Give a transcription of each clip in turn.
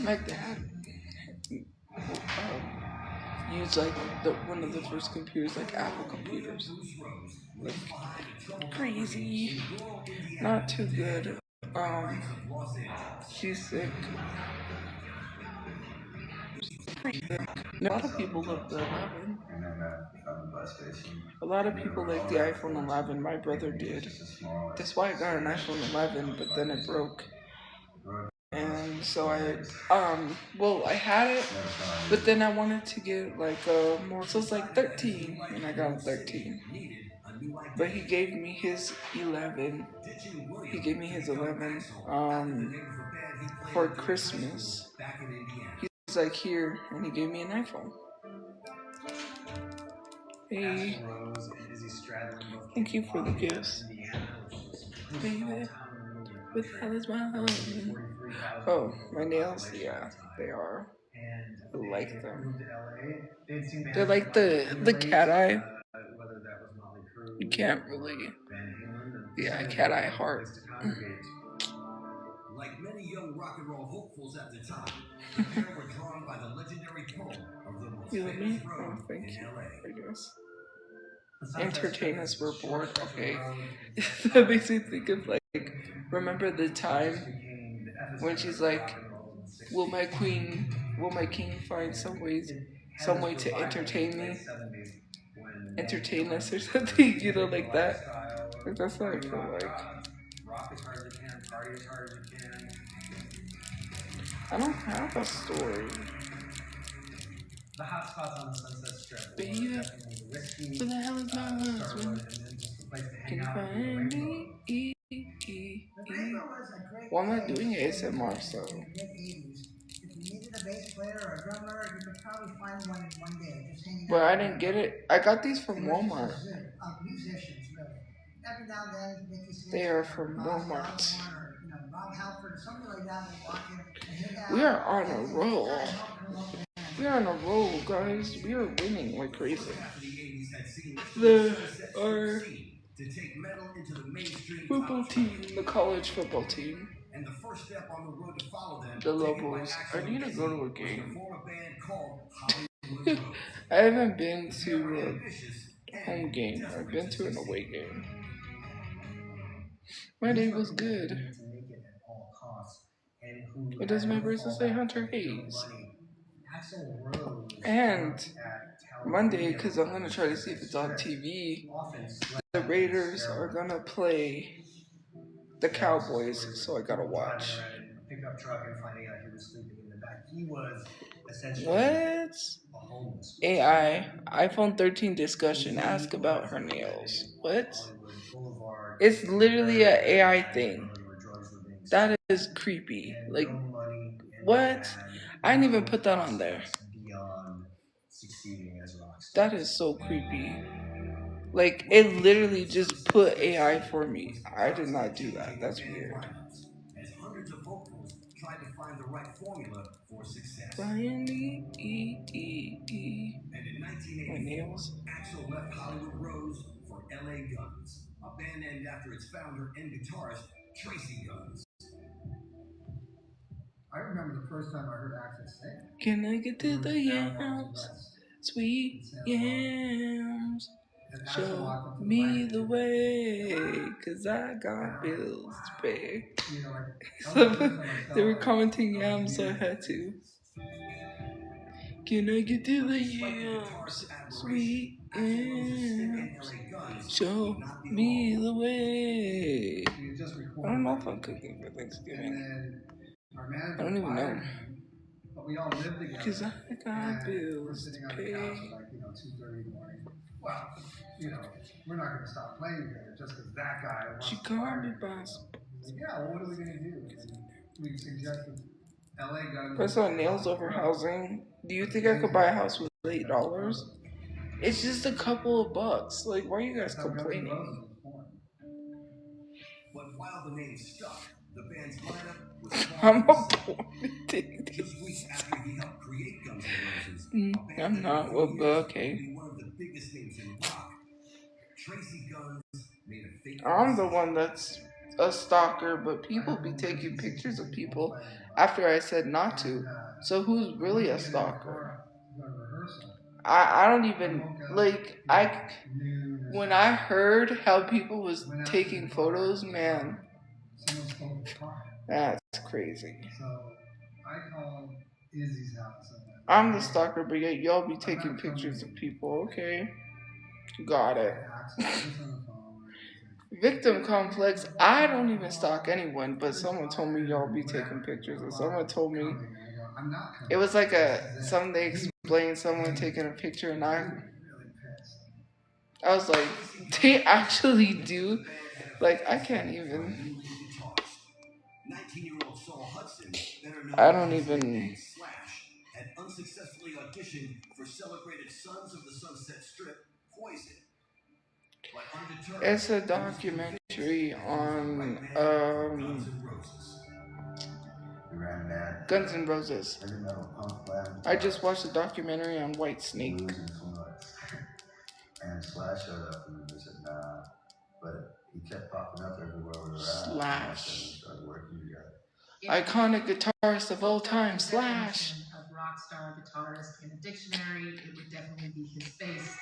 My dad used like one of the first computers, like Apple computers. Like crazy, not too good. She's sick. A lot of people love the 11. A lot of people like the iPhone 11. My brother did. That's why I got an iPhone 11, but then it broke. And so I had it, but then I wanted to get like a more, so it's like 13, and I got a 13. But he gave me his 11. He gave me his 11 for Christmas. He's like, here, and he gave me an iPhone. Hey, thank you for the gifts. Baby, what the hell is my husband? Oh, my nails? Yeah, they are. I like them. They're like the cat eye. You can't really. Yeah, cat eye heart. Like many young rock and roll hopefuls at the time, the pair were drawn by the legendary poem of the most famous road in LA. I guess. Entertain us, we're bored. Okay. That makes me think of like, remember the time when she's like, will my king find some way to entertain me? Entertain us or something, like that. Like that's what I feel like. Rock as hard as you can, party as hard as you can. I don't have a story. The hot spots on the Sunset Strip. Baby, where the hell is my husband? Can you find me? Why am I doing ASMR so? If you needed a bass player or a drummer, you could probably find one in one day. But I didn't get it. I got these from Walmart. Musicians, really. Every now and then, they are from Walmart. We are on a roll. We are on a roll, guys. We are winning like crazy. Our football team, the college football team, the Lobos. I need to go to a game. I haven't been to a home game. I've been to an away game. My day was good. What does my bracelet say? Hunter Hayes. And Monday, because I'm going to try to see if it's on TV, the Raiders are going to play the Cowboys, so I got to watch. What? AI, iPhone 13 discussion, ask about her nails. What? It's literally an AI thing. That is creepy. Like, what? I didn't even put that on there. That is so creepy. Like, it literally just put AI for me. I did not do that. That's weird. As hundreds of hopefuls tried to find the right formula for success. And in 1984, Axl left Hollywood Rose for LA Guns, a band named after its founder and guitarist, Tracy Guns. I remember the first time I heard Axl sing. Can I get to the yams? Sweet yams. Show me the way, cause I got bills to pay. So they were commenting yams, so I had to. Can I get to the yams? Sweet yams. Show me the way. I don't know if I'm cooking for Thanksgiving. I don't even know. But we all lived together. Because I got bills to pay. Like, 2:30 in the morning. Well, we're not going to stop playing together just because that guy wants to. She called me boss. Yeah, well, what are we going to do? And we suggested LA Guns. That's on nails over housing. Do you think I could buy a house with $8? It's just a couple of bucks. Like, why are you guys complaining? But while the name stuck, the band's lineup was I'm a just weeks after he helped create Guns N' Roses. I'm not. Well, okay. One of the biggest names in rock. Tracy Guns made a fake. I'm the one that's a stalker, but people be taking pictures of people after I said not to. So who's really a stalker? I don't even like when I heard how people was taking photos, man, that's crazy. I'm the stalker, but yet y'all be taking pictures of people. Okay, got it. Victim complex. I don't even stalk anyone, but someone told me y'all be taking pictures, and someone told me it was like something they explained someone taking a picture, and I was like, they actually do. Like I can't even. I don't even. Had unsuccessfully auditioned for celebrated Sons of the Sunset Strip, Poison. It's a documentary on Guns N' Roses. I just watched a documentary on White Snake. And Slash showed up and we said nah, but he kept popping up everywhere we were at. Slash. Started working together. Iconic guitarist of all time, Slash. Of rock star guitarist in a dictionary, it would definitely be his face.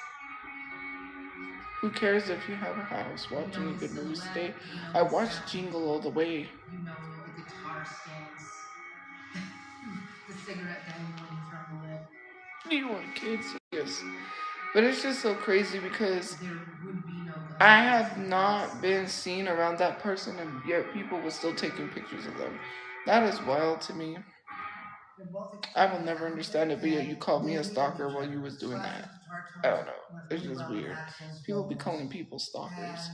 Who cares if you have a house? Watching a good movie today. I watched Jingle All the Way. You know the guitar stance. The cigarette dangling from the lip. You want kids? Yes. But it's just so crazy because I have not been seen around that person, and yet people were still taking pictures of them. That is wild to me. I will never understand it, but yet you called me a stalker while you was doing that. I don't know. It's just weird. People be calling people stalkers.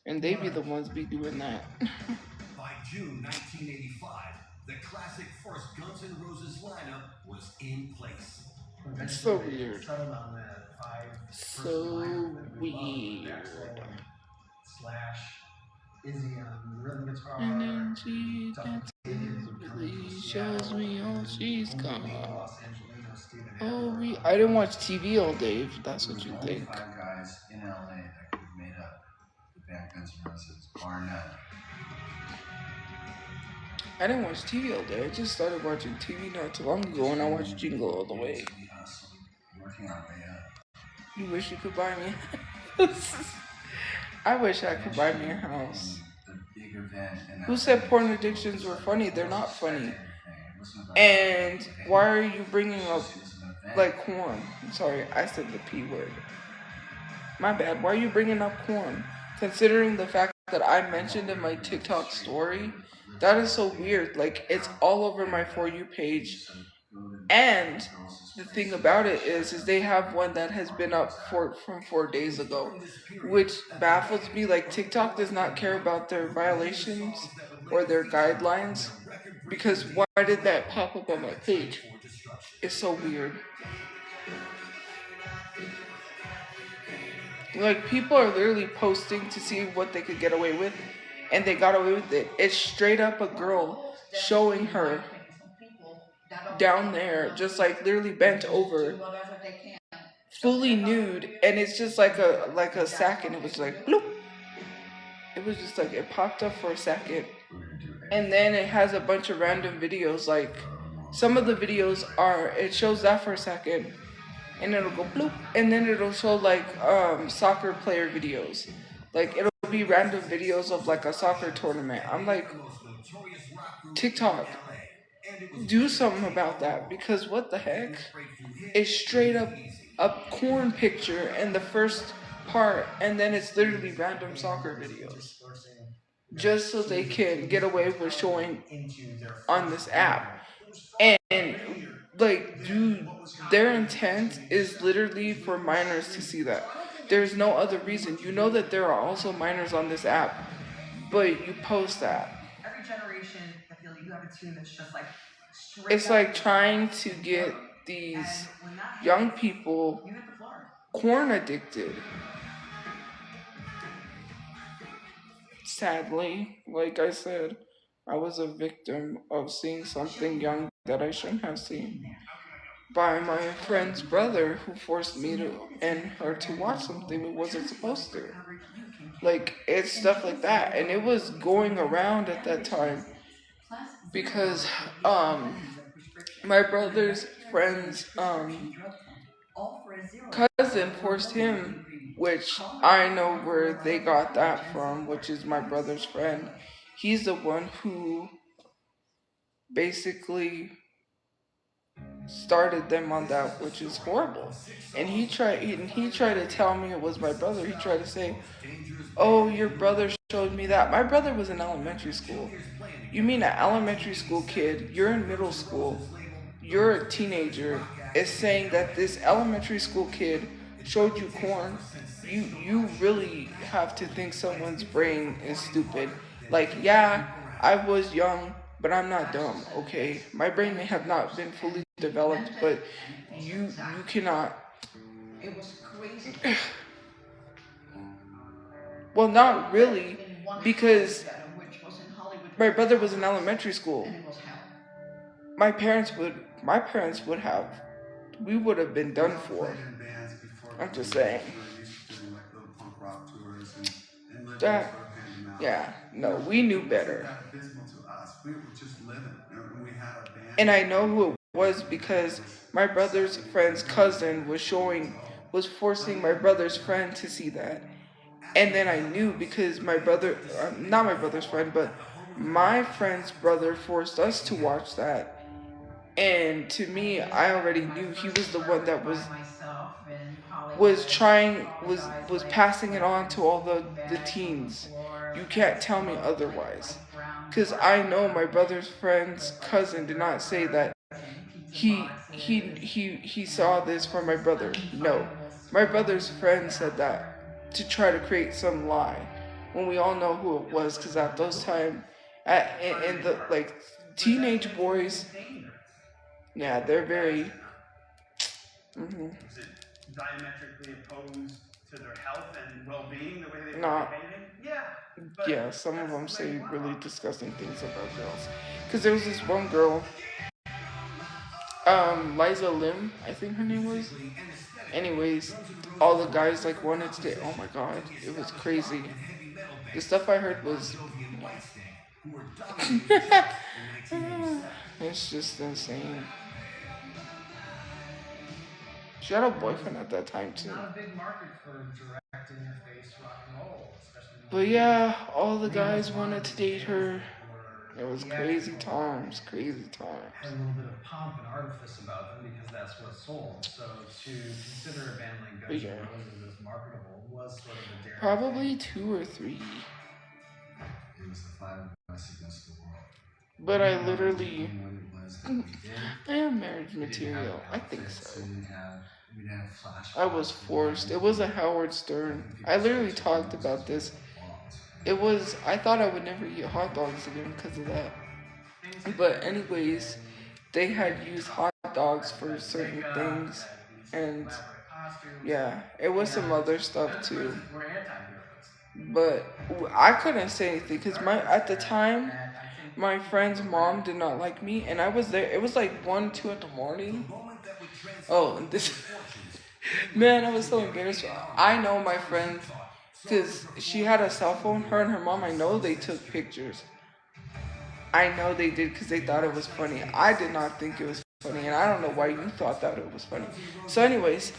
And they be the ones be doing that. By June 1985, the classic first Guns N' Roses lineup was in place. It's so weird. So weird. Slash, Izzy on rhythm guitar. And then she dances, shows me all she's got. Oh, I didn't watch TV all day, if that's what you think. Guys in LA that could have made up the band Guns N' Roses, bar none. I didn't watch TV all day. I just started watching TV not too long ago, and I watched Jingle All the Way. You wish you could buy me a house. I wish I could buy me a house. Who said porn addictions were funny? They're not funny. And why are you bringing up, like, corn? I'm sorry, I said the P word. My bad. Why are you bringing up corn? Considering the fact that I mentioned in my TikTok story, that is so weird. Like, it's all over my For You page. And the thing about it is they have one that has been up from 4 days ago, which baffles me. Like, TikTok does not care about their violations or their guidelines, because why did that pop up on my page? It's so weird. Like, people are literally posting to see what they could get away with, and they got away with it. It's straight up a girl showing her down there, just like literally bent over, fully nude, and it's just like a sack, and it was like bloop. It was just like it popped up for a second, and then it has a bunch of random videos. Like, some of the videos it shows that for a second, and it'll go bloop, and then it'll show like soccer player videos. Like, it'll be random videos of like a soccer tournament. I'm like, TikTok, do something about that, because what the heck? It's straight up a corn picture in the first part, and then it's literally random soccer videos, just so they can get away with showing on this app. And like, dude, their intent is literally for minors to see that. There's no other reason. You know that there are also minors on this app, but you post that. Every generation, I feel you have a tune that's just like, it's like trying to get these young people corn addicted. Sadly, like I said, I was a victim of seeing something young that I shouldn't have seen by my friend's brother, who forced me and her to watch something we wasn't supposed to. Like, it's stuff like that. And it was going around at that time because my brother's friend's cousin forced him, which I know where they got that from, which is my brother's friend. He's the one who basically started them on that, which is horrible. And he tried to tell me it was my brother. He tried to say, "Oh, your brother showed me that." My brother was in elementary school. You mean an elementary school kid? You're in middle school. You're a teenager. Is saying that this elementary school kid showed you corn. You really have to think someone's brain is stupid. Like, yeah, I was young, but I'm not dumb. Okay, my brain may have not been fully developed, but you cannot. Well, not really, because my brother was in elementary school. My parents would have, we would have been done for. I'm just saying. That, yeah, no, we knew better. And I know who it was because my brother's friend's cousin was forcing my brother's friend to see that. And then I knew because my brother, not my brother's friend, but my friend's brother forced us to watch that. And to me, I already knew he was the one that was passing it on to all the teens. You can't tell me otherwise. Because I know my brother's friend's cousin did not say that he saw this from my brother. No. My brother's friend said that to try to create some lie. When we all know who it was, because at those time, in the like teenage boys, yeah, they're very. Mm-hmm. Diametrically opposed to their health and well-being the way they Not. behaving? Yeah. Yeah, some of them say really disgusting things about girls. Because there was this one girl, Liza Lim, I think her name was. Anyways, all the guys like wanted to date. Oh my god, it was crazy. The stuff I heard was. It's just insane. She had a boyfriend at that time too. Not a big market for direct in-your-face rock and roll, especially. But yeah, all the guys wanted to date her. It was crazy times, crazy times. Had a little bit of pomp and artifice about them because that's what sold. So to consider a band like Guns N' Roses as marketable was sort of a daring. Probably 2 or 3. It was the five of us against the world. But I literally, I am marriage material. I think so. I was forced. It was a Howard Stern. I literally talked about this. I thought I would never eat hot dogs again because of that. But anyways, they had used hot dogs for certain things. And yeah, it was some other stuff too. But I couldn't say anything because at the time, my friend's mom did not like me, and I was there. It was like 1, 2 in the morning. Oh, and this man, I was so embarrassed. I know my friend because she had a cell phone. Her and her mom, I know they took pictures. I know they did because they thought it was funny. I did not think it was funny, and I don't know why you thought that it was funny. So, anyways,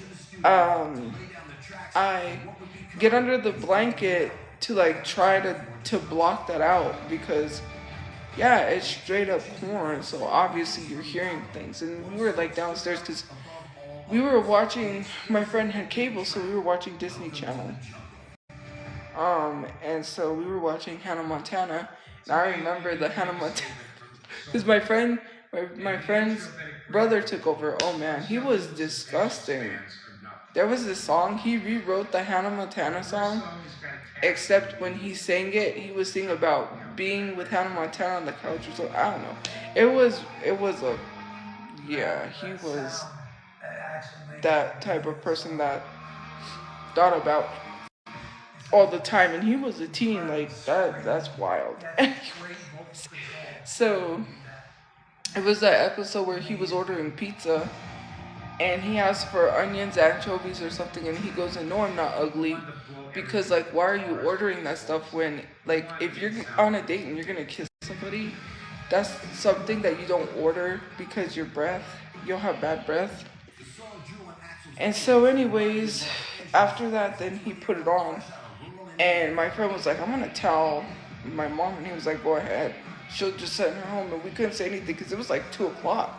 I get under the blanket to like try to block that out because yeah, it's straight up porn, so obviously you're hearing things. And we were like downstairs because we were watching, my friend had cable, so we were watching Disney Channel. And so we were watching Hannah Montana, and I remember the Hannah Montana, because my friend's brother took over. Oh man, he was disgusting. There was this song, he rewrote the Hannah Montana song, except when he sang it, he was singing about being with Hannah Montana on the couch or something. I don't know. He was that type of person that thought about all the time, and he was a teen, like, that's wild. So, it was that episode where he was ordering pizza, and he asks for onions, anchovies, or something, and he goes, "No, I'm not ugly," because like, why are you ordering that stuff when, like, if you're on a date and you're gonna kiss somebody, that's something that you don't order because you'll have bad breath. And so, anyways, after that, then he put it on, and my friend was like, "I'm gonna tell my mom," and he was like, "Go ahead." She'll just send her home, and we couldn't say anything because it was like 2 o'clock,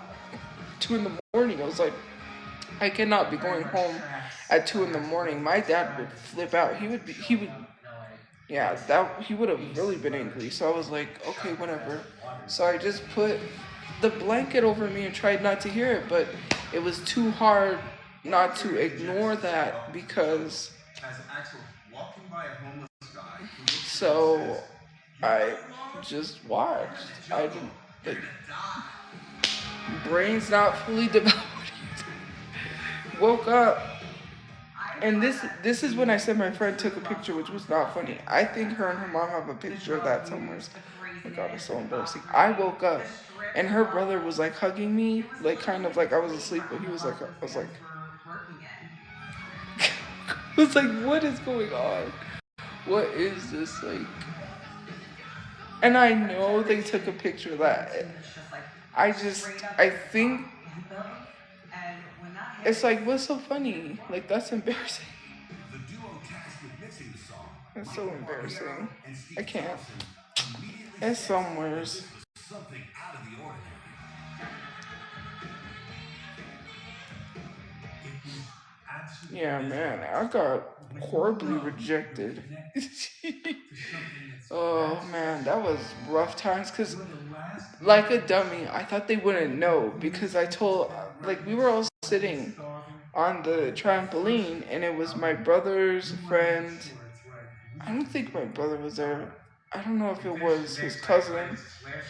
2 in the morning. I was like, I cannot be going home at 2 in the morning. My dad would flip out. He would have really been angry. So I was like, okay, whatever. So I just put the blanket over me and tried not to hear it, but it was too hard not to ignore that because. So I just watched. I didn't, like, brain's not fully developed. Woke up, and this is when I said my friend took a picture, which was not funny. I think her and her mom have a picture of that somewhere. Oh my god, it's so embarrassing. I woke up, and her brother was like hugging me, like kind of like I was asleep, but he was like, I was like, I was like, what is going on? What is this like? And I know they took a picture of that. I think it's like, what's so funny? Like, that's embarrassing. It's so embarrassing. I can't. It's somewheres. Yeah, man, I got horribly rejected. Oh man, that was rough times because, like a dummy, I thought they wouldn't know because I told, like, we were all sitting on the trampoline and it was my brother's friend. I don't think my brother was there. I don't know if it was his cousin.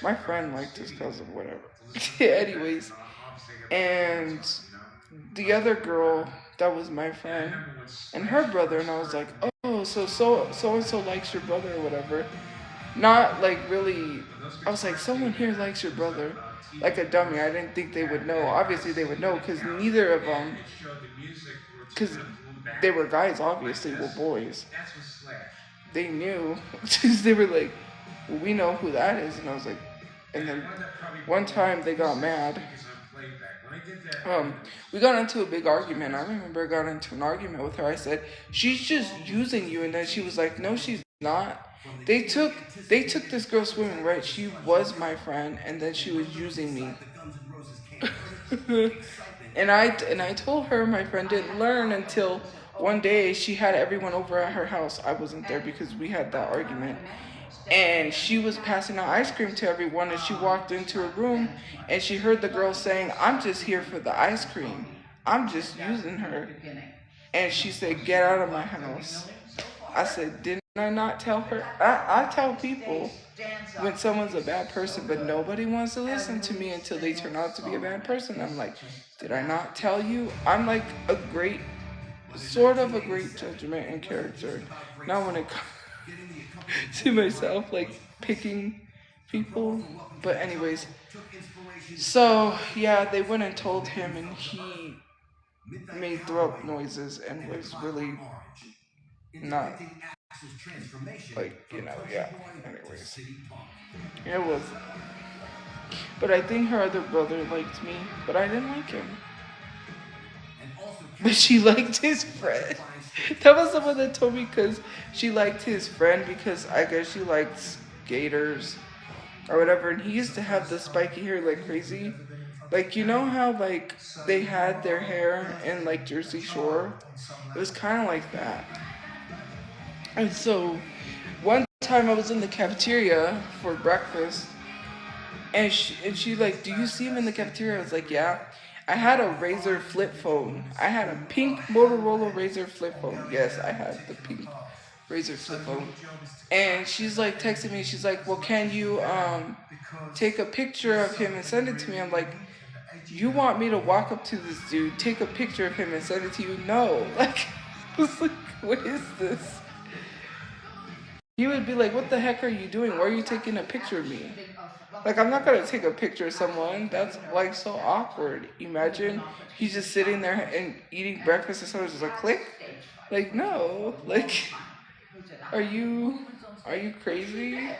My friend liked his cousin, whatever. Anyways, and the other girl that was my friend and her brother, and I was like, oh, so and so likes your brother or whatever. Not like really. I was like, someone here likes your brother, like a dummy. I didn't think they would know. Obviously, they would know because neither of them, because they were guys. Obviously, were boys. They knew. They were like, well, we know who that is, and I was like, and then one time they got mad. We got into a big argument. I remember I got into an argument with her. I said, she's just using you, and then she was like, no, she's not. They took this girl swimming, right? She was my friend, and then she was using me. and I told her my friend didn't learn until one day she had everyone over at her house. I wasn't there because we had that argument. And she was passing out ice cream to everyone, and she walked into her room and she heard the girl saying, I'm just here for the ice cream. I'm just using her. And she said, get out of my house. I said, didn't I not tell her? I tell people when someone's a bad person, but nobody wants to listen to me until they turn out to be a bad person. I'm like, did I not tell you? I'm like sort of a great judgment and character. Not when it comes to myself, like picking people. But anyways, so yeah, they went and told him, and he made throw up noises and was really not like, yeah. Anyways, it was. But I think her other brother liked me, but I didn't like him. But she liked his friend. That was someone that told me because she liked his friend because I guess she likes gators or whatever. And he used to have the spiky hair like crazy. Like, you know how like they had their hair in like Jersey Shore? It was kind of like that. And so one time I was in the cafeteria for breakfast, and she like, do you see him in the cafeteria? I was like, yeah. I had a Razr flip phone. I had a pink Motorola Razr flip phone. Yes, I had the pink Razr flip phone. And she's like texting me. She's like, well, can you take a picture of him and send it to me? I'm like, you want me to walk up to this dude, take a picture of him and send it to you? No. Like, I was like, what is this? He would be like, what the heck are you doing? Why are you taking a picture of me? Like, I'm not gonna take a picture of someone. That's like so awkward. Imagine he's just sitting there and eating breakfast and someone's just like, click. Like, no. Like, are you crazy?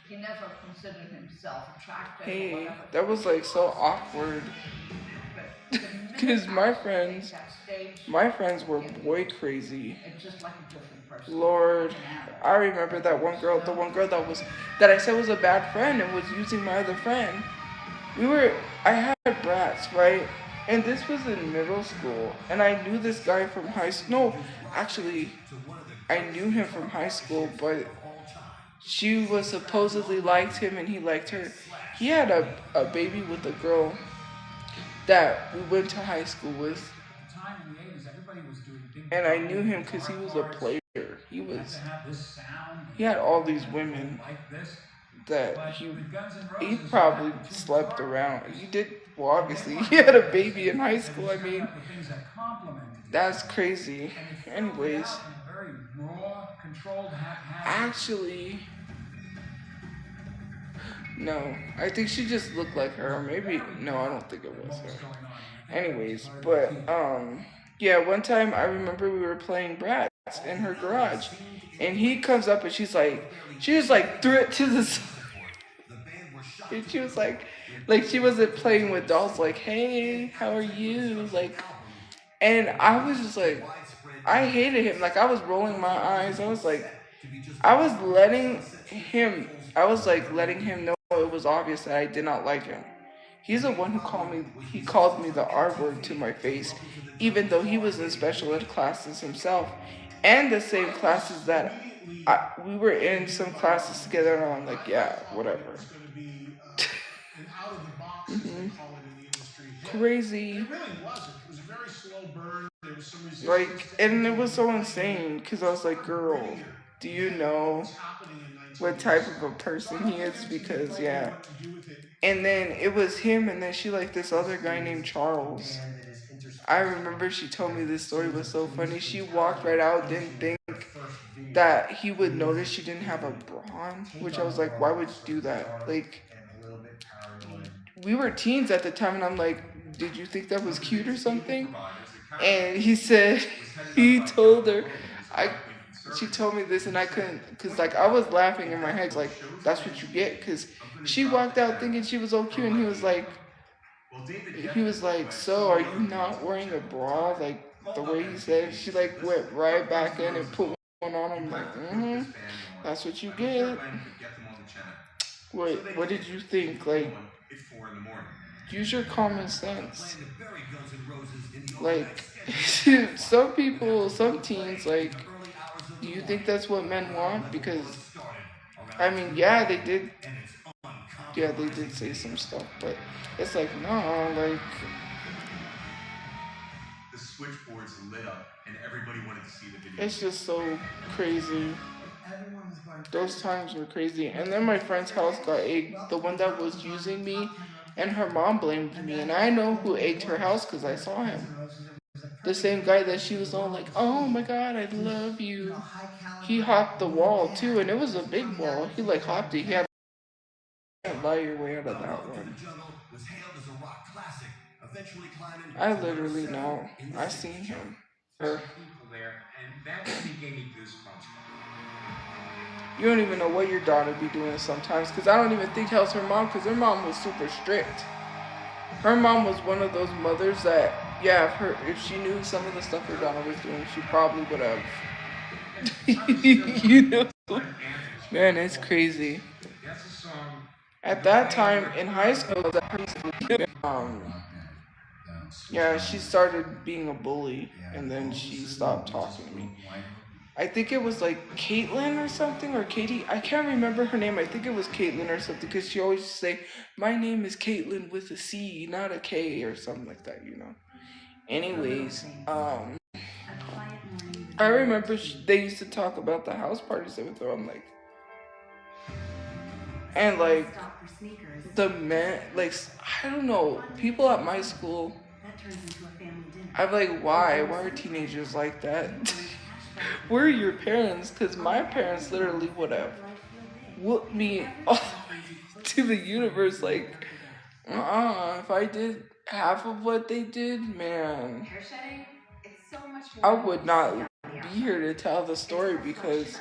He never considered himself attractive. Hey, that was like so awkward. Because my friends were boy crazy. Lord, I remember that one girl, the one girl that I said was a bad friend and was using my other friend. I had brats, right? And this was in middle school, and I knew this guy from high school. No, actually, I knew him from high school, but she was supposedly liked him and he liked her. He had a baby with a girl that we went to high school with. And I knew him because he was a player. He had all these women that he probably slept around. He did, well, obviously, he had a baby in high school. I mean, that's crazy. Anyways, actually, no, I think she just looked like her. Maybe, no, I don't think it was her. Anyways, but, yeah, one time I remember we were playing Bratz in her garage, and he comes up and she just like threw it to the side. And she was like she wasn't playing with dolls, like, hey, how are you? Like, and I was just like, I hated him. Like, I was rolling my eyes. I was like, I was like letting him know it was obvious that I did not like him. He's the one who called me the R word to my face, even though he was in special ed classes himself, and the same classes that we were in some classes together, and I'm like, yeah, whatever. Mhm. Crazy. Like, and it was so insane because I was like, girl, do you know what type of a person he is? Because, yeah. And then it was him, and then she liked this other guy named Charles. I remember she told me this story was so funny. She walked right out, didn't think that he would notice she didn't have a bra on, which I was like, why would you do that? Like, we were teens at the time, and I'm like, did you think that was cute or something? And he said, he told her, she told me this, and I couldn't, because like I was laughing in my head, like, that's what you get, because she walked out thinking she was so cute, and he was like, so are you not wearing a bra? Like, the way he said, she like went right back in and put one on. I'm like, that's what you get. What did you think? Like, use your common sense. Like, some teens, like, do you think that's what men want? Because, I mean, yeah, they did say some stuff, but it's like, no, like, the switchboards lit up and everybody wanted to see the video. It's just so crazy. Those times were crazy. And then my friend's house got egged, the one that was using me, and her mom blamed me. And I know who egged her house because I saw him. The same guy that she was all like, oh my god, I love you. He hopped the wall too, and it was a big wall. He like hopped it. He had to lie your way out of that one. I literally know. I seen him. You don't even know what your daughter be doing sometimes, because I don't even think how's her mom, because her mom was super strict. Her mom was one of those mothers that, yeah, if she knew some of the stuff her daughter was doing, she probably would have. You know? Man, it's crazy. At that time in high school, yeah, she started being a bully, and then she stopped talking to me. I think it was like Caitlin or something, or Katie. I can't remember her name. I think it was Caitlin or something, because she always say, my name is Caitlin with a C, not a K, or something like that, you know. Anyways, I remember they used to talk about the house parties they would throw. I'm like, and like, the men, like, I don't know, people at my school, I'm like, why are teenagers like that? Where are your parents? Because my parents literally would have whoop me to the universe. Like, if I did half of what they did, man, I would not be here to tell the story, because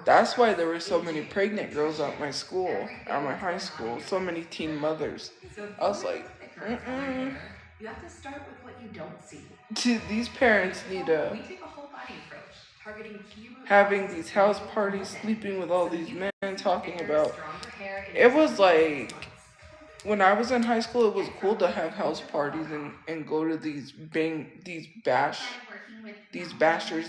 that's why there were so many pregnant girls at my school, at my high school, so many teen mothers. I was like, You have to start with what you don't see. These parents need to We take a whole body approach, targeting key root having causes these to house rebuild parties, muscle. sleeping with all So these you men, can see talking bigger, about. stronger hair in It was just like, 6 months. when I was in high school, it was cool to have house parties and go to these bashers,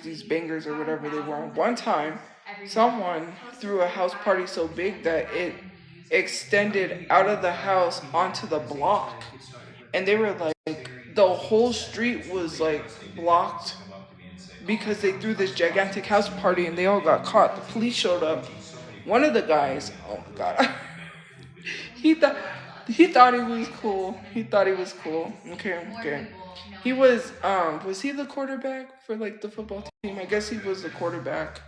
these bangers, or whatever they were. One time, someone threw a house party so big that it extended out of the house onto the block, and they were like, the whole street was like blocked because they threw this gigantic house party and they all got caught. The police showed up. One of the guys, oh my god, he thought he thought he was cool. He thought he was cool. Okay. He was he the quarterback for like the football team? I guess he was the quarterback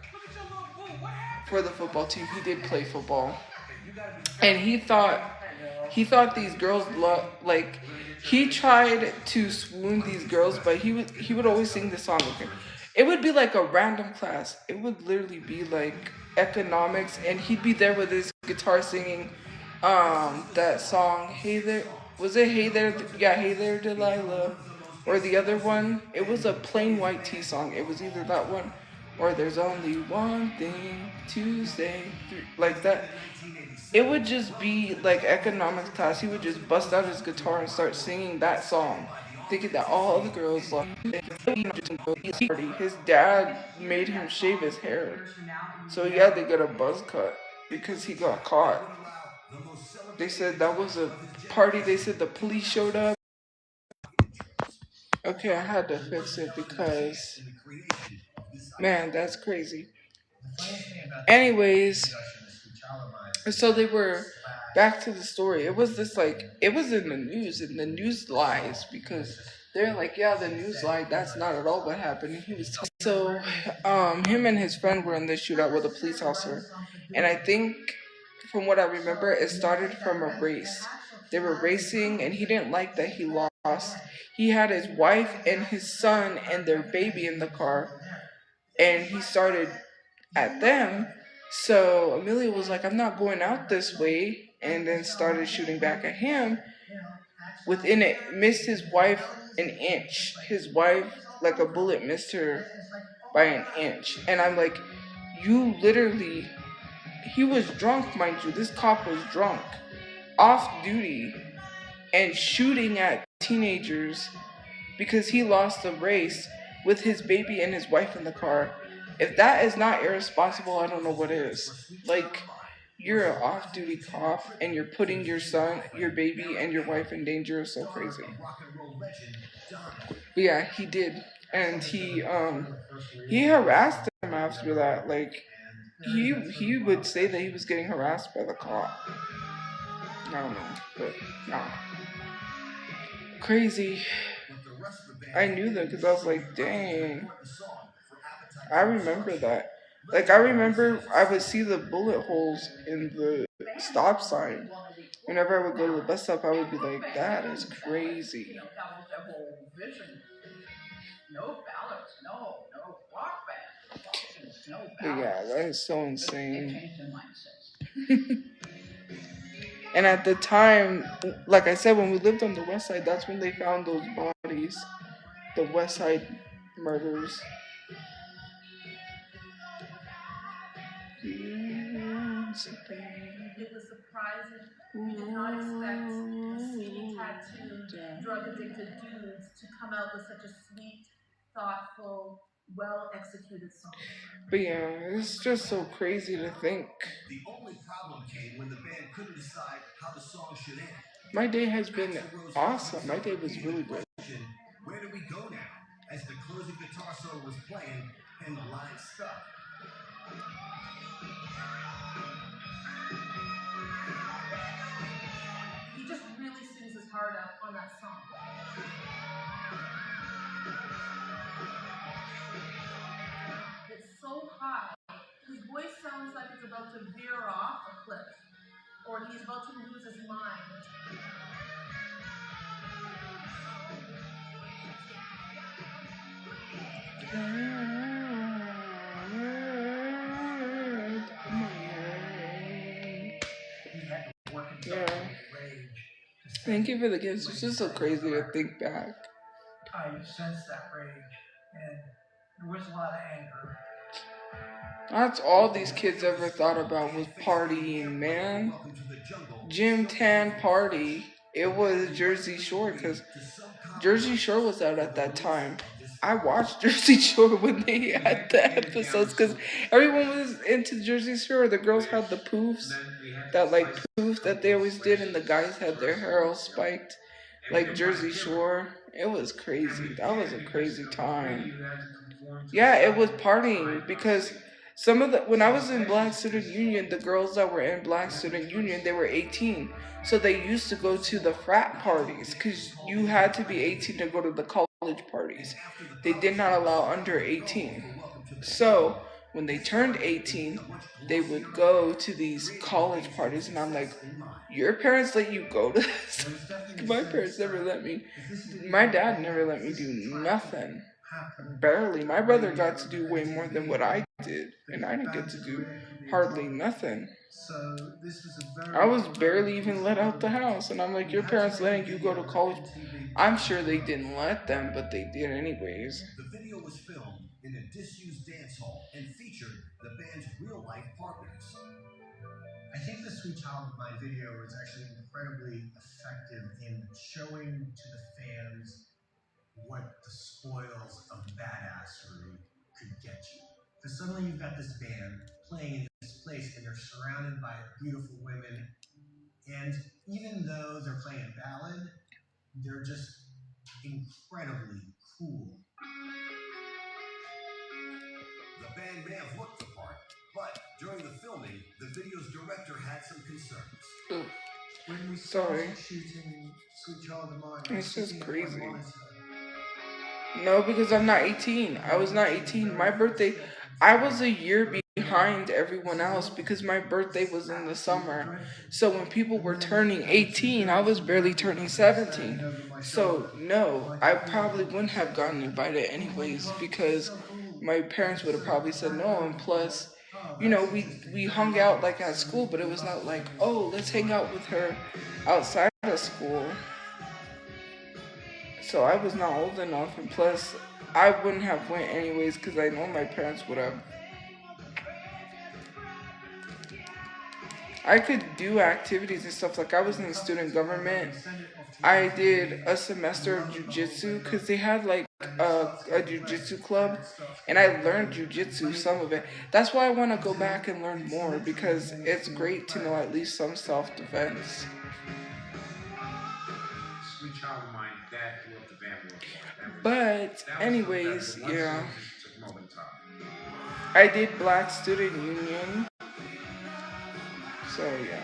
for the football team. He did play football, and he thought these girls like, he tried to swoon these girls, but he would always sing this song. Okay, it would be like a random class. It would literally be like economics, and he'd be there with his guitar singing that song. Hey there, was it Hey There? Yeah, Hey There Delilah, or the other one. It was a Plain White Tea song. It was either that one or There's Only One Thing to Say, like that. It would just be like economics class. He would just bust out his guitar and start singing that song, thinking that all the girls loved it. His dad made him shave his hair, so he had to get a buzz cut because he got caught. They said that was a party. They said the police showed up. Okay, I had to fix it because, man, that's crazy. Anyways, so they were back to the story. It was this like, it was in the news, and the news lies, because they're like, yeah, the news lied. That's not at all what happened. And he was so him and his friend were in this shootout with a police officer, and I think from what I remember, it started from a race. They were racing, and he didn't like that he lost. He had his wife and his son and their baby in the car, and he started at them. So Amelia was like, I'm not going out this way, and then started shooting back at him. Within it, missed his wife an inch. His wife, like a bullet, missed her by an inch. And I'm like, you literally, he was drunk, mind you. This cop was drunk, off duty, and shooting at teenagers because he lost the race with his baby and his wife in the car. If that is not irresponsible, I don't know what is. Like, you're an off-duty cop and you're putting your son, your baby, and your wife in danger. Is so crazy. But yeah, he did, and he harassed him after that. Like, he would say that he was getting harassed by the cop. I don't know, but no, crazy. I knew that because I was like, dang. I remember that. Like, I remember I would see the bullet holes in the stop sign. Whenever I would go to the bus stop, I would be like, that is crazy. That was their whole vision. No ballots, no rock band, no ballots. But yeah, that is so They insane. changed their mindsets. And at the time, like I said, when we lived on the west side, that's when they found those bodies. The west side murders. It was surprising. We did not expect seedy, tattooed, drug-addicted dudes to come out with such a sweet, thoughtful, well-executed song. But yeah, it's just so crazy to think. The only problem came when the band couldn't decide how the song should end. My day has been awesome. My day was really good. Where do we go now? As the closing guitar solo was playing and the line stuck. He just really sings his heart out on that song. It's so high. His voice sounds like it's about to veer off a lose his mind. Yeah. Thank you for the gifts. It's just so crazy to think back. I sensed that rage, and there was a lot of anger. That's all these kids ever thought about was partying, man. Gym Tan Party. It was Jersey Shore, because Jersey Shore was out at that time. I watched Jersey Shore when they had the episodes, because everyone was into Jersey Shore. The girls had the poofs, that like poof that they always did, and the guys had their hair all spiked, like Jersey Shore. It was crazy. That was a crazy time. Yeah, it was partying, because some of the when I was in Black Student Union, the girls that were in Black Student Union, they were 18. So they used to go to the frat parties, because you had to be 18 to go to the college parties. They did not allow under 18. So when they turned 18, they would go to these college parties, and I'm like, your parents let you go to this? My parents never let me. My dad never let me do nothing. Barely. My brother got to do way more than what I did, and I didn't get to do hardly nothing. I was barely even let out the house, and I'm like, your parents letting you go to college? I'm sure they didn't let them, but they did anyways. The video was filmed in a disused dance hall and featured the band's real-life partners. I think the Sweet Child of Mine video was actually incredibly effective in showing to the fans what the spoils of badassery could get you. Because suddenly you've got this band playing in this place, and they're surrounded by beautiful women, and even though they're playing a ballad, they're just incredibly cool. The band may have looked the part, but during the filming, the video's director had some concerns. When we started shooting Sweet Child of Mine, it's just crazy. No, because I'm not 18. I was not 18. My birthday, I was a year behind everyone else, because my birthday was in the summer. So when people were turning 18, I was barely turning 17. So no, I probably wouldn't have gotten invited anyways, because my parents would have probably said no. And plus, you know, we hung out like at school, but it was not like, oh, let's hang out with her outside of school. So I was not old enough, and plus, I wouldn't have went anyways, because I know my parents would have. I could do activities and stuff. Like, I was in the student government. I did a semester of jujitsu, because they had like a jujitsu club, and I learned jujitsu, some of it. That's why I want to go back and learn more, because it's great to know at least some self-defense. But anyways, yeah, I did Black Student Union, so yeah.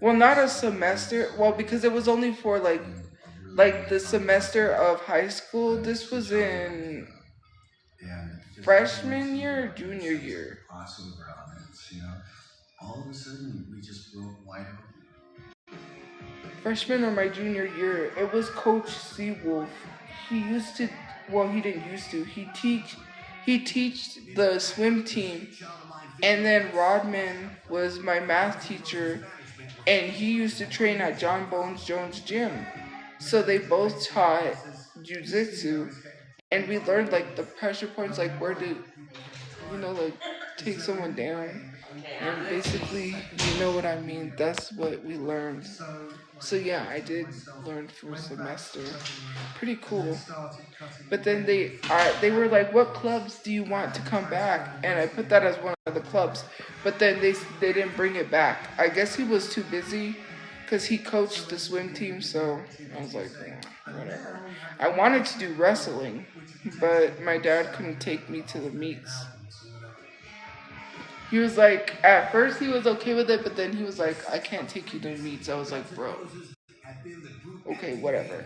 Well, not a semester. Well, because it was only for like the semester of high school. This was in freshman year or junior year. All of a sudden, we just broke wide open. Freshman or my junior year. It was Coach Seawolf. He used to. Well, he didn't used to. He teach the swim team, and then Rodman was my math teacher, and he used to train at John Bones Jones Gym. So they both taught jujitsu, and we learned like the pressure points, like where to, like take someone down, and basically, you know what I mean. That's what we learned. So yeah, I did learn for a semester. Pretty cool. But then they were like, "What clubs do you want to come back?" And I put that as one of the clubs. But then they didn't bring it back. I guess he was too busy, because he coached the swim team. So I was like, whatever. I wanted to do wrestling, but my dad couldn't take me to the meets. He was like, at first he was okay with it, but then he was like, I can't take you to meets. I was like, bro, okay, whatever.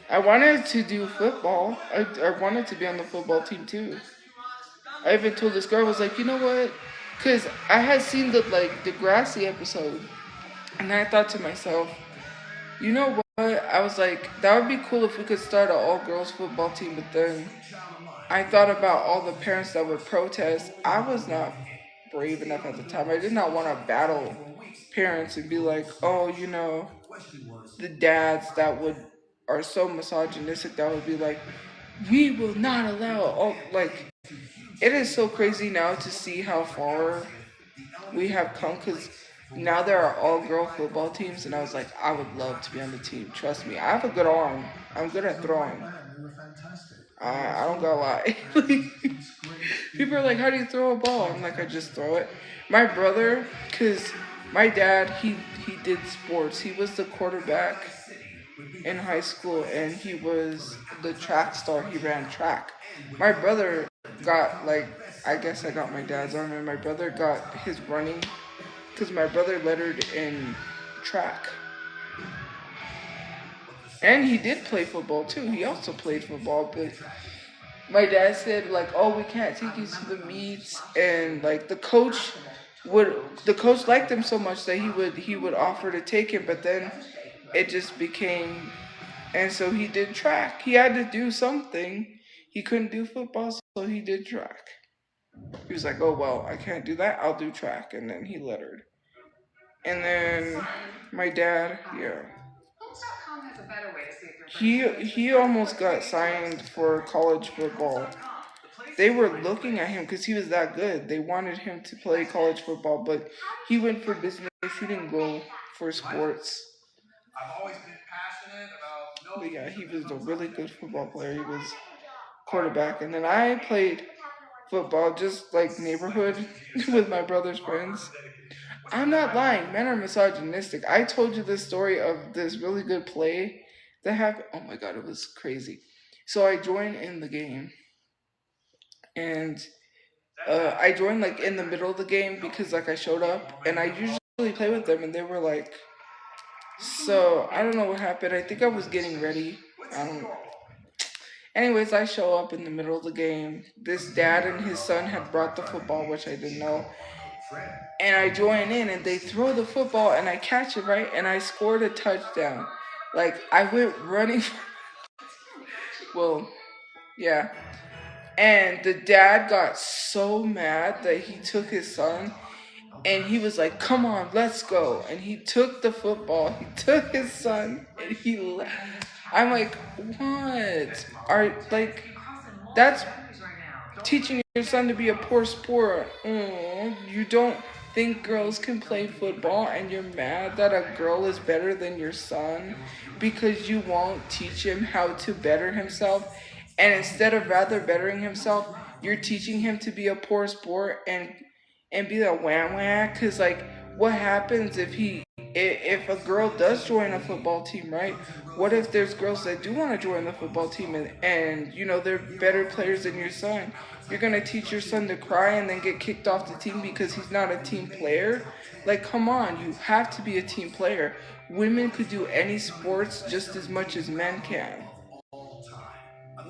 I wanted to do football. I wanted to be on the football team too. I even told this girl, I was like, you know what? Because I had seen the Degrassi episode, and I thought to myself, you know what? I was like, that would be cool if we could start an all-girls football team, but then I thought about all the parents that would protest. I was not brave enough at the time. I did not want to battle parents and be like, oh, the dads that are so misogynistic that would be like, we will not allow all it is so crazy now to see how far we have come because now there are all girl football teams, and I was like, I would love to be on the team. Trust me, I have a good arm. I'm good at throwing. I don't gonna lie. People are like, how do you throw a ball? I'm like, I just throw it. My brother, because my dad, he did sports. He was the quarterback in high school, and he was the track star. He ran track. My brother got I guess I got my dad's arm, and my brother got his running because my brother lettered in track. And he did play football too. He also played football, but my dad said oh, we can't take you to the meets, and the coach liked him so much that he would offer to take him, but then it just became, and so he did track. He had to do something. He couldn't do football, so he did track. He was like, oh, well, I can't do that. I'll do track. And then he lettered. And then my dad, yeah. He almost got signed for college football. They were looking at him because he was that good. They wanted him to play college football, but he went for business. He didn't go for sports. I've always been passionate about. But yeah, he was a really good football player. He was quarterback. And then I played football, just neighborhood with my brother's friends. I'm not lying. Men are misogynistic. I told you this story of this really good play that happened. Oh my god, it was crazy. So I joined in the game, and I joined in the middle of the game because I showed up, and I usually play with them, and they were like, so I don't know what happened. I think I was getting ready. I don't know. Anyways, I show up in the middle of the game. This dad and his son had brought the football, which I didn't know. And I join in, and they throw the football, and I catch it, right? And I scored a touchdown. I went running. Well, yeah. And the dad got so mad that he took his son, and he was like, come on, let's go. And he took the football, he took his son, and he left. I'm like, what? That's teaching your son to be a poor sport. You don't think girls can play football, and you're mad that a girl is better than your son because you won't teach him how to better himself. And instead of rather bettering himself, you're teaching him to be a poor sport and be a wham. Because what happens if a girl does join a football team, right? What if there's girls that do want to join the football team and they're better players than your son? You're going to teach your son to cry and then get kicked off the team because he's not a team player? Come on, you have to be a team player. Women could do any sports just as much as men can.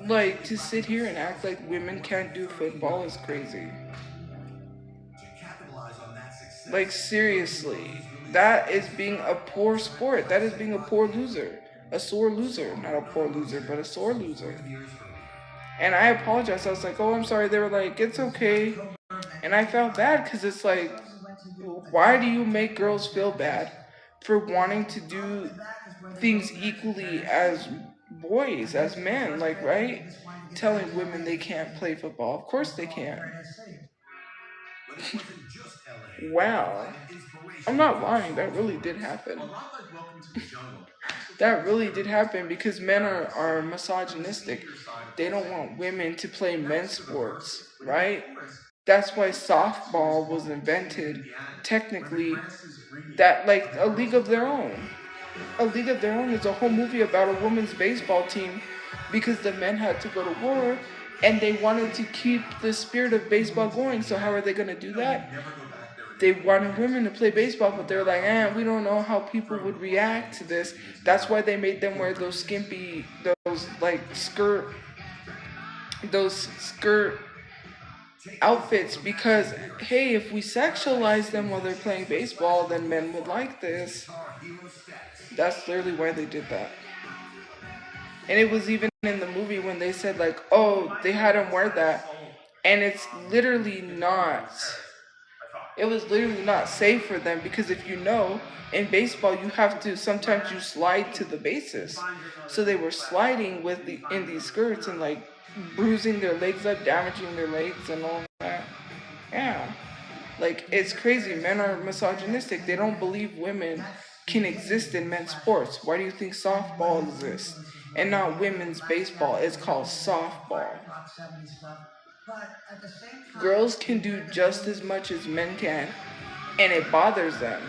To sit here and act like women can't do football is crazy. Seriously, that is being a poor sport. That is being a poor loser. A sore loser. Not a poor loser, but a sore loser. And I apologized. I was like, oh, I'm sorry. They were like, it's okay. And I felt bad because it's why do you make girls feel bad for wanting to do things equally as boys, as men, right? Telling women they can't play football. Of course they can. Wow. I'm not lying. That really did happen. That really did happen because men are misogynistic. They don't want women to play men's sports, right? That's why softball was invented, technically, that a league of their own. A League of Their Own is a whole movie about a women's baseball team because the men had to go to war and they wanted to keep the spirit of baseball going. So how are they going to do that? They wanted women to play baseball, but they're like, we don't know how people would react to this. That's why they made them wear those skirt outfits because, hey, if we sexualize them while they're playing baseball, then men would like this. That's literally why they did that. And it was even in the movie when they said, like, oh, they had him wear that. And it's literally not. It was literally not safe for them because if you know, in baseball you have to sometimes you slide to the bases. So they were sliding in these skirts and like bruising their legs up, damaging their legs and all that. Yeah. Like it's crazy. Men are misogynistic. They don't believe women can exist in men's sports. Why do you think softball exists? And not women's baseball. It's called softball. Girls can do just as much as men can, and it bothers them.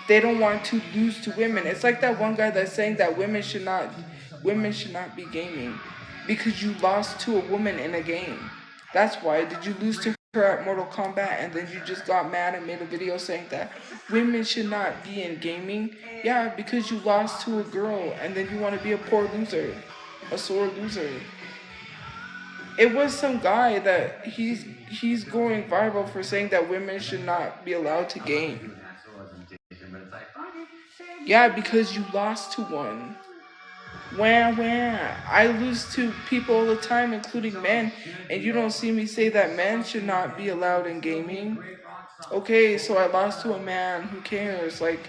They don't want to lose to women. It's like that one guy that's saying that women should not be gaming because you lost to a woman in a game. That's why. Did you lose to her at Mortal Kombat and then you just got mad and made a video saying that women should not be in gaming? Yeah, because you lost to a girl and then you want to be a poor loser, a sore loser. It was some guy that he's going viral for saying that women should not be allowed to game. Yeah, because you lost to one. Wah, wah. I lose to people all the time, including men, and you don't see me say that men should not be allowed in gaming. Okay, so I lost to a man. Who cares? Like,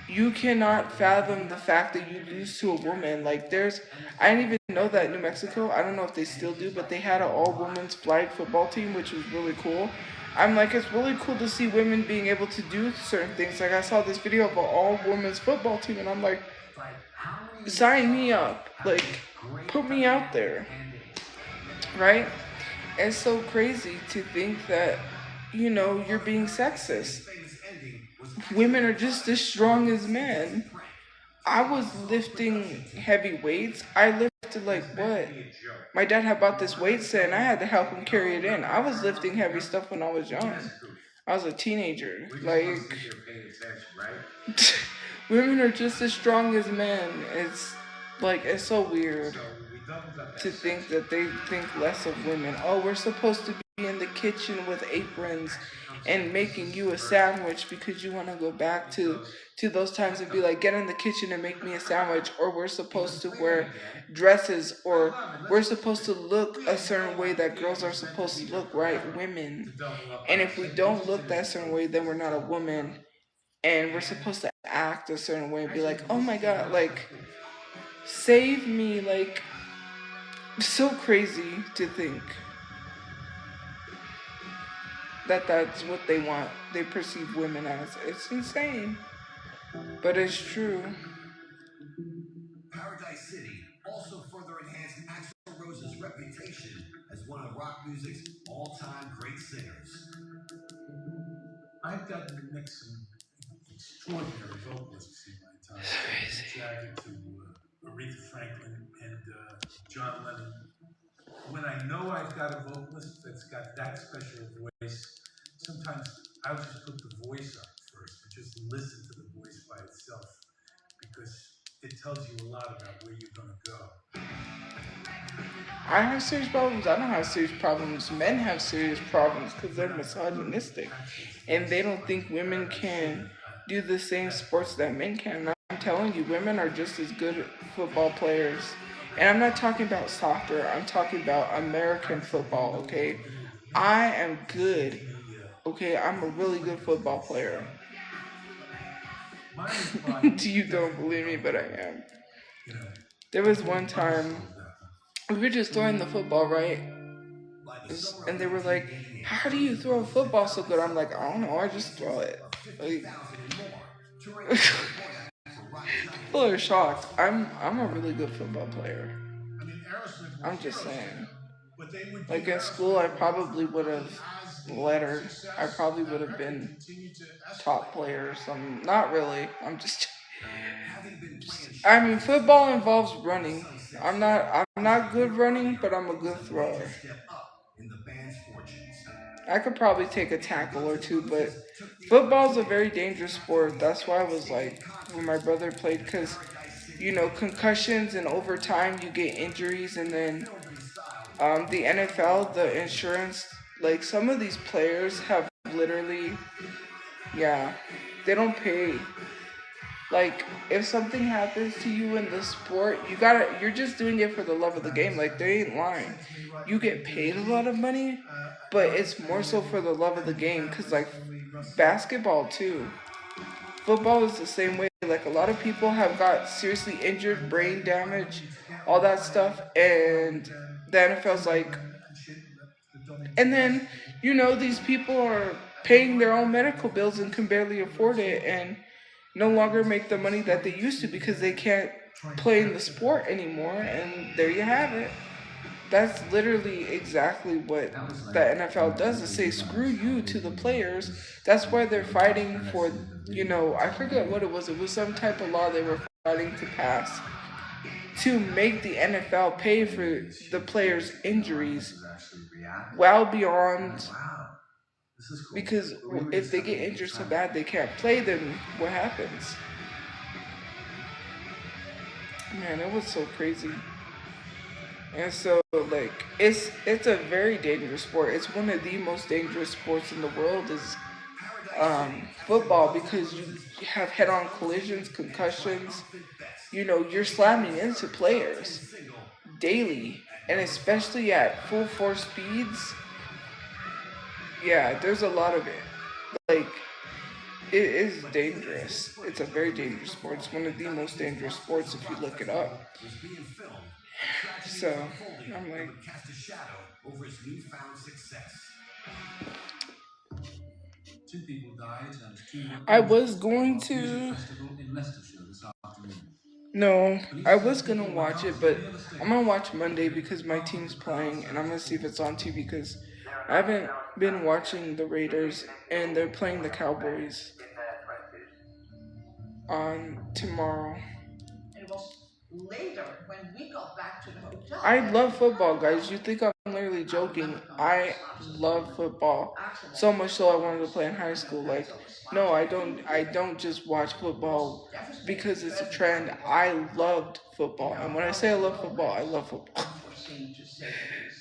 you cannot fathom the fact that you lose to a woman. Like, I didn't even know that New Mexico, I don't know if they still do, but they had an all-women's flag football team, which was really cool. I'm like, it's really cool to see women being able to do certain things. Like, I saw this video of an all-women's football team, and I'm like, sign me up. Like, put me out there. Right? It's so crazy to think that, you're being sexist. Women are just as strong as men. I was lifting heavy weights. I lifted like what? My dad had bought this weight set and I had to help him carry it in. I was lifting heavy stuff when I was young. I was a teenager. Like, women are just as strong as men. It's so weird to think that they think less of women. Oh, we're supposed to be in the kitchen with aprons and making you a sandwich because you want to go back to those times and be like, get in the kitchen and make me a sandwich. Or we're supposed to wear dresses, or we're supposed to look a certain way that girls are supposed to look, right? Women. And if we don't look that certain way, then we're not a woman. And we're supposed to act a certain way and be like, oh my god, like, save me. Like, so crazy to think that that's what they want. They perceive women as. It's insane. But it's true. Paradise City also further enhanced Axl Rose's reputation as one of rock music's all-time great singers. I've gotten to mix some extraordinary vocalists in my time. From Jagger to Aretha Franklin and John Lennon. When I know I've got a vocalist that's got that special voice, sometimes I'll just put the voice up first and just listen to the voice by itself because it tells you a lot about where you're going to go. I have serious problems. I don't have serious problems. Men have serious problems because they're misogynistic. And they don't think women can do the same sports that men can. I'm telling you, women are just as good football players. And I'm not talking about soccer. I'm talking about American football, okay? I am good. Okay, I'm a really good football player. You don't believe me, but I am. There was one time, we were just throwing the football, right? And they were like, how do you throw a football so good? I'm like, I don't know, I just throw it. Like, people are shocked. I'm a really good football player. I'm just saying. Like in school, I probably would have lettered. I probably would have been top player or something. Not really. I mean, football involves running. I'm not good running, but I'm a good thrower. I could probably take a tackle or two, but football's a very dangerous sport. That's why I was like, when my brother played, because, concussions and over time you get injuries, and then the NFL, the insurance, like some of these players have literally, yeah, they don't pay. Like if something happens to you in the sport, you're just doing it for the love of the game. Like they ain't lying. You get paid a lot of money, but it's more so for the love of the game. Cause like basketball too, football is the same way. Like a lot of people have got seriously injured, brain damage, all that stuff, and the NFL's like, and then these people are paying their own medical bills and can barely afford it, and no longer make the money that they used to because they can't play in the sport anymore. And there you have it. That's literally exactly what the NFL does, is say screw you to the players. That's why they're fighting for, I forget what it was. It was some type of law they were fighting to pass to make the NFL pay for the players' injuries well beyond, because if they get injured so bad they can't play, then what happens? Man, it was so crazy. And so, like, it's a very dangerous sport. It's one of the most dangerous sports in the world is football, because you have head-on collisions, concussions. You're slamming into players daily, and especially at full force speeds. Yeah, there's a lot of it. Like, it is dangerous. It's a very dangerous sport. It's one of the most dangerous sports if you look it up. So, I'm like, I was going to. No, I was gonna watch it, but I'm gonna watch Monday because my team's playing, and I'm gonna see if it's on TV because I haven't been watching the Raiders, and they're playing the Cowboys on tomorrow. It was later when we got back to the hotel. I love football, guys. You think I'm literally joking? I love football so much so I wanted to play in high school. Like, no, I don't. I don't just watch football because it's a trend. I loved football, and when I say I love football, I love football.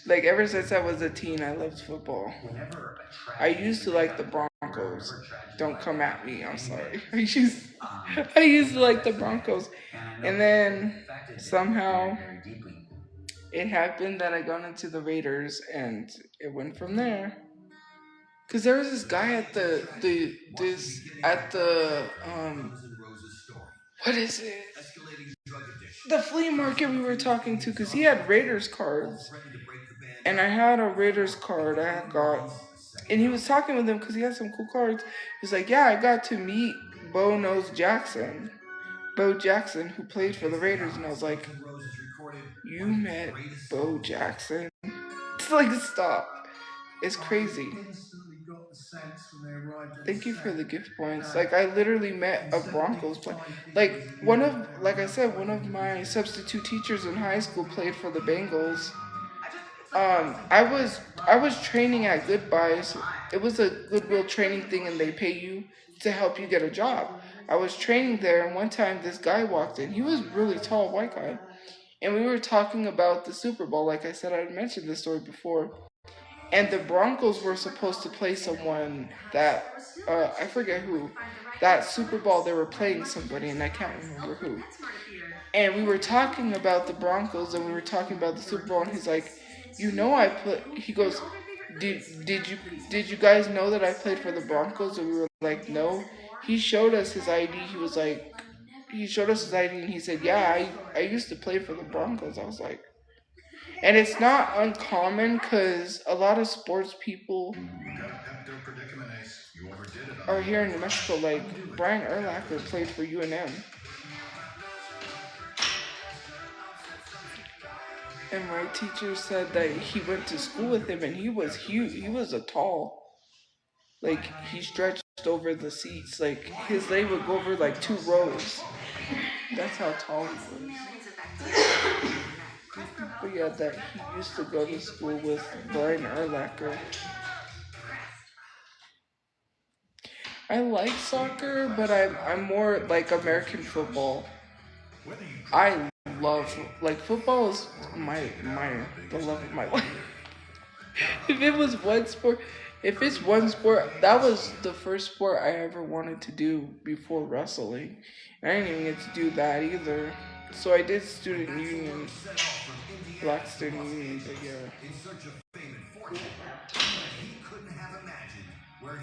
Like ever since I was a teen, I loved football. I used to like the Broncos. Don't come at me. I'm sorry. I used to like the Broncos, and then somehow it happened that I got into the Raiders, and it went from there. Cause there was this guy at what is it? The flea market we were talking to, cause he had Raiders cards, and I had a Raiders card I had got, and he was talking with him because he had some cool cards. He's like, yeah, I got to meet Bo Jackson, who played for the Raiders, and I was like, you met Bo Jackson? It's like, stop. It's crazy. Thank you for the gift points. Like, I literally met a Broncos player. Like I said, one of my substitute teachers in high school played for the Bengals. I was training at Goodbyes. It was a Goodwill training thing, and they pay you to help you get a job. I was training there, and one time this guy walked in. He was really tall, white guy, and we were talking about the Super Bowl. Like I said, I had mentioned this story before, and the Broncos were supposed to play someone that I forget who. That Super Bowl they were playing somebody, and I can't remember who. And we were talking about the Broncos, and we were talking about the Super Bowl, and he's like, he goes, did you guys know that I played for the Broncos? And we were like, no. He showed us his ID. He showed us his ID, and he said, yeah, I used to play for the Broncos. I was like, and it's not uncommon because a lot of sports people are here in New Mexico. Like Brian Urlacher played for UNM. And my teacher said that he went to school with him, and he was huge. He was a tall. Like, he stretched over the seats. Like, his leg would go over, like, 2 rows. That's how tall he was. But yeah, that he used to go to school with Brian Urlacher. I like soccer, but I'm more like American football. I love, like, football is the love of my life. If it was one sport, if it's one sport, that was the first sport I ever wanted to do before wrestling. And I didn't even get to do that either. So I did student union, black student union, but yeah.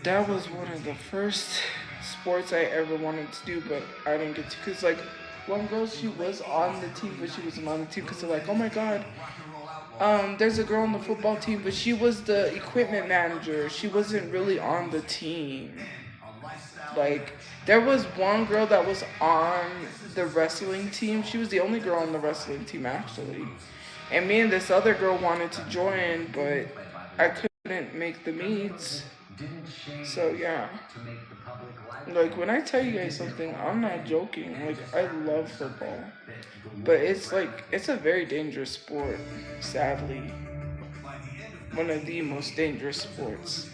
That was one of the first sports I ever wanted to do, but I didn't get to. Because, like, one girl, she was on the team, but she wasn't on the team because they're like, oh my god, there's a girl on the football team, but she was the equipment manager. She wasn't really on the team. Like, there was one girl that was on the wrestling team. She was the only girl on the wrestling team, actually. And me and this other girl wanted to join, but I couldn't make the meets. So, yeah. Like, when I tell you guys something, I'm not joking. Like, I love football. But it's like, it's a very dangerous sport, sadly. One of the most dangerous sports.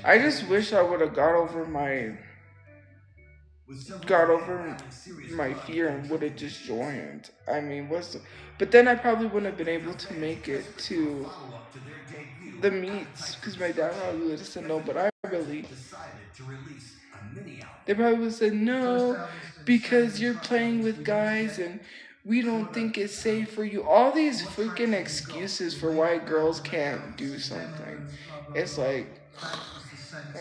I just wish I would have got over my fear and would have just joined. I mean, but then I probably wouldn't have been able to make it to the meets because my dad probably would have said no, but they probably would have said no because you're playing with guys and we don't think it's safe for you. All these freaking excuses for why girls can't do something. It's like,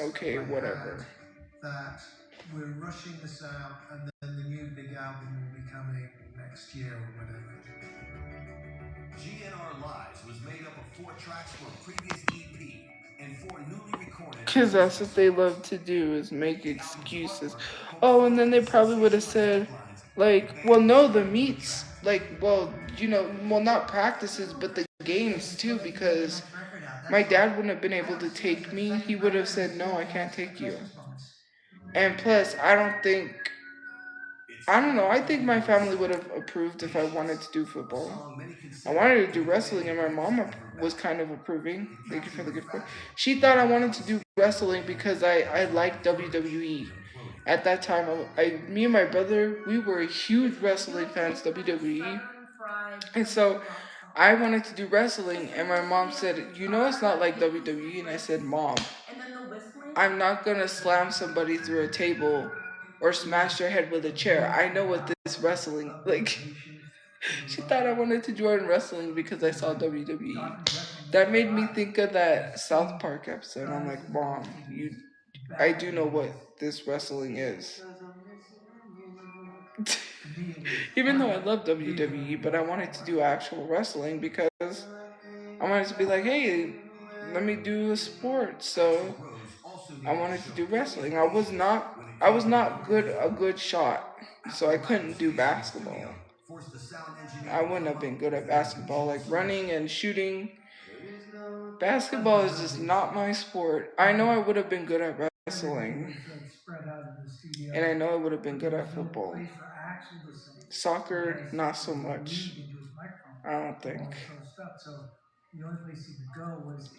okay, whatever. That we're rushing this out, and then the new big album will be coming next year or whatever. GNR Lives was made up of 4 tracks from a previous EP and 4 newly recorded. Because that's what they love to do, is make excuses. Oh, and then they probably would have said, like, well, no, the meets, like, well, not practices, but the games too, because my dad wouldn't have been able to take me. He would have said, no, I can't take you. And plus, I think my family would have approved if I wanted to do football. I wanted to do wrestling, and my mom was kind of approving. Thank you for the gift card. She thought I wanted to do wrestling because I liked WWE. At that time, me and my brother, we were huge wrestling fans, WWE. And so I wanted to do wrestling, and my mom said, it's not like WWE. And I said, Mom, I'm not going to slam somebody through a table or smash their head with a chair. I know what this wrestling, like, she thought I wanted to join wrestling because I saw WWE. That made me think of that South Park episode. I'm like, Mom, I do know what this wrestling is. Even though I love WWE, but I wanted to do actual wrestling because I wanted to be like, hey, let me do a sport. So I wanted to do wrestling. I was not a good shot, so I couldn't do basketball. I wouldn't have been good at basketball, like running and shooting. Basketball is just not my sport. I know I would have been good at wrestling, and I know I would have been good at football. Soccer, not so much. I don't think.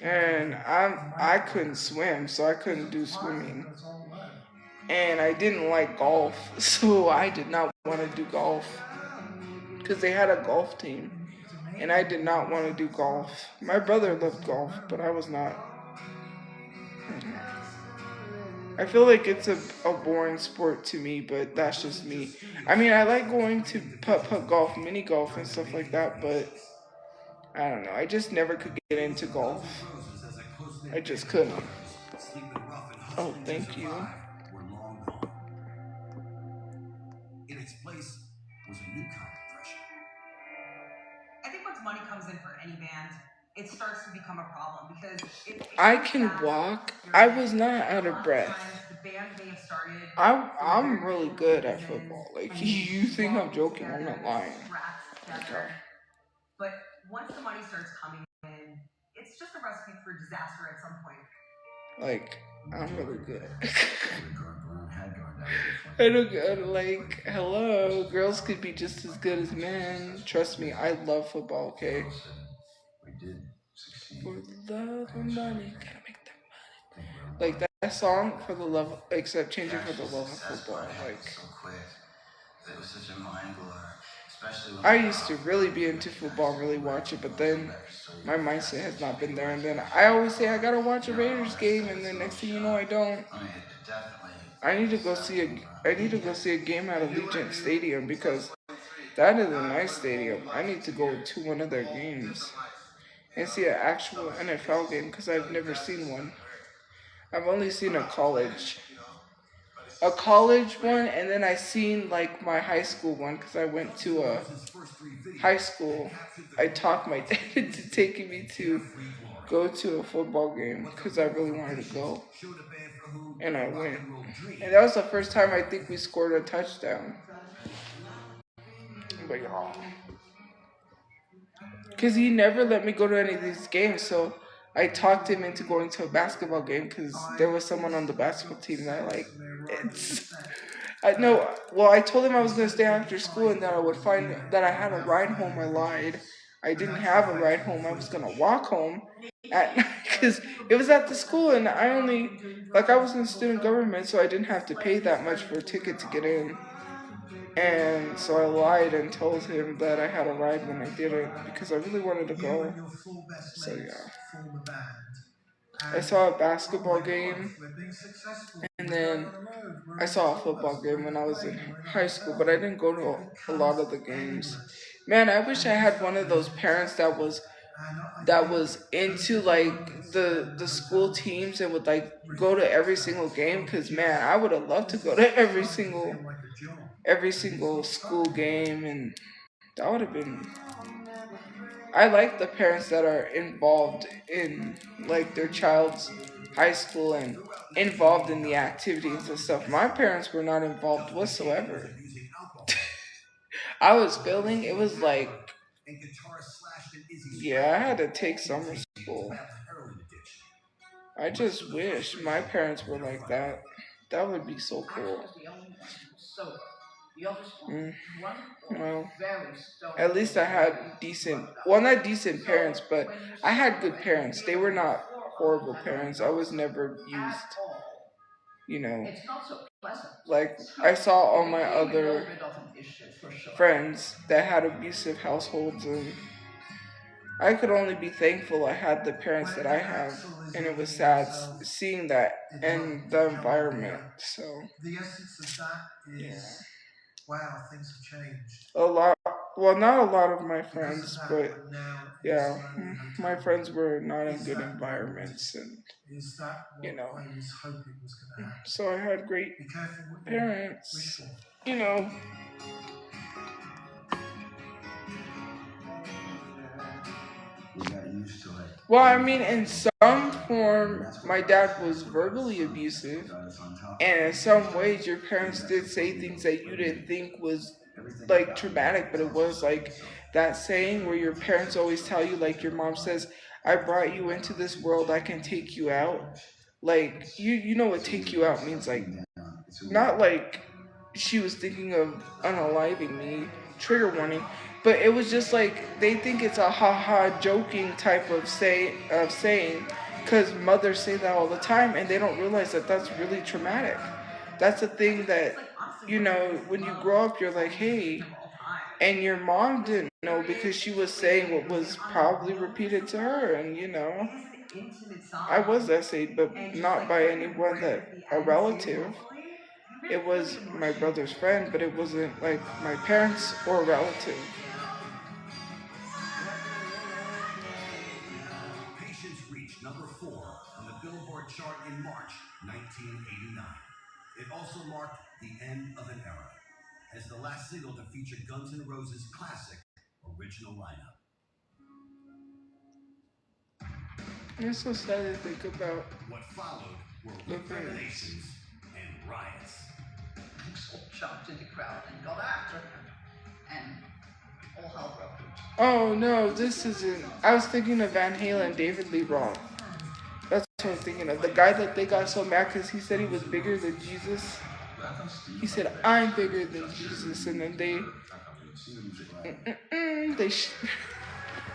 And I couldn't swim, so I couldn't do swimming. And I didn't like golf, so I did not want to do golf. Because they had a golf team, and I did not want to do golf. My brother loved golf, but I was not. I feel like it's a boring sport to me, but that's just me. I mean, I like going to putt golf, mini golf, and stuff like that, but I don't know. I just never could get into golf. I just couldn't. Oh, thank you. In its place was a new kind of pressure. I think once money comes in for any band, it starts to become a problem because I can walk. I was not out of breath. I'm really good at football. Like, you think I'm joking? I'm not lying. Okay. But once the money starts coming in, it's just a recipe for disaster at some point. Like, I'm really good. I don't like, hello, girls could be just as good as men. Trust me, I love football, okay? We did succeed. For the love of money, gotta make that money. Like that song for the love, except changing for the love of football. Like It was such a mind blur, especially when I used to really be into football and really watch it, but then my mindset has not been there. And then I always say I gotta watch a Raiders game, and then next thing you know, I don't. I mean, it definitely. I need to go see a game at Allegiant Stadium because that is a nice stadium. I need to go to one of their games and see an actual NFL game because I've never seen one. I've only seen a college one, and then I seen like my high school one because I went to a high school. I talked my dad into taking me to go to a football game because I really wanted to go, and I went. And that was the first time I think we scored a touchdown. But y'all, because he never let me go to any of these games, so I talked him into going to a basketball game because there was someone on the basketball team that I told him I was going to stay after school and that I would find that I had a ride home. I lied. I didn't have a ride home. I was going to walk home at night because it was at the school and I was in student government, so I didn't have to pay that much for a ticket to get in. And so I lied and told him that I had a ride when I didn't because I really wanted to go. So yeah. I saw a basketball game and then I saw a football game when I was in high school, but I didn't go to a lot of the games. Man, I wish I had one of those parents that was into like the school teams and would like go to every single game, because man, I would have loved to go to every single school game, and that would have been. I like the parents that are involved in like their child's high school and involved in the activities and stuff. My parents were not involved whatsoever. I was failing. It was like, yeah, I had to take summer school. I just wish my parents were like that. That would be so cool. Well, at least I had not decent parents, but I had good parents. They were not horrible parents. I was never used, like I saw all my other friends that had abusive households, and I could only be thankful I had the parents that I have, and it was sad seeing that in the environment. So, yeah. Wow, things have changed. A lot. Well, not a lot of my friends, but yeah, my friends were not in good environments, and so I had great parents. Well, I mean, in some form, my dad was verbally abusive, and in some ways, your parents did say things that you didn't think was like traumatic, but it was like that saying where your parents always tell you, like your mom says, "I brought you into this world, I can take you out." Like you know what take you out means, like not like she was thinking of unaliving me, trigger warning, but it was just like they think it's a haha joking type of saying, because mothers say that all the time and they don't realize that that's really traumatic. That's a thing that when you grow up, you're like, hey, and your mom didn't know because she was saying what was probably repeated to her, and I was essayed, but not by anyone a relative. It was my brother's friend, but it wasn't like my parents or a relative. Patience reached number 4 on the Billboard chart in March 1989. It also marked the end of an era, as the last single to feature Guns N' Roses' classic original lineup. It's so sad to think about. What followed were recriminations and riots. People jumped in the crowd and got after him, and all hell broke loose. Oh no, this isn't. I was thinking of Van Halen, David Lee Roth. That's what I'm thinking of. The guy that they got so mad because he said he was bigger than Jesus. He said, "I'm bigger than Jesus," and then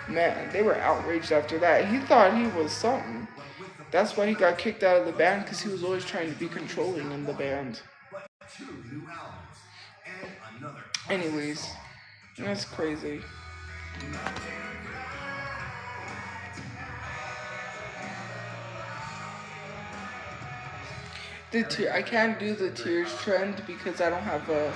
man, they were outraged after that. He thought he was something. That's why he got kicked out of the band, because he was always trying to be controlling in the band. Anyways, that's crazy. I can't do the tears trend because I don't have a.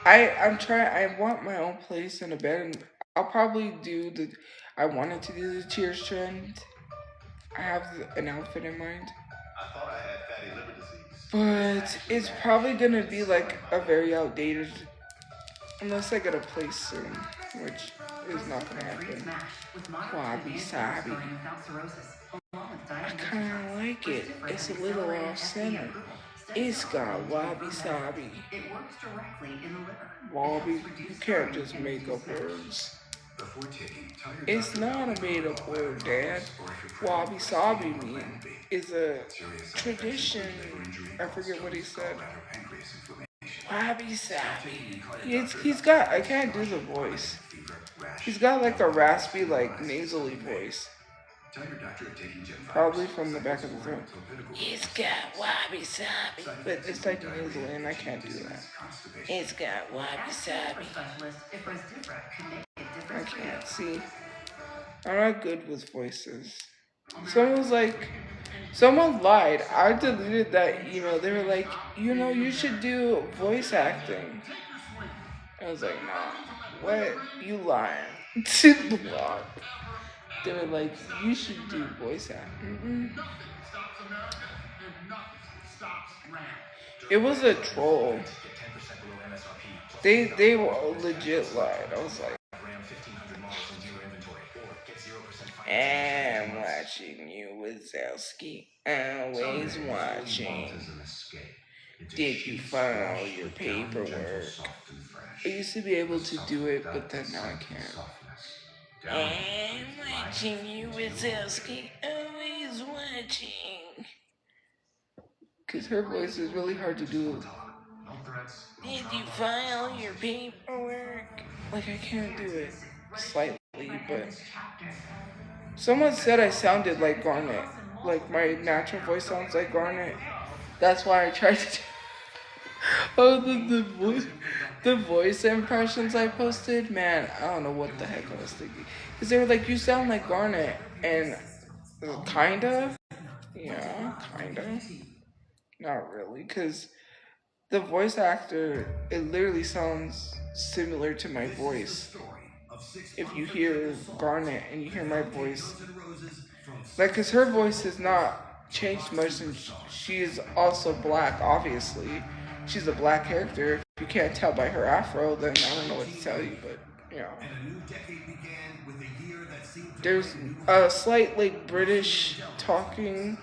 I want my own place in a bed, and I'll probably do the. I wanted to do the tears trend. I have an outfit in mind. I thought I had fatty liver disease. But it's probably gonna be like a very outdated, unless I get a place soon, which is not gonna happen. Wabi sabi. I kinda like it. It's a little off center. It's got wabi sabi. Wabi, you can't just make up words. It's not a made up word, Dad. Wabi sabi is a tradition. I forget what he said. Wabi sabi. He's got, I can't do the voice. He's got like a raspy, like nasally voice. Probably from the back of the throat. He's got wabi sabi. But it's like nasally and I can't do that. It's got wabi sabi. I can't see. I'm not good with voices. Someone lied. I deleted that email. They were like, you should do voice acting. I was like, nah. What? You lying. To the blog. They were like, you should do voice acting. It was a troll. They were legit lied. I was like, I'm watching you, Wazowski. Always watching. Did you file your paperwork? I used to be able to do it, but then now I can't. I'm watching you, Wazowski. Always watching. Because her voice is really hard to do. Did you file your paperwork? Like, I can't do it slightly, but someone said I sounded like Garnet. Like, my natural voice sounds like Garnet. That's why I tried to do the voice impressions I posted. Man, I don't know what the heck I was thinking. Because they were like, you sound like Garnet. And kinda. Yeah, kinda. Not really, because the voice actor, it literally sounds similar to my voice. If you hear Garnet and you hear my voice, like, because her voice has not changed much, and she is also black, obviously. She's a black character. If you can't tell by her afro, then I don't know what to tell you, but, There's a slight, like, British talking,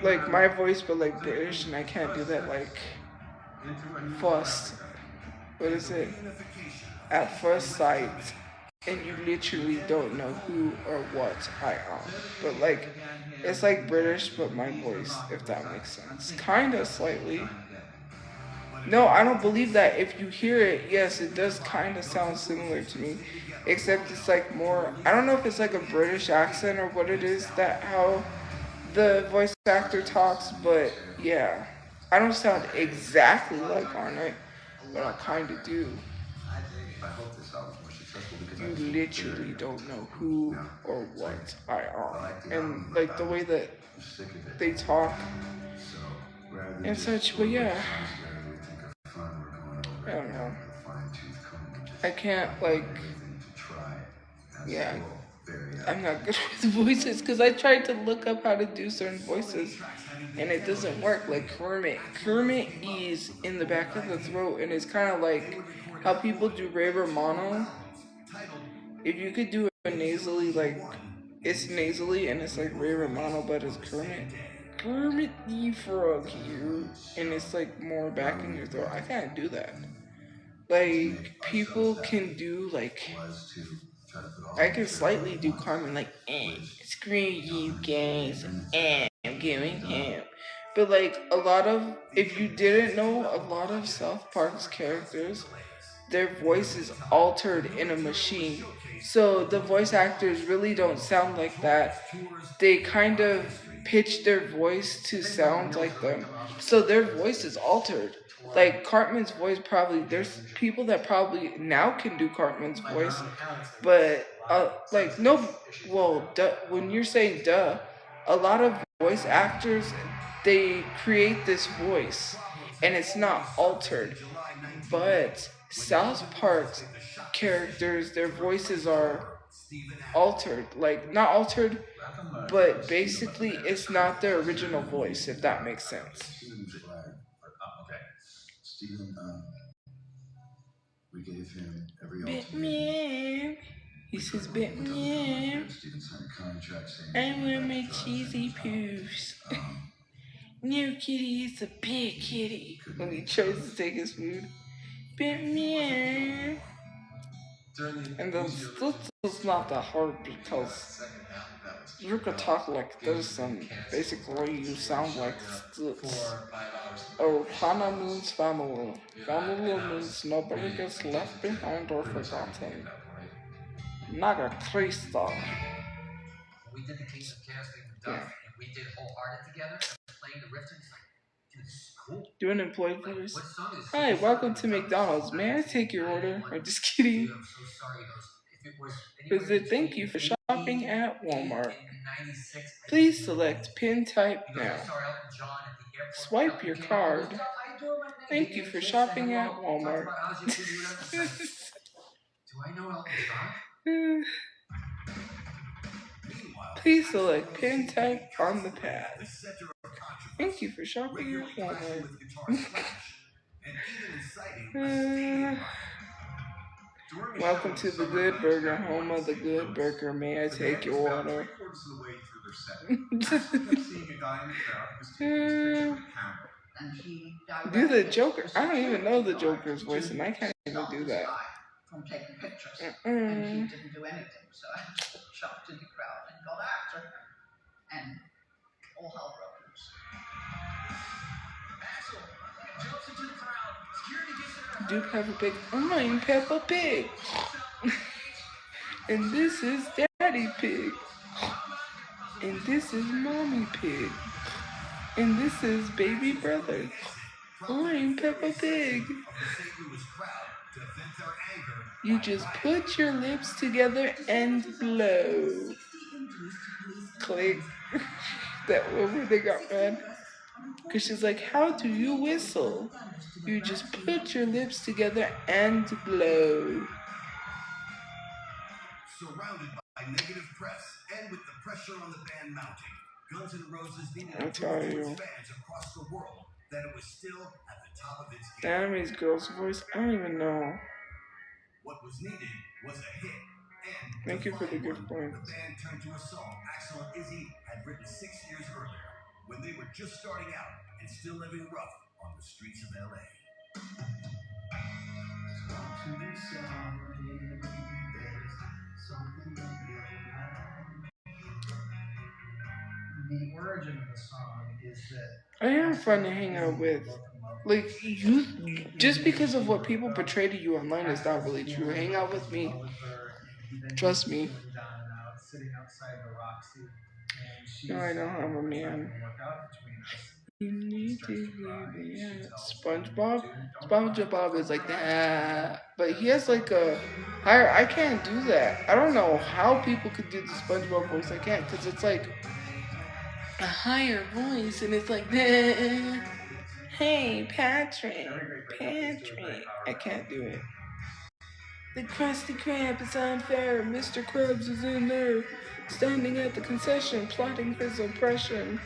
like, my voice, but, like, British, and I can't do that, like, first, what is it? At first sight, and you literally don't know who or what I am. But, like, it's like British, but my voice, if that makes sense. Kinda, slightly. No, I don't believe that. If you hear it, yes, it does kinda sound similar to me. Except it's like more, I don't know if it's like a British accent or what it is, that how the voice actor talks, but yeah. I don't sound exactly like Arnold, but I kinda do. You literally don't know who or what I am. And like the way that they talk and such, but yeah. I don't know. I can't, like, yeah, I'm not good with voices, because I tried to look up how to do certain voices, and it doesn't work. Like Kermit is in the back of the throat, and it's kind of like how people do Ray Romano. If you could do it nasally, like, it's nasally, and it's like Ray Romano, but it's Kermit the Frog here, and it's like more back in your throat. I can't do that. Like, people can do, like, I can slightly do Carmen, like, screw you guys, I'm giving him. But, like, if you didn't know, a lot of South Park's characters, their voice is altered in a machine. So the voice actors really don't sound like that. They kind of pitch their voice to sound like them. So their voice is altered. Like Cartman's voice probably, there's people that probably now can do Cartman's voice, but like no, well, duh, when you're saying duh, a lot of voice actors, they create this voice and it's not altered. But South Park's characters, their voices are altered. Like, not altered, but basically it's not their original voice, if that makes sense. Steven, we gave him every Batman. He says Batman. I want my cheesy poofs. No kitty, it's a big kitty. When he tries to take his food. Batman. And then it's not that hard because you could talk like this and basically you sound like this. Oh, Hannah means family. Family means nobody gets left behind or forgotten. Naga Krista. We did the Kings of Chaos thing with Duff, and we did Wholehearted together, and playing the riff, and it's like, dude, this is cool. Doing employee voice. What song is this? Hi, welcome to McDonald's. May I take your order? I'm just kidding. Dude, I'm so sorry. He goes, if it was Visit thank you for shopping at Walmart. Please select pin type now. Swipe your card. Thank you for shopping at Walmart. Do I know Elton John? Please select pin type on the pad. Thank you for shopping at Walmart. Welcome to the Good Burger, home of the Good Burger. May I take your order? Do the Joker. I don't even know the Joker's voice, and I can't even do that. From taking pictures, and he didn't do anything, so I just jumped in the crowd and got after, and all hell broke loose. Jumps into the crowd. Security gets there. Do Peppa Pig. I'm Peppa Pig, and this is Daddy Pig, and this is Mommy Pig, and this is Baby Brother. I'm Peppa Pig. You just put your lips together and blow. Click. That one where they got mad. Because she's like, how do you whistle? You just put your lips together and blow. Surrounded by negative press and with the pressure on the band mounting, Guns N' Roses needed to prove to its fans across the world that it was still at the top of its game. The Anime's girl's voice, I don't even know. What was needed was a hit. And thank you for the gift point. The band turned to a song Axl and Izzy had written 6 years earlier, when they were just starting out and still living rough on the streets of LA. The origin of the song is that I am fun to hang out with. Like, you, just because of what people portray to you online is not really true. Hang out with me. Trust me. No, I don't have a man. You need to hear me out. SpongeBob? SpongeBob is like that. But he has like a higher. I can't do that. I don't know how people could do the SpongeBob voice. I can't, because it's like a higher voice, and it's like, hey, Patrick. I can't do it. The Krusty Krab is unfair. Mr. Krabs is in there, standing at the concession, plotting his oppression.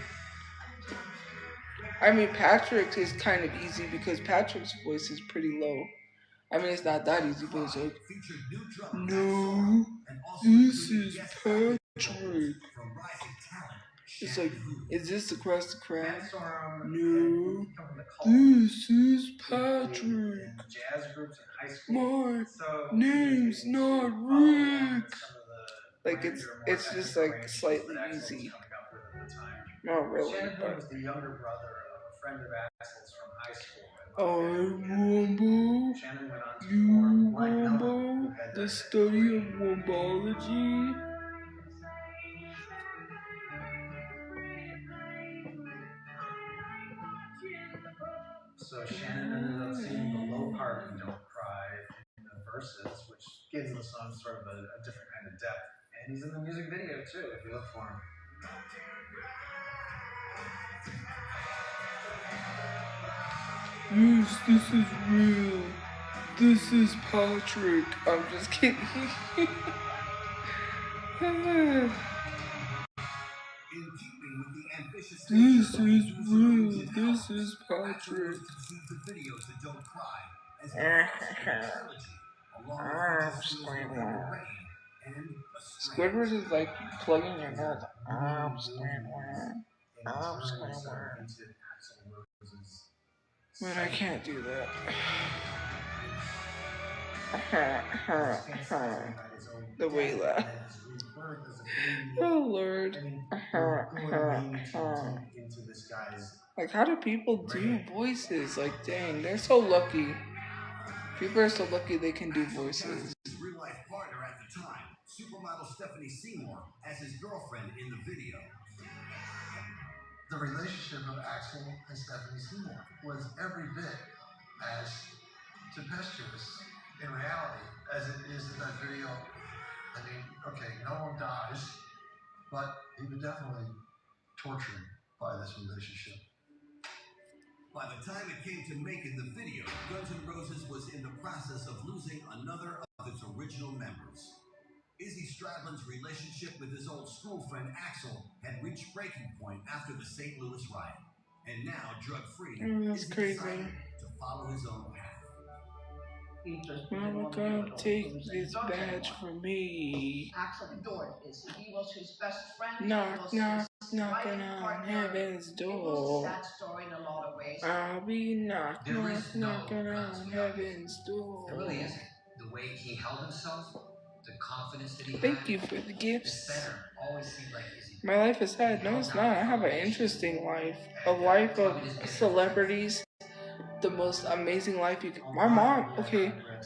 I mean, Patrick is kind of easy because Patrick's voice is pretty low. I mean, it's not that easy, but it's like, no, this is Patrick. It's like, is this the Krusty Krab? No, this is Patrick. My name's not Rick. Like, it's just like slightly easy. Not really. Shannon was the younger brother of a friend of Axel's from high school, and Wombo. Shannon went on to You form Blind Melon, who Wombo. had The that study of wombology. So Shannon ended up singing the low part in Don't Cry in the verses, which gives the song sort of a different kind of depth. And he's in the music video too, if you look for him. Yes, this is real. This is Patrick. I'm just kidding. This is real. This is Patrick. Squidward is like plugging your nose. Squidward. But I can't do that. The way he laughed. Oh Lord. Like, how do people do voices? Like, dang, they're so lucky. People are so lucky they can do voices. His real life partner at the time, supermodel Stephanie Seymour, as his girlfriend in the video. The relationship of Axel and Stephanie Seymour was every bit as tempestuous in reality as it is in that video. I mean, okay, no one dies, but he was definitely tortured by this relationship. By the time it came to making the video, Guns N' Roses was in the process of losing another of its original members. Izzy Stradlin's relationship with his old school friend Axel had reached breaking point after the St. Louis riot. And now, drug-free, that's Izzy crazy. decided to follow his own path. Mama, come take this badge from me. Axel adored Izzy. He was his best friend. Knock, knock, knocking on heaven's It was a door. sad story in a lot of ways. I'll be knock, There knock, is no knocking on grasp. heaven's door. There really isn't. The way he held himself, the confidence that he had. Thank you for the The gifts. center always seemed like Izzy. My life is sad. No, it's not. I have an interesting life. A life of celebrities. The most amazing life you can.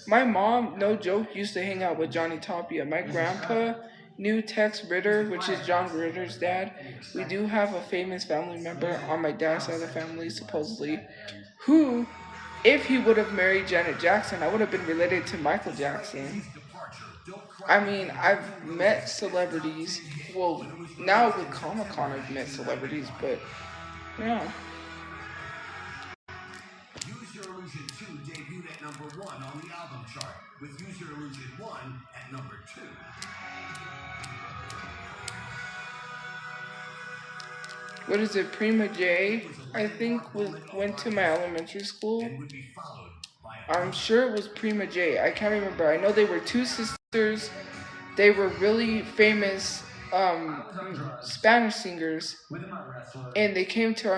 My mom, no joke, used to hang out with Johnny Tapia. My grandpa knew Tex Ritter, which is John Ritter's dad. We do have a famous family member on my dad's side of the family, supposedly, who, if he would have married Janet Jackson, I would have been related to Michael Jackson. I mean, I've met celebrities. Well, now with Comic-Con I've met celebrities, but yeah. Use Your Illusion 2 debuted at number 1 on the album chart, with Use Your Illusion 1 at number 2. What is it, Prima J, I think, went to my elementary school. I'm sure it was Prima J. I can't remember. I know they were two sisters. They were really famous Spanish singers. And they came to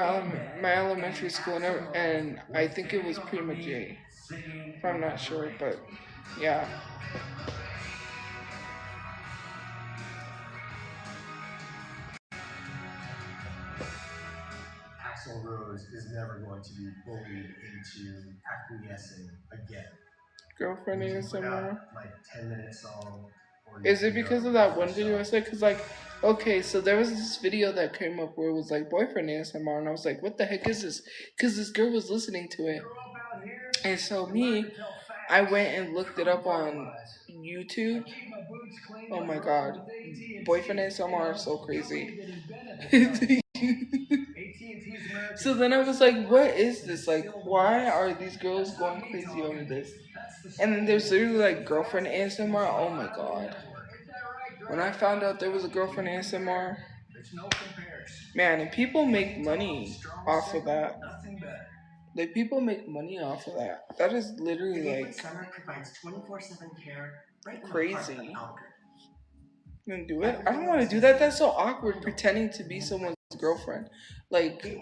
my elementary school, and I think it was Prima J. I'm not sure, but yeah. Axl Rose is never going to be bullied into acquiescing again. Girlfriend ASMR. Like 10-minute song. Is it because of that one video I said? Because, like, okay, so there was this video that came up where it was like boyfriend ASMR, and I was like, what the heck is this? Because this girl was listening to it. And so I went and looked it up on YouTube. Oh my god. Boyfriend ASMR is so crazy. So then I was like, what is this? Like, why are these girls going crazy over this? And then there's literally like girlfriend ASMR. Oh my god. When I found out there was a girlfriend ASMR, man, and people make money off of that. Like, people make money off of that. That is literally like crazy. You gonna do it? I don't want to do that. That's so awkward, pretending to be someone's girlfriend. Like,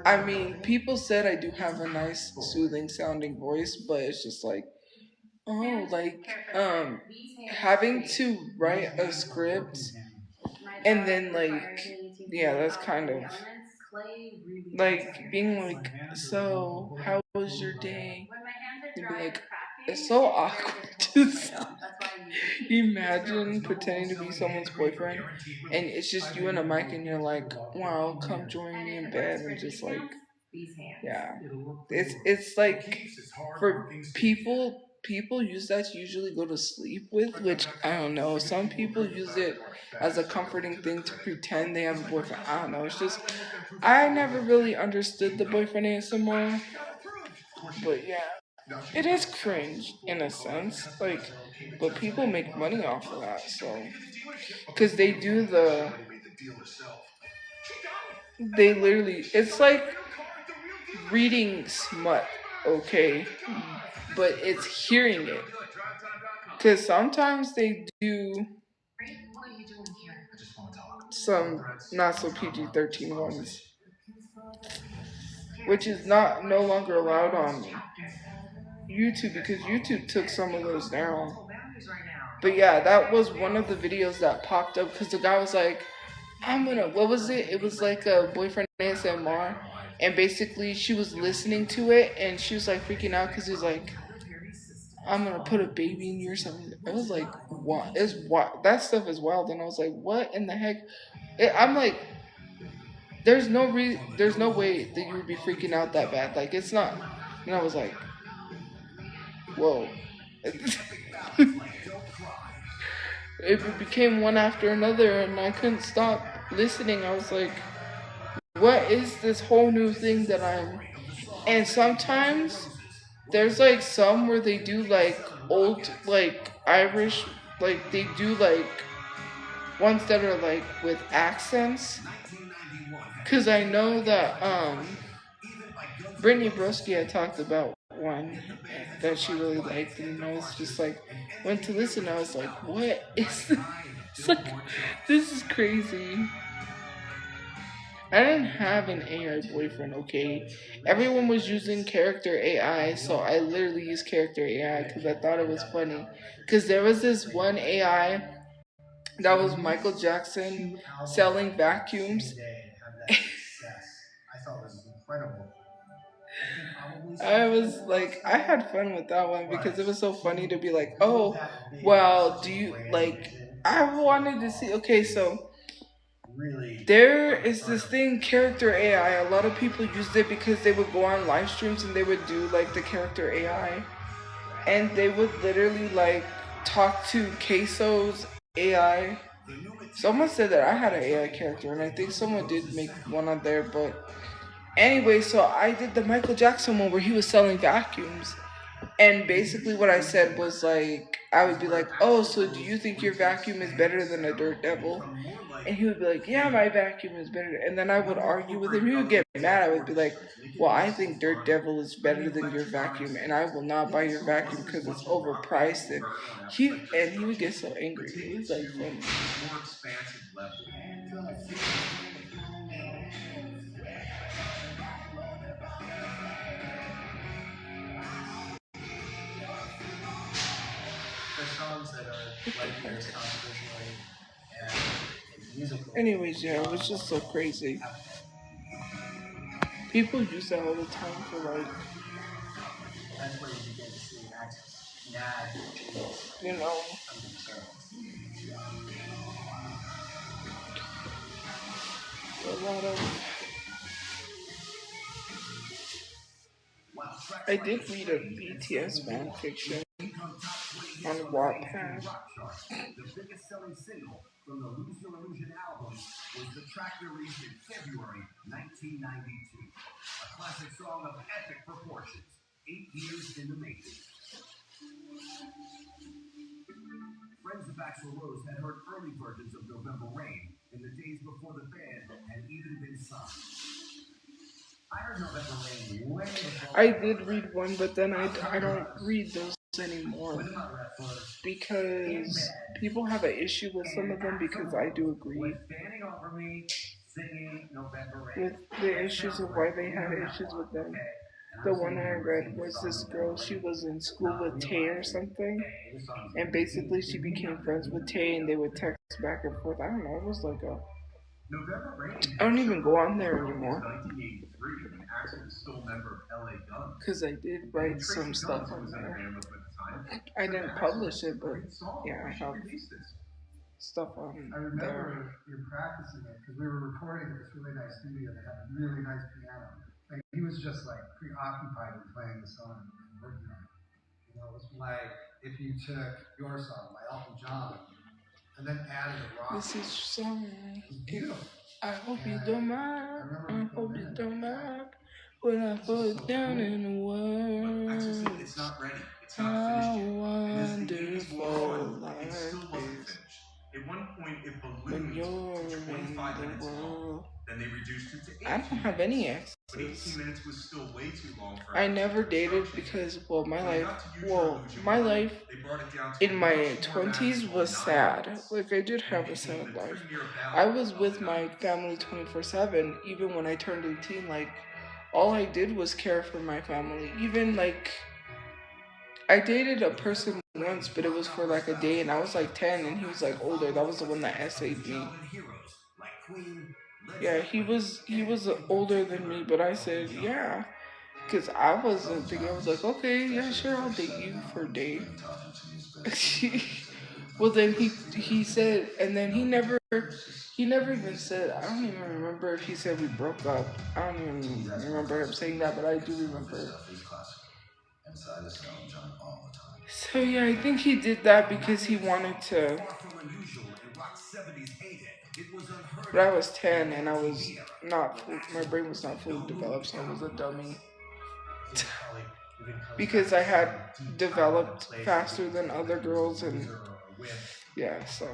I mean, people said I do have a nice, soothing sounding voice, but it's just like, oh, like, having to write a script and then, like, yeah, that's kind of like being like, so how was your day? When my hands are You'd dry be like, and cracking, it's so it's very awkward difficult to to write. That's why I use you imagine pretending to be someone's boyfriend and it's just you and a mic and you're like, wow, come join me in bed and just like, yeah. It's like for people use that to usually go to sleep with, which I don't know. Some people use it as a comforting thing to pretend they have a boyfriend. I don't know. It's just I never really understood the boyfriend ASMR, but yeah. It is cringe in a sense, like, but people make money off of that, so, because they do they literally, it's like reading smut, okay, but it's hearing it, because sometimes they do some not so PG-13 ones, which is no longer allowed on YouTube because YouTube took some of those down. But yeah, that was one of the videos that popped up because the guy was like, what was it? It was like a boyfriend ASMR. And basically she was listening to it and she was like freaking out because he was like, I'm gonna put a baby in you or something. I was like, what? That stuff is wild. And I was like, what in the heck? I'm like, there's no way that you would be freaking out that bad. Like, it's not. And I was like, whoa. It became one after another and I couldn't stop listening. I was like, what is this whole new thing that and sometimes there's like some where they do like old like Irish, like they do like ones that are like with accents, because I know that Brittany Broski had talked about one that she really liked, and I was just like, went to listen, I was like, what is this? It's like, this is crazy. I didn't have an AI boyfriend, okay? Everyone was using character AI, so I literally used character AI because I thought it was funny. Because there was this one AI that was Michael Jackson selling vacuums. I thought it was incredible. I was like, I had fun with that one because it was so funny to be like, oh, well, do you, like, I wanted to see, okay, so there is this thing, character AI. A lot of people used it because they would go on live streams and they would do like the character AI. And they would literally like talk to Queso's AI. Someone said that I had an AI character and I think someone did make one on there, but anyway, so I did the Michael Jackson one where he was selling vacuums. And basically what I said was like, I would be like, oh, so do you think your vacuum is better than a Dirt Devil? And he would be like, yeah, my vacuum is better. And then I would argue with him. He would get mad. I would be like, well, I think Dirt Devil is better than your vacuum, and I will not buy your vacuum because it's overpriced. And he would get so angry. It was like funny. More expansive level. There's songs that are like yours compositionally and musical. Anyways, yeah, it was just so crazy. People use that all the time for like, that's where you begin to see an accent. you know, a lot of. I did read a BTS fan fiction on Wattpad. The biggest selling single from the Lose Your Illusion album was the track released in February 1992. A classic song of epic proportions, 8 years in the making. Friends of Axl Rose had heard early versions of November Rain in the days before the band had even been signed. I heard November Rain way before. I did read one, but then I don't read those anymore because people have an issue with some of them, because I do agree with the issues of why they had issues with them. The one I read was this girl, she was in school with Tay or something, and basically she became friends with Tay and they would text back and forth. I don't know, it was like a November Rain I don't even go on there was anymore 1983 when Axel was still a member of LA Guns. because I did And write Tracy some stuff Guns, who on was in the there. band with him at the time, I said didn't to Axel, publish it, but "Great song. yeah, I We should have release this." stuff on I remember there. you're practicing it because we were recording at this really nice studio that had a really nice piano. And he was just like preoccupied with playing the song and working on it. You know, it was like if you took your song by Elton John and then added a rock. This is song. It was beautiful. I hope you And don't mind. remember I we hope came you in don't and mind when I this put is it so down cool. in the But Axel said words. it's not ready. It's not How finished yet. And as the 80s wore wonderful on, it life still wasn't is finished. At one point, it when ballooned you're to 25 in minutes the long. world. Then they reduced it to 18 I don't have any minutes. But exes. 18 minutes was still way too long for I Axel never to dated construction. because, well, my When they life, got to Use Your well, Illusion my 1, life they brought it down to in a my much more 20s manageable was 9 sad. minutes. Like, I did And have it a became sad the life. premier I ballad was of with the my 90s. family 24/7, even when I turned 18. Like, all I did was care for my family. Even, like, I dated a person once, but it was for like a day, and I was like 10, and he was like older. That was the one that essayed me. Yeah, he was older than me, but I said yeah, because I wasn't thinking. I was like, okay, yeah, sure, I'll date you for a day. Well, then he said, and then he never even said. I don't even remember if he said we broke up. I don't even remember him saying that, but I do remember. So yeah, I think he did that because he wanted to. But I was 10 and I was not. My brain was not fully developed, so I was a dummy. Because I had developed faster than other girls, and yeah, so.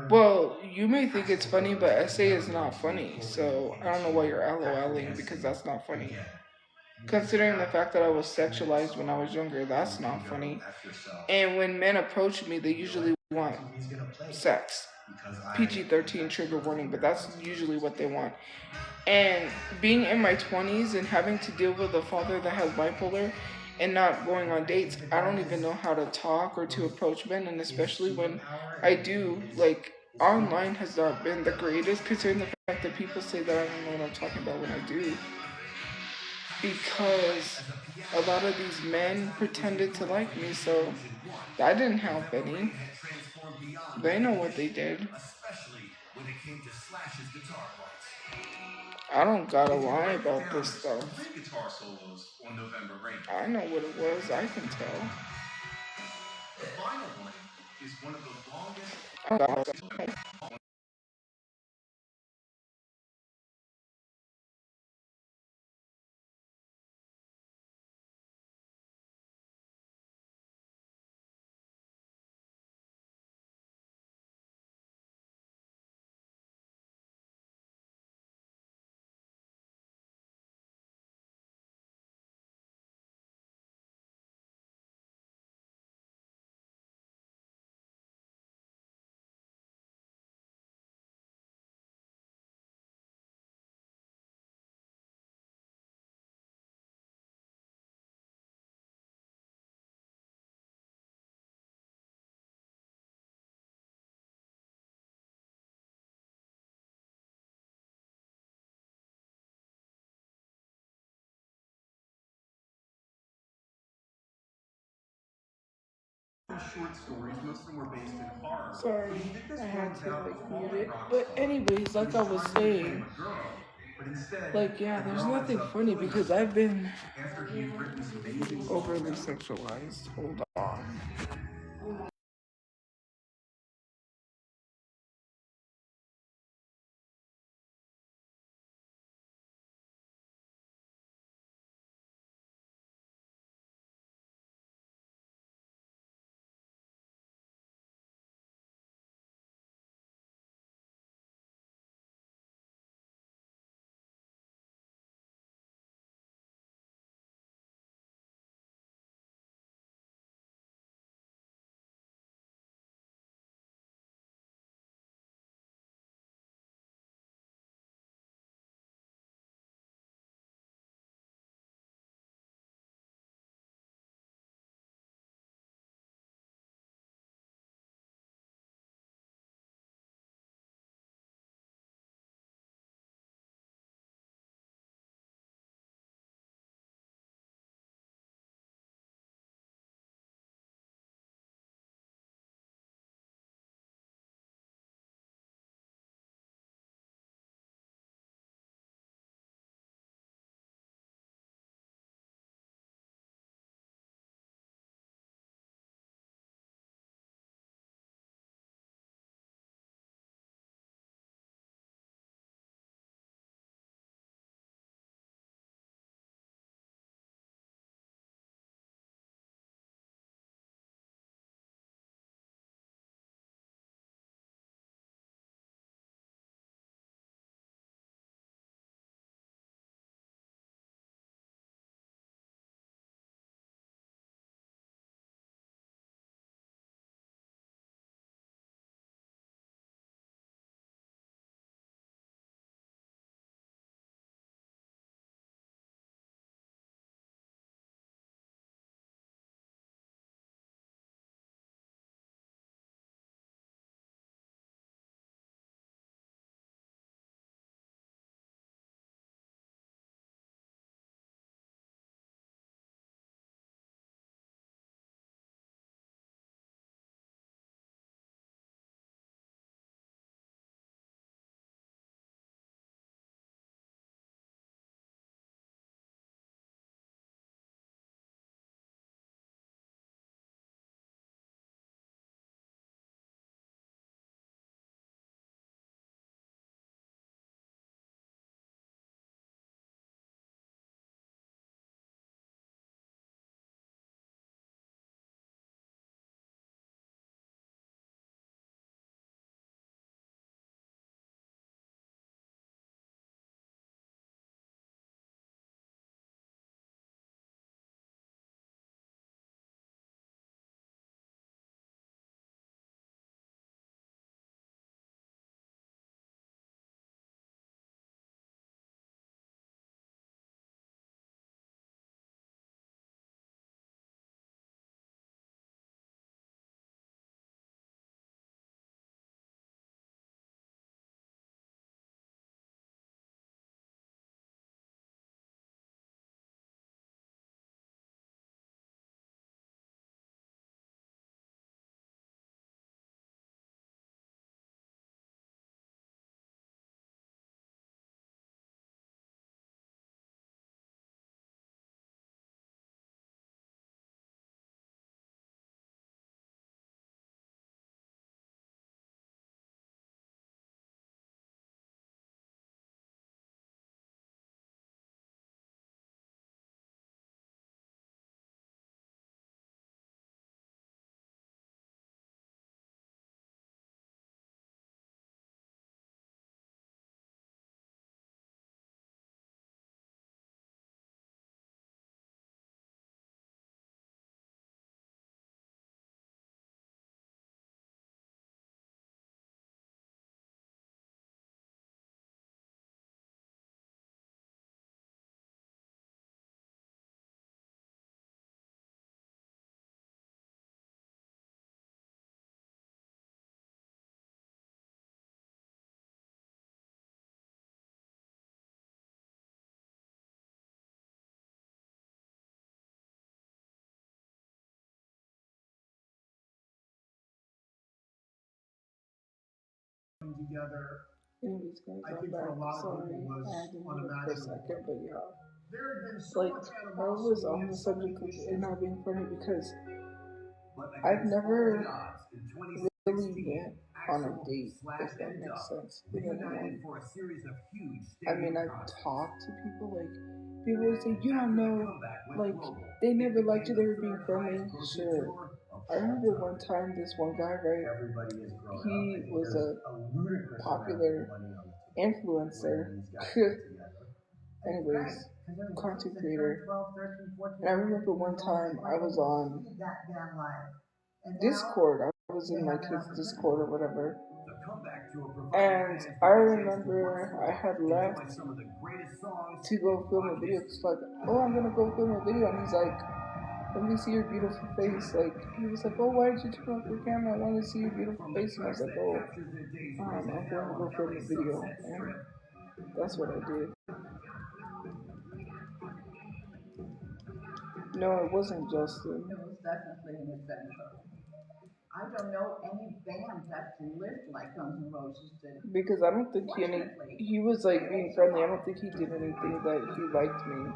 Well, you may think it's funny, but essay is not funny, so I don't know why you're LOLing, because that's not funny. Considering the fact that I was sexualized when I was younger, that's not funny. And when men approach me, they usually want sex. PG-13 trigger warning, but that's usually what they want. And being in my 20s and having to deal with a father that has bipolar and not going on dates, I don't even know how to talk or to approach men, and especially when I do, like, online has not been the greatest, considering the fact that people say that I don't know what I'm talking about when I do. Because a lot of these men pretended to like me, so that didn't help any. They know what they did. I don't gotta lie about this stuff. I know what it was, I can tell. The final one is one of the longest. Short stories, most of them were based in horror. Sorry, I had to like mute it. But anyways, like I was saying, like yeah, there's nothing funny because I've been overly sexualized. Hold on. together. Anyways, guys, I I'm think for a back. lot of Sorry, people was I had to mute for a unimaginable. second, but yeah. There had been so Like, much I was animosity on and the so many subject of it issues. not being funny because But I've against all never the odds, in really 2016, went on a date, if that makes sense, with anyone. for a series of huge I mean, I've talked to people, like, people would say, you don't know, like, they never liked you, they were being friendly. Sure. I remember one time, this one guy, right, Everybody is grown he up. was There's a ludicrous popular amount of money on the table influencer, when these guys get together. anyways, content creator. 12, 13, 14, And I remember one time I was on Discord. I was in like his Discord or whatever. And I remember I had left to go film a video. It's like, oh, I'm gonna go film a video. And he's like, let me see your beautiful face. Like, he was like, oh, why did you turn off your camera? I want to see your beautiful face. And I was like, oh, I'm going to go film a video. And that's what I did. No, it wasn't Justin. It was definitely an adventure. I don't know any band that lived like Guns N' Roses did. Because I don't think he was like being friendly. I don't think he did anything that he liked me.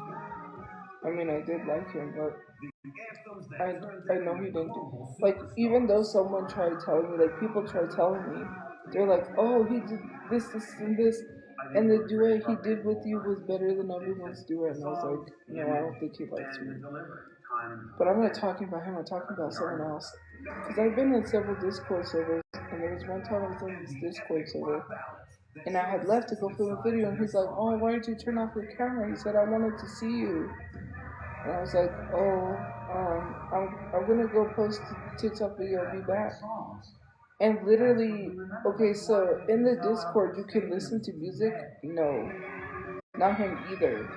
I mean, I did like him, but I know he didn't. Like, even though someone tried telling me, like, people tried telling me, they're like, oh, he did this, and this, and the duet he did with you was better than everyone's duet. And I was like, no, I don't think he likes me. But I'm not talking about him, I'm talking about someone else. Because I've been in several Discord servers, and there was one time I was in this Discord server, and I had left to go film a video, and he's like, oh, why did you turn off your camera? He said, I wanted to see you. And I was like, oh, I'm gonna go post a TikTok video, I'll be back. And literally, okay, so in the Discord, you can listen to music? No. Not him either.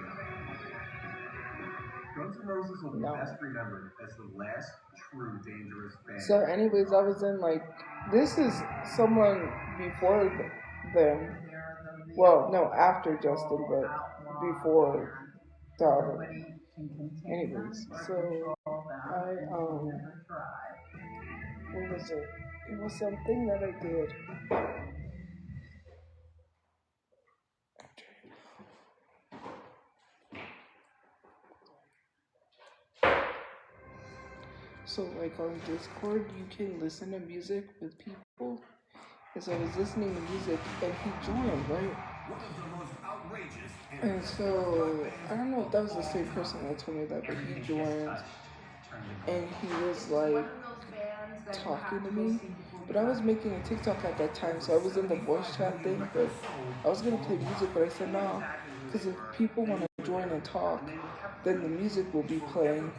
Guns N' Roses will be No. best remembered as the last true dangerous band. So anyways, I was in like, this is someone before them. Well, no, after Justin, but before Daughter. Anyways, so I, what was it? It was something that I did. So like on Discord, you can listen to music with people. And so I was listening to music and he joined, right? And so, I don't know if that was the same person that told me that, but he joined and he was like talking to me. But I was making a TikTok at that time, so I was in the voice chat thing, but I was gonna play music, but I said no, because if people want to join and talk, then the music will be playing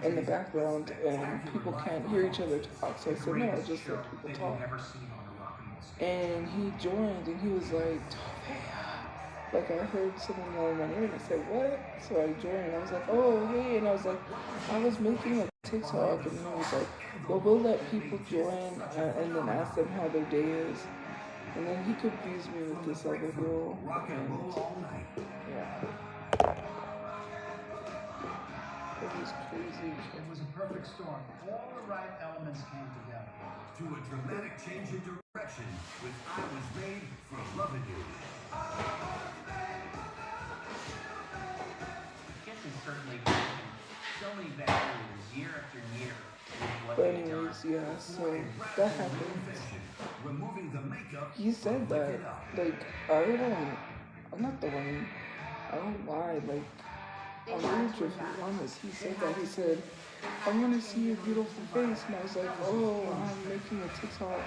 in the background and people can't hear each other talk. So I said no, I'll just let people talk. And he joined and he was like, Tophiachu. Like I heard someone yelling my name and I said, what? So I joined and I was like, oh, hey. And I was like, I was making a TikTok. And he was like, well, we'll let people join and then ask them how their day is. And then he confused me with this other girl. And yeah. It was crazy. It was a perfect storm. All the right elements came together. To a dramatic change in direction with I Was Made for Loving You. Kiss is certainly so many veterans year after year. But anyways, yeah, so that happened. He said that, like, I'm not the one, I don't lie, like, I'm really truthfully honest. He said that, he said, I want to see your beautiful face. And I was like, oh, I'm making a TikTok.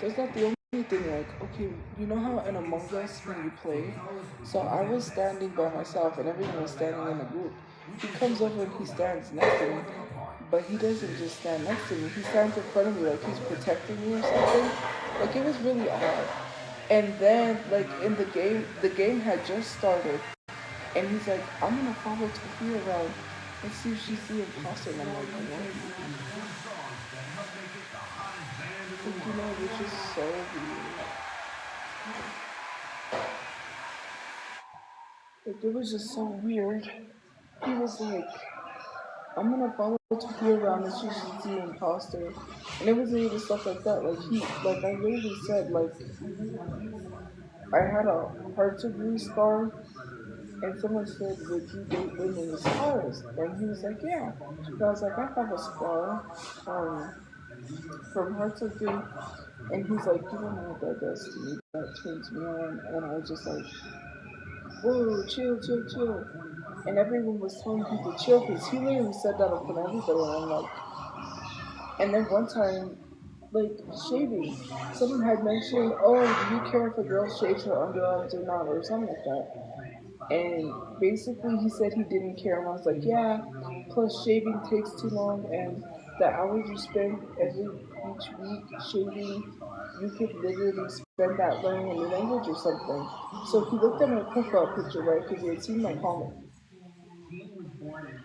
That's not the only thing, like, okay, you know how in Among Us when you play? So I was standing by myself and everyone was standing in a group. He comes over and he stands next to me. But he doesn't just stand next to me. He stands in front of me like he's protecting me or something. Like, it was really odd. And then, like, in the game had just started. And he's like, I'm gonna follow Tophia around and see if she's the imposter. And I'm like, what? Like, you know, which is so weird. Like, it was just so weird. He was like, I'm gonna follow Tophia around and she's the imposter. And it wasn't even stuff like that. Like I literally said, like, I had a heart surgery scar, and someone said, would you date women with scars? And he was like, yeah. And I was like, I have a scar from heart surgery. And he's like, you don't know what that does to me. That turns me on. And I was just like, whoa, chill, chill, chill. And everyone was telling people to chill because he literally said that in front of everybody. And I'm like, and then one time, like shaving, someone had mentioned, oh, do you care if a girl shaves her underarms or not, or something like that. And basically, he said he didn't care, and I was like, yeah. Plus, shaving takes too long, and the hours you spend each week shaving, you could literally spend that learning a new language or something. So he looked at my profile picture, right, because he had seen my comment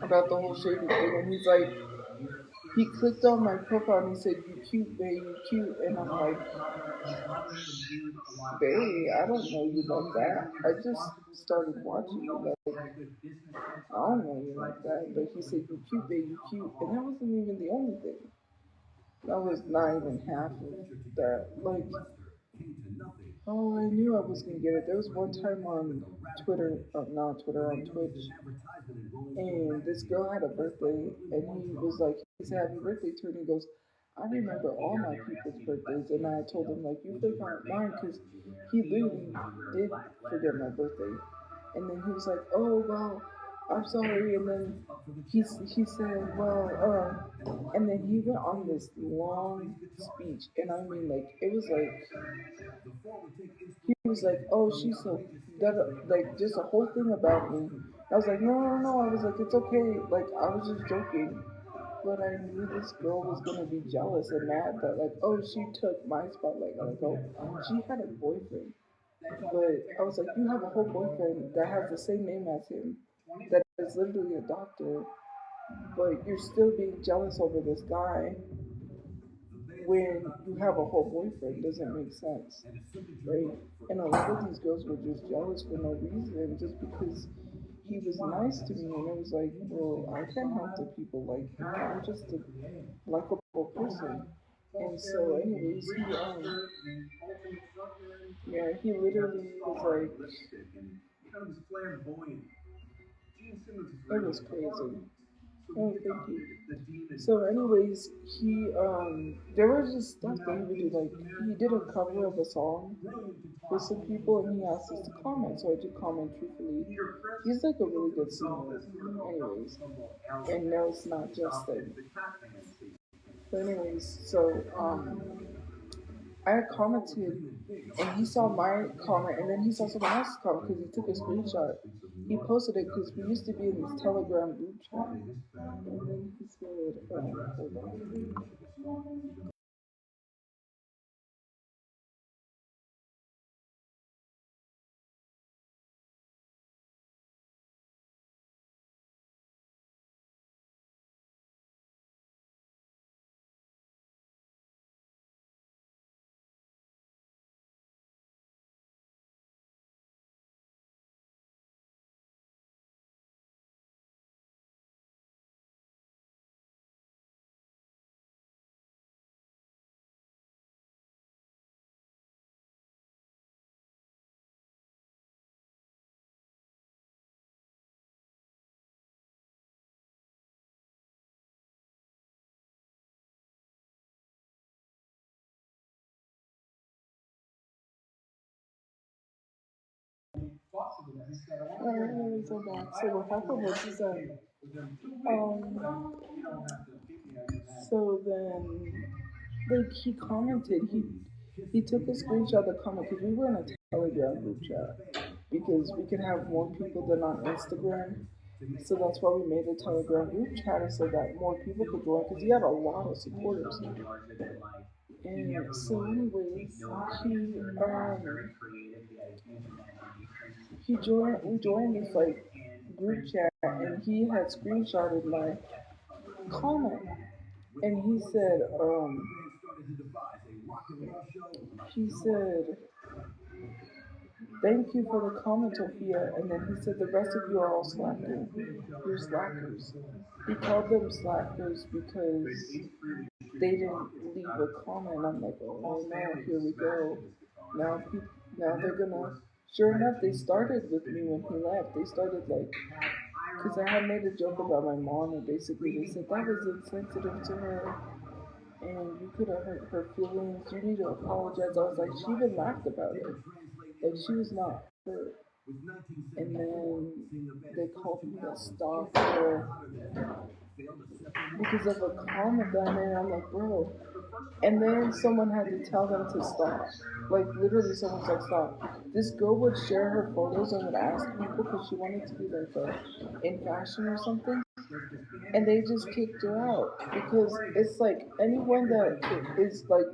about the whole shaving thing, and he's like, he clicked on my profile and he said, you cute, babe, you cute. And I'm like, babe, I don't know you like that. I just started watching you. Like, I don't know you like that. But he said, you cute, babe, you cute. And that wasn't even the only thing. That was not even half of that. Like, oh, I knew I was going to get it. There was one time on Twitter, not Twitter, on Twitch, and this girl had a birthday, and he was like, he said, happy birthday to her, and he goes, I remember all my people's birthdays, and I told him, like, you forgot mine, because he literally did forget my birthday. And then he was like, oh, well, I'm sorry, and then he said, well, and then he went on this long speech, and I mean, like, it was like, he was like, oh, she's so, that, like, just a whole thing about me. I was like, no, no, no. I was like, it's okay. Like, I was just joking. But I knew this girl was going to be jealous and mad that, like, oh, she took my spotlight. Like, oh, she had a boyfriend. But I was like, you have a whole boyfriend that has the same name as him, that is literally a doctor, but you're still being jealous over this guy when you have a whole boyfriend. Doesn't make sense, right? And a lot of these girls were just jealous for no reason, just because he was nice to me, and it was like, well, I can't help the people like me. I'm just a likable person. And so, anyways, yeah, he literally was like, it was crazy. Oh, thank you. So, anyways, there was just stuff that he would do. Like, he did a cover of a song with some people, and he asked us to comment. So I did comment truthfully. He's like a really good singer, anyways. And no, it's not just thing. But anyways, so I had commented, and he saw my comment, and then he saw someone else's comment because he took a screenshot. He posted it because we used to be in this Telegram group chat. And then he said, hold on. So back. So what happened was is that so then like he commented, he took a screenshot of the comment because we were in a Telegram group chat because we could have more people than on Instagram. So that's why we made a Telegram group chat so that more people could join because he had a lot of supporters. And so anyways, we joined this like group chat and he had screenshotted my comment and he said thank you for the comment, Tophia. And then he said, the rest of you are all slacking. You're slackers. He called them slackers because they didn't leave a comment. I'm like, oh no, here we go. Now they're gonna. Sure enough, they started with me when he left. They started like, because I had made a joke about my mom, and basically they said that was insensitive to her, and you could have hurt her feelings. You need to apologize. I was like, she even laughed about it. Like she was not hurt. And then they called me a stalker because of a comment that I made. I'm like, bro. And then someone had to tell them to stop. Like literally, someone's like, stop. This girl would share her photos and would ask people because she wanted to be like in fashion or something. And they just kicked her out because it's like anyone that is like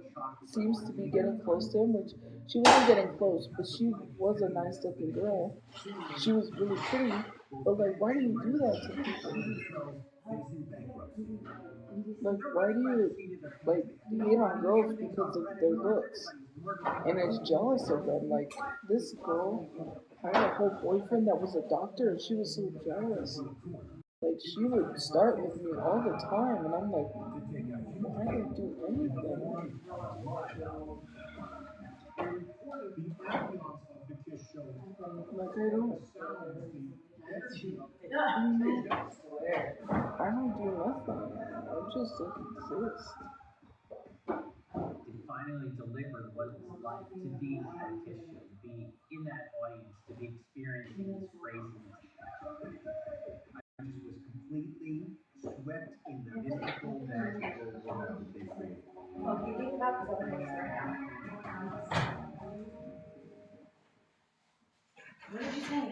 seems to be getting close to him, which she wasn't getting close, but she was a nice looking girl. She was really pretty, but like, why do you do that to people? Like, why do you like hate on girls because of their looks and is jealous of them? Like, this girl had a whole boyfriend that was a doctor, and she was so jealous. Like, she would start with me all the time, and I'm like, well, I didn't do anything. Like, I don't do nothing. I just like exist. To finally deliver what it was like to be at a Kiss show, to be in that audience, to be experiencing this craziness. I just was completely swept in the mystical, magical world that they created. Well, if you think about this other next door now. What did you say?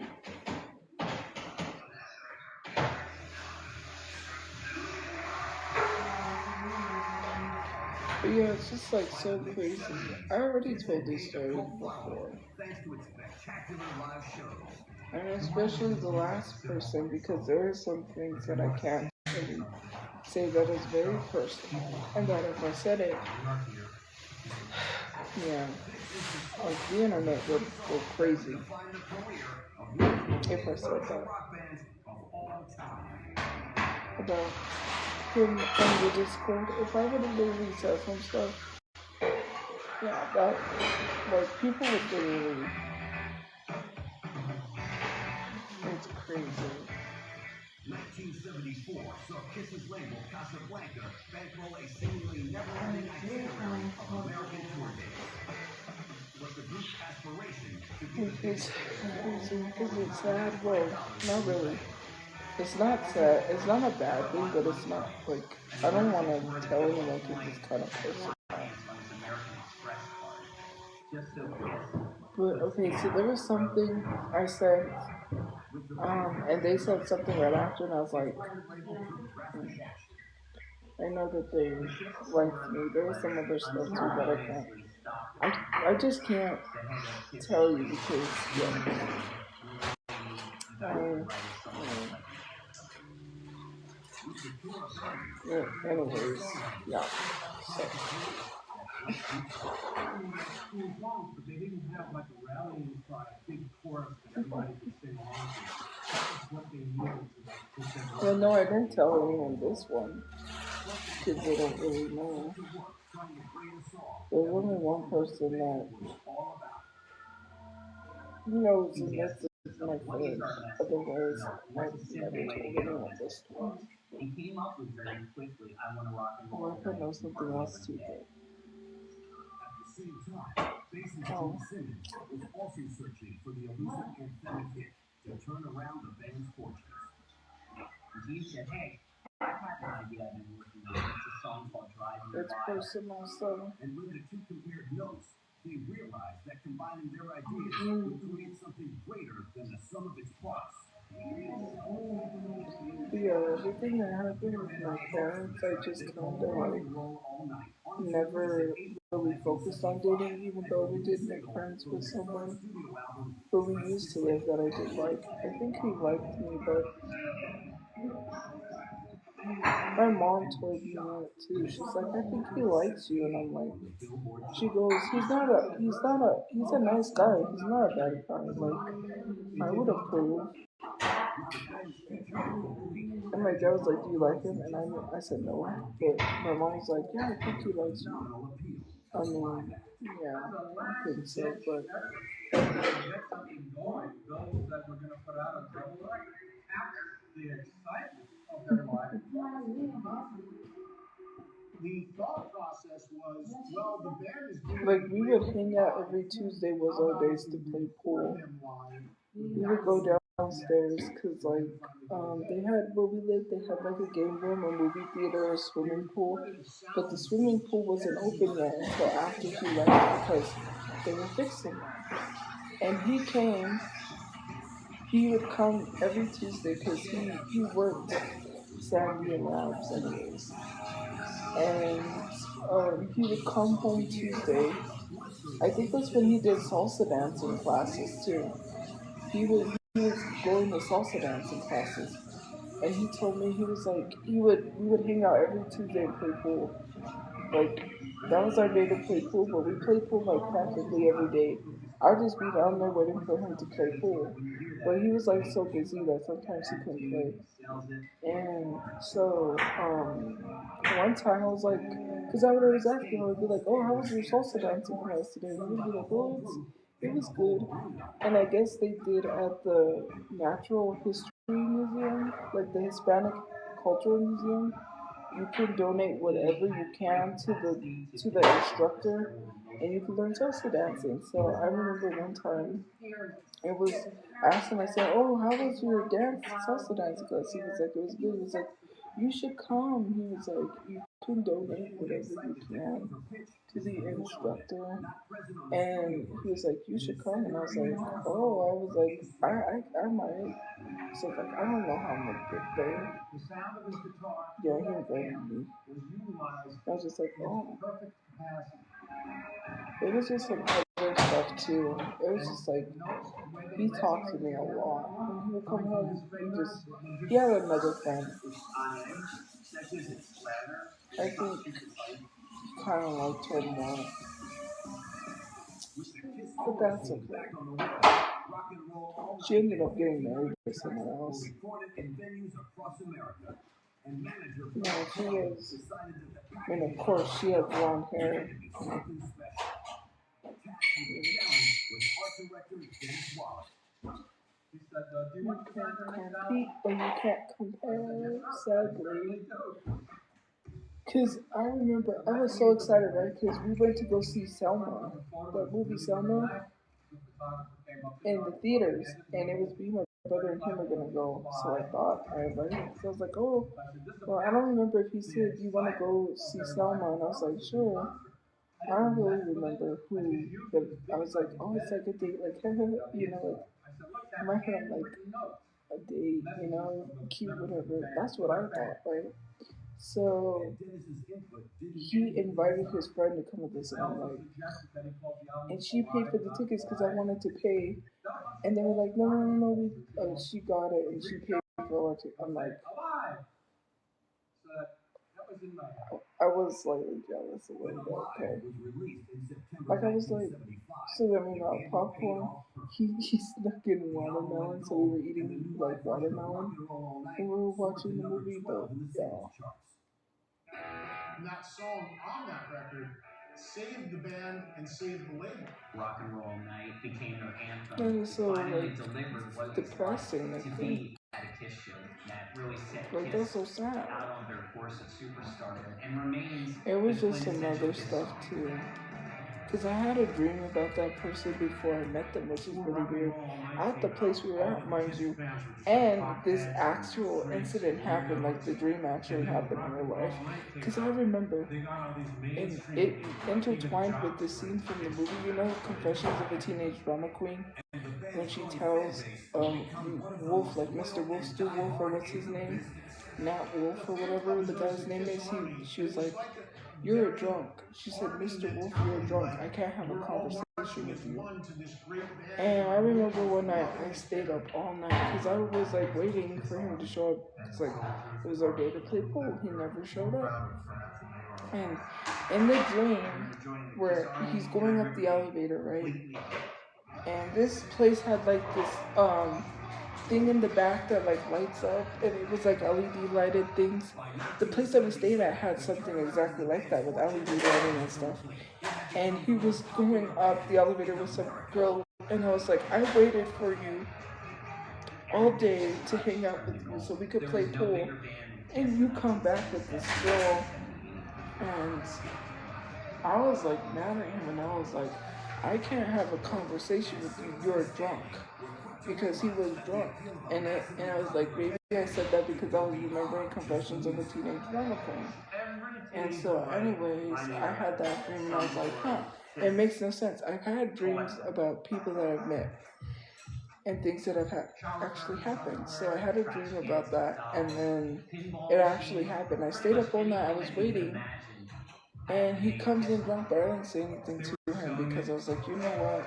But yeah, it's just like so crazy. I already told this story before. And especially the last person, because there are some things that I can't really say that is very personal. And that if I said it, yeah, like the internet would go crazy if I said that. About him on the Discord, if I would have literally said some stuff, yeah, that, like, people would literally, it's crazy. 1974 saw Kiss's label Casablanca bankroll a seemingly never-ending itinerary of American tour dates. Was the group's aspiration to be the Is it sad? Well, not really. It's not sad. It's not a bad thing, but it's not like, I don't want to tell anyone because it's kind of personal. But okay, so there was something I said, and they said something right after, and I was like, I know that they liked me. There was some other stuff too, but I can't. I just can't tell you because, anyways, yeah. So. But they didn't have like a rallying cry, a big chorus that everybody could sing along to. That's what they needed to. Well, no, I didn't tell anyone this one because they don't really know. There's only one person that knows, and that's my friend. Otherwise, I've never told anyone this one. He came up with very quickly, I want to rock and roll. My friend knows something else too, though. At the same time, bassist Gene Simmons was also searching for the elusive anthemic hit to turn around the band's fortunes. Gene said, hey, I have an idea I've been working on. It's a song called Drive Me Wild. It's personal, so. And when the two compared notes, they realized that combining their ideas would create something greater than the sum of its parts. Yeah, everything that happened with my parents, I just kind of like never really focused on dating, even though we did make friends with someone who we used to live that I did like. I think he liked me, but My mom told me that too. She's like, I think he likes you, and I'm like, she goes, he's a nice guy. He's not a bad guy. Like, I would approve. And my dad was like, do you like him? And I said no. But my mom was like, yeah, I think he likes you. I mean, yeah, I think so. But Get something going, those that were going to put out a double after the excitement of their life. The thought process was, well, the band is doing like we would hang out every Tuesday was our days to play pool. We would go downstairs because like they had where we lived, they had like a game room, a movie theater, a swimming pool, but the swimming pool wasn't open yet until after he left because they were fixing it. And he would come every Tuesday because he worked Sandy and Labs anyways. And he would come home Tuesday. I think that's when he did salsa dancing classes too. He was going to salsa dancing classes, and he told me he was like we would hang out every Tuesday and play pool. Like that was our day to play pool, but we played pool like practically every day. I'd just be down there waiting for him to play pool, but he was like so busy that sometimes he couldn't play. And so one time I was like, because I would always ask him, I would be like, oh, how was your salsa dancing class today? And he would be like, oh, it was good. And I guess they did at the Natural History Museum, like the Hispanic Cultural Museum. You can donate whatever you can to the instructor, and you can learn salsa dancing. So I remember one time I asked him, I said, oh, how was your salsa dance class? He was like, it was good. He was like, you should come. He was like, you can donate whatever you can to the instructor. And he was like, you should come. And I was like, oh, I was like, I might. So like, I don't know how I'm gonna get there. Yeah, he invited me. I was just like, oh. It was just some other stuff too. It was just like, he talked to me a lot. When he would come home, he had another friend. I think he kind of liked her more. But that's okay. She ended up getting married to someone else. No, she was. And of course, she had blonde hair. You can't compete, but you can't compare, sadly. Because I remember, I was so excited, right? Because we went to go see Selma, the movie Selma, in the theaters. And it was me, my brother, and him were going to go. So I thought, I invited him. So I was like, oh, well, I don't remember if he said, do you want to go see Selma? And I was like, sure. I don't really remember who, but I was like, oh, it's like a date, like, you know, like, in my head, I'm like, a date, you know, cute, whatever. That's what I thought, right? So he invited his friend to come with us, and I'm like, and she paid for the tickets because I wanted to pay, and they were like, no, she got it, and she paid for all our tickets. I'm like, I was slightly jealous a little bit, okay. Like, I was like, so then we got popcorn. He snuck in watermelon, so we were eating, like, watermelon when we were watching the movie, but, yeah. And that song on that record saved the band and saved the label. Rock and Roll Night became their anthem. And so, finally like, delivered what depressing, it's like to be at a Kiss show that really set like, Kiss that's so sad. out on their course of superstardom and remains. It was just some other stuff too. Because I had a dream about that person before I met them, which is really weird. At the place we were at, mind you. And this actual incident happened, like the dream actually happened in real life. Because I remember, and it intertwined with the scene from the movie, you know, Confessions of a Teenage Drama Queen. When she tells Wolf, like Mr. Wolf, Stu Wolf, or what's his name? Nat Wolf, or whatever the guy's name is. She was like, you're a drunk. She said, Mr. Wolf, you're a drunk. I can't have a conversation conversation with you. And I remember one night I stayed up all night because I was like waiting for him to show up. It's like it was our day to play pool. He never showed up. And in the dream where he's going up the elevator, right? And this place had like this thing in the back that like lights up, and it was like LED lighted things. The place that we stayed at had something exactly like that with LED lighting and stuff. And he was going up the elevator with some girl, and I was like, I waited for you all day to hang out with you so we could play pool, and you come back with this girl. And I was like mad at him, and I was like, I can't have a conversation with you, you're drunk. Because he was drunk. And I was like, maybe I said that because I was remembering Confessions of a Teenage Drama Queen. And so anyways, I had that dream and I was like, huh, it makes no sense. I've had dreams about people that I've met and things that have actually happened. So I had a dream about that, and then it actually happened. I stayed up all night, I was waiting, and he comes in drunk, but I didn't say anything to him because I was like, you know what?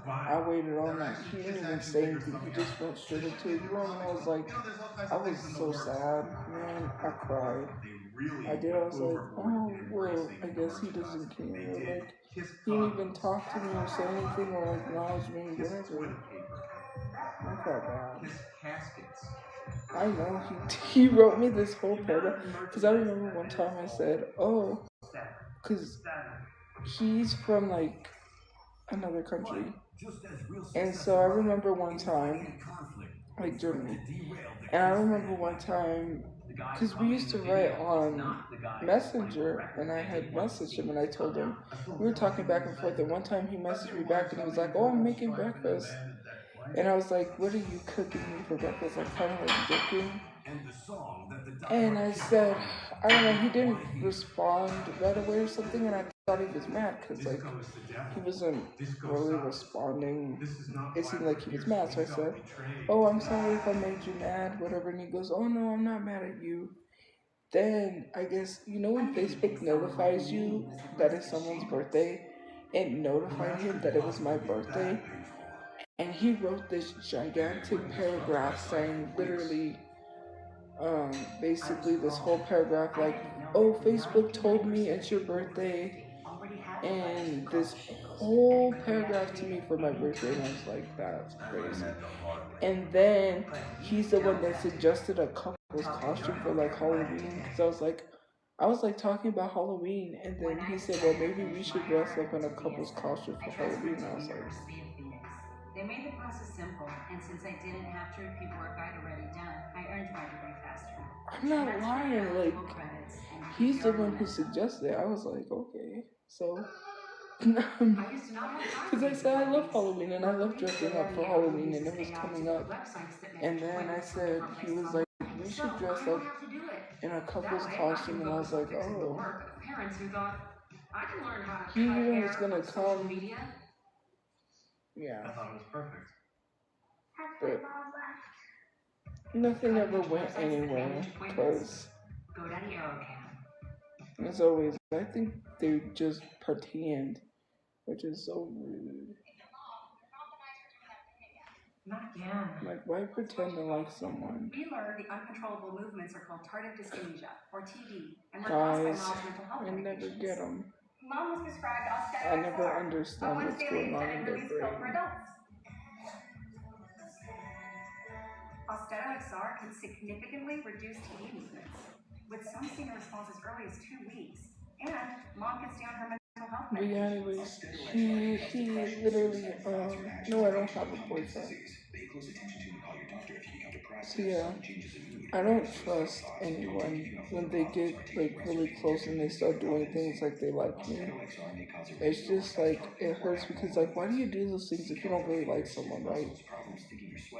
I waited all night. He didn't even say anything. He just went straight into his room, and I was like, I was so sad, man. I cried. I did. I was like, oh, well, I guess he doesn't care. Like, he didn't even talk to me or say anything or acknowledge me, whatever. I felt bad. I know, he wrote me this whole paragraph, because I remember one time I said, oh, because he's from, like, another country. And so I remember one time, like Germany, and I remember one time, because we used to write on Messenger, and I had messaged him, and I told him, we were talking back and forth, and one time he messaged me back, and he was like, oh, I'm making breakfast. And I was like, what are you cooking me for breakfast? Like, kind of like joking. And I said, I don't know, he didn't respond right away or something, and I thought he was mad because, like, he wasn't really responding. It seemed like he was mad, so I said, oh, I'm sorry if I made you mad, whatever. And he goes, oh, no, I'm not mad at you. Then, I guess, you know when Facebook notifies you that it's someone's birthday? It notified him that it was my birthday. And he wrote this gigantic paragraph saying literally, basically this whole paragraph like, oh, Facebook told me it's your birthday, and this whole paragraph to me for my birthday, and I was like, that's crazy. And then he's the one that suggested a couple's costume for like Halloween, because I was like talking about Halloween, and then he said, well, maybe we should dress up in a couple's costume for Halloween, and I was like, they made the process simple, and since I didn't have to repeat work I'd already done, I earned my degree faster. I'm not lying, like, he's the one who suggested it. I was like, okay, so, because I said I love Halloween, and I love dressing up for Halloween, and it was coming up, and then I said, he was like, we should dress up in a couple's costume, and I was like, oh, he was gonna come. Yeah. I thought it was perfect. But nothing ever went anywhere, because as always, I think they just pretend, which is so rude. Not again. Like, why pretend to like someone? We learned the uncontrollable movements are called tardive dyskinesia, or TD, and Guys, I never get them. Mom was prescribed I never understand what's going on in their brain. Austedo XR can significantly reduce TD movements, with some seeing a response as early as 2 weeks, and mom can stay on her mental health. But yeah, anyways, he literally, no, I don't have a boyfriend. So yeah, I don't trust anyone when they get like really close and they start doing things like they like me. It's just like, it hurts because like, why do you do those things if you don't really like someone, right?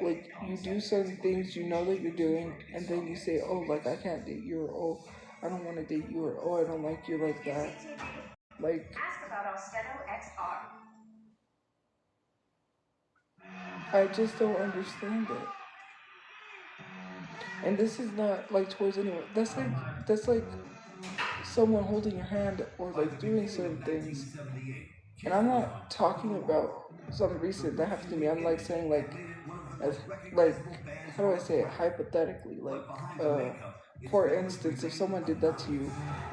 Like, you do certain things you know that you're doing, and then you say, oh, like, I can't date you, or oh, I don't want to date you, or oh, I don't like you like that. Like, ask about Austedo XR. I just don't understand it. And this is not like towards anyone. That's like someone holding your hand or like doing certain things. And I'm not talking about some recent that happened to me. I'm like saying like, as like, how do I say it? Hypothetically, like, for instance, if someone did that to you,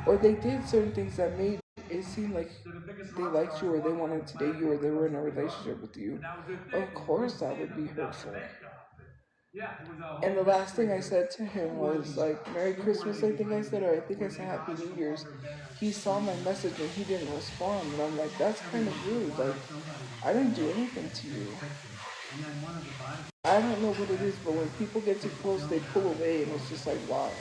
or they did certain things that made it seem like they liked you or they wanted to date you or they were in a relationship with you, of course that would be hurtful. And the last thing I said to him was like, Merry Christmas, I think I said, or I think I said Happy New Year's. He saw my message and he didn't respond. And I'm like, that's kind of rude. Like, I didn't do anything to you. I don't know what it is, but when people get too close, they pull away and it's just like, why?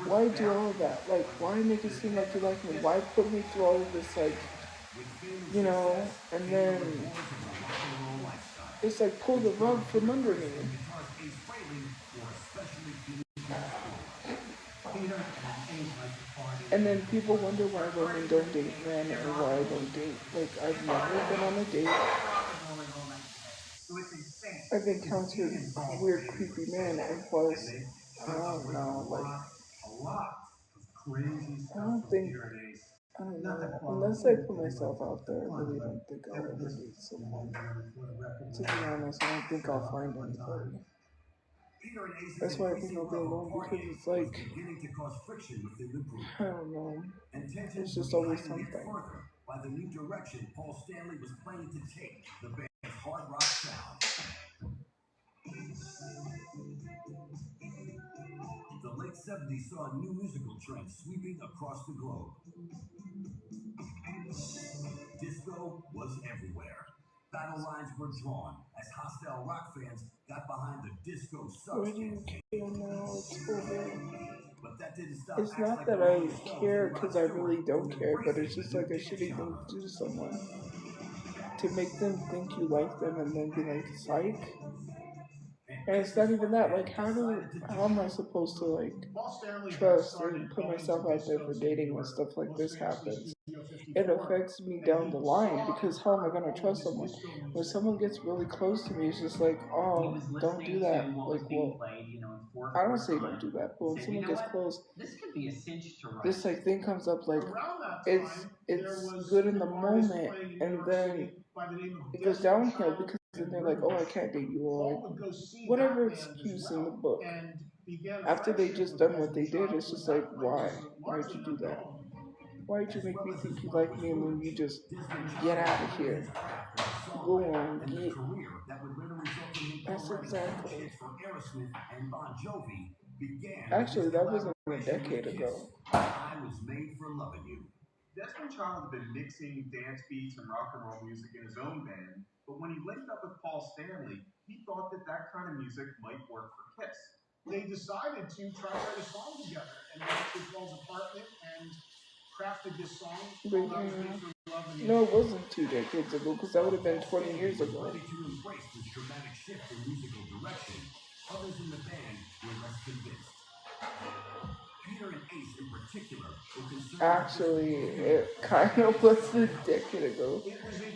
Why do all of that? Like, why make it seem like you like me? Why put me through all of this, like, you know, and then it's like pull the rug from under me. And then people wonder why women don't date men or why I don't date. Like, I've never been on a date. I've encountered weird, creepy men, and plus, I don't know, like, I don't know, unless I put myself out there, I really don't think I'll ever date someone. To be honest, I don't think I'll find anybody. That's why I think I'll be alone, because it's like, I don't know, it's just always something. By the new direction Paul Stanley was planning to take the band's hard rock sound. The late 70s saw a new musical trend sweeping across the globe. Disco was everywhere. Battle lines were drawn as hostile rock fans got behind the disco substance. It's over. But that didn't stop. It's not that I care because I really don't care, but it's just like a shitty thing to do to someone. To make them think you like them and then be like, psych? And it's not even that. Like, how am I supposed to, like, trust and put myself out there for dating when stuff like this happens? It affects me down the line, because how am I going to trust someone? When someone gets really close to me, it's just like, oh, don't do that. Like, well, I don't say don't do that, but when someone gets close, this, like, thing comes up, like, it's good in the moment, and then it goes downhill, because then they're like, oh, I can't date you, or whatever excuse in the book. After they just done what they did, it's just like, why? Why'd you do that? Why'd you make me think you like me and then you just get out of here? Go on, get. That's exactly. Actually, that wasn't a decade ago. I was made for loving you. Desmond Child had been mixing dance beats and rock and roll music in his own band, but when he linked up with Paul Stanley, he thought that kind of music might work for Kiss. They decided to try to write a song together, and they went to Paul's apartment and crafted this song. No, it wasn't 2 decades ago, because that would have been 20 years ago. Ready to embrace this dramatic shift in musical direction, others in the band were less convinced. Peter and Ace in particular were concerned. Actually, it kind of was a decade ago.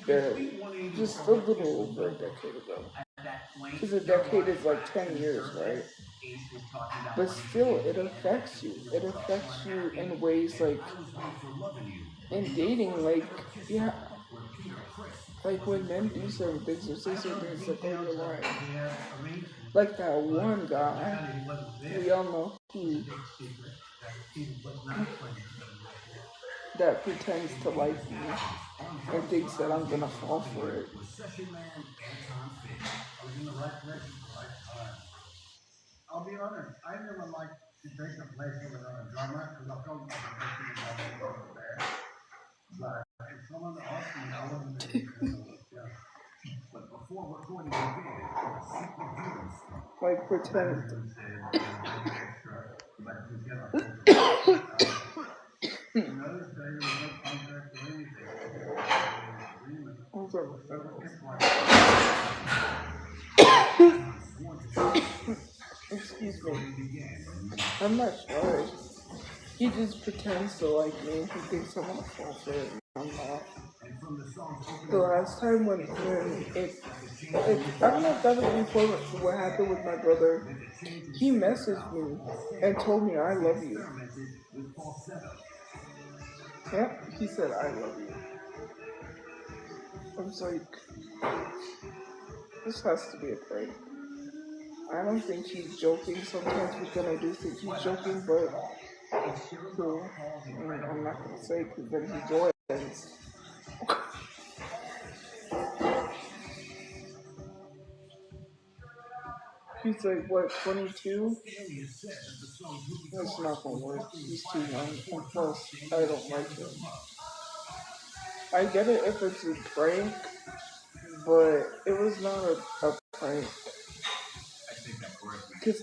Barely. Just a little over a decade ago. Because a decade is like 10 years, right? But still, it affects you. It affects you in ways like, in dating, like, yeah. Like when men do certain things or say certain things, like, oh, you're lying. Like that one guy, we all know who, that pretends to like me and thinks that I'm gonna fall for it. I'll be honest, I never liked to take a place with a drummer because I felt like I was there. But if someone asked me, I wouldn't be But before recording the band, like pretend. Excuse me. I'm not sure. He just pretends to like me. He thinks I'm gonna fall for it. I'm not. The last time when it I don't know if that was before what happened with my brother. He messaged me and told me I love you. Yeah, he said, I love you. I was like, this has to be a prank. I don't think he's joking sometimes, but then I do think he's joking, but cool. I'm not going to say because then he joins. He's like, what, 22? That's not going to work. He's too young. And plus, I don't like him. I get it if it's a prank, but it was not a prank. Because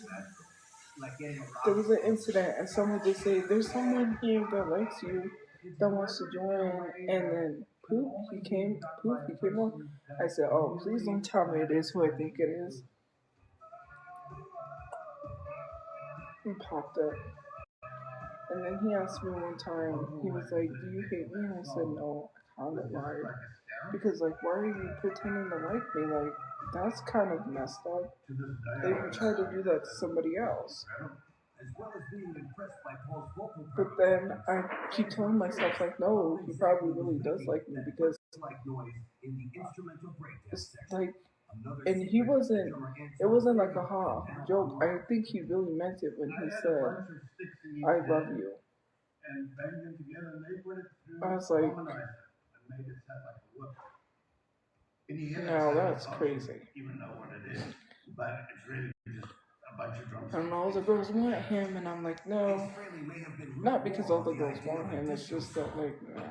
there was an incident and someone just said, there's someone here that likes you, that wants to join, and then poof, he came on. I said, oh, please don't tell me it is who I think it is. He popped up. And then he asked me one time, he was like, do you hate me? And I said, no, I kind of lied. Because, like, why are you pretending to like me? Like, that's kind of messed up. They would try to do that to somebody else. But then I keep telling myself, like, no, he probably really does like me because it's like, and he wasn't, it wasn't like a joke. I think he really meant it when he said, I love you. I was like, no, that's crazy. And all the girls want him, and I'm like, no. Not because all the girls want him, it's just that, like, no.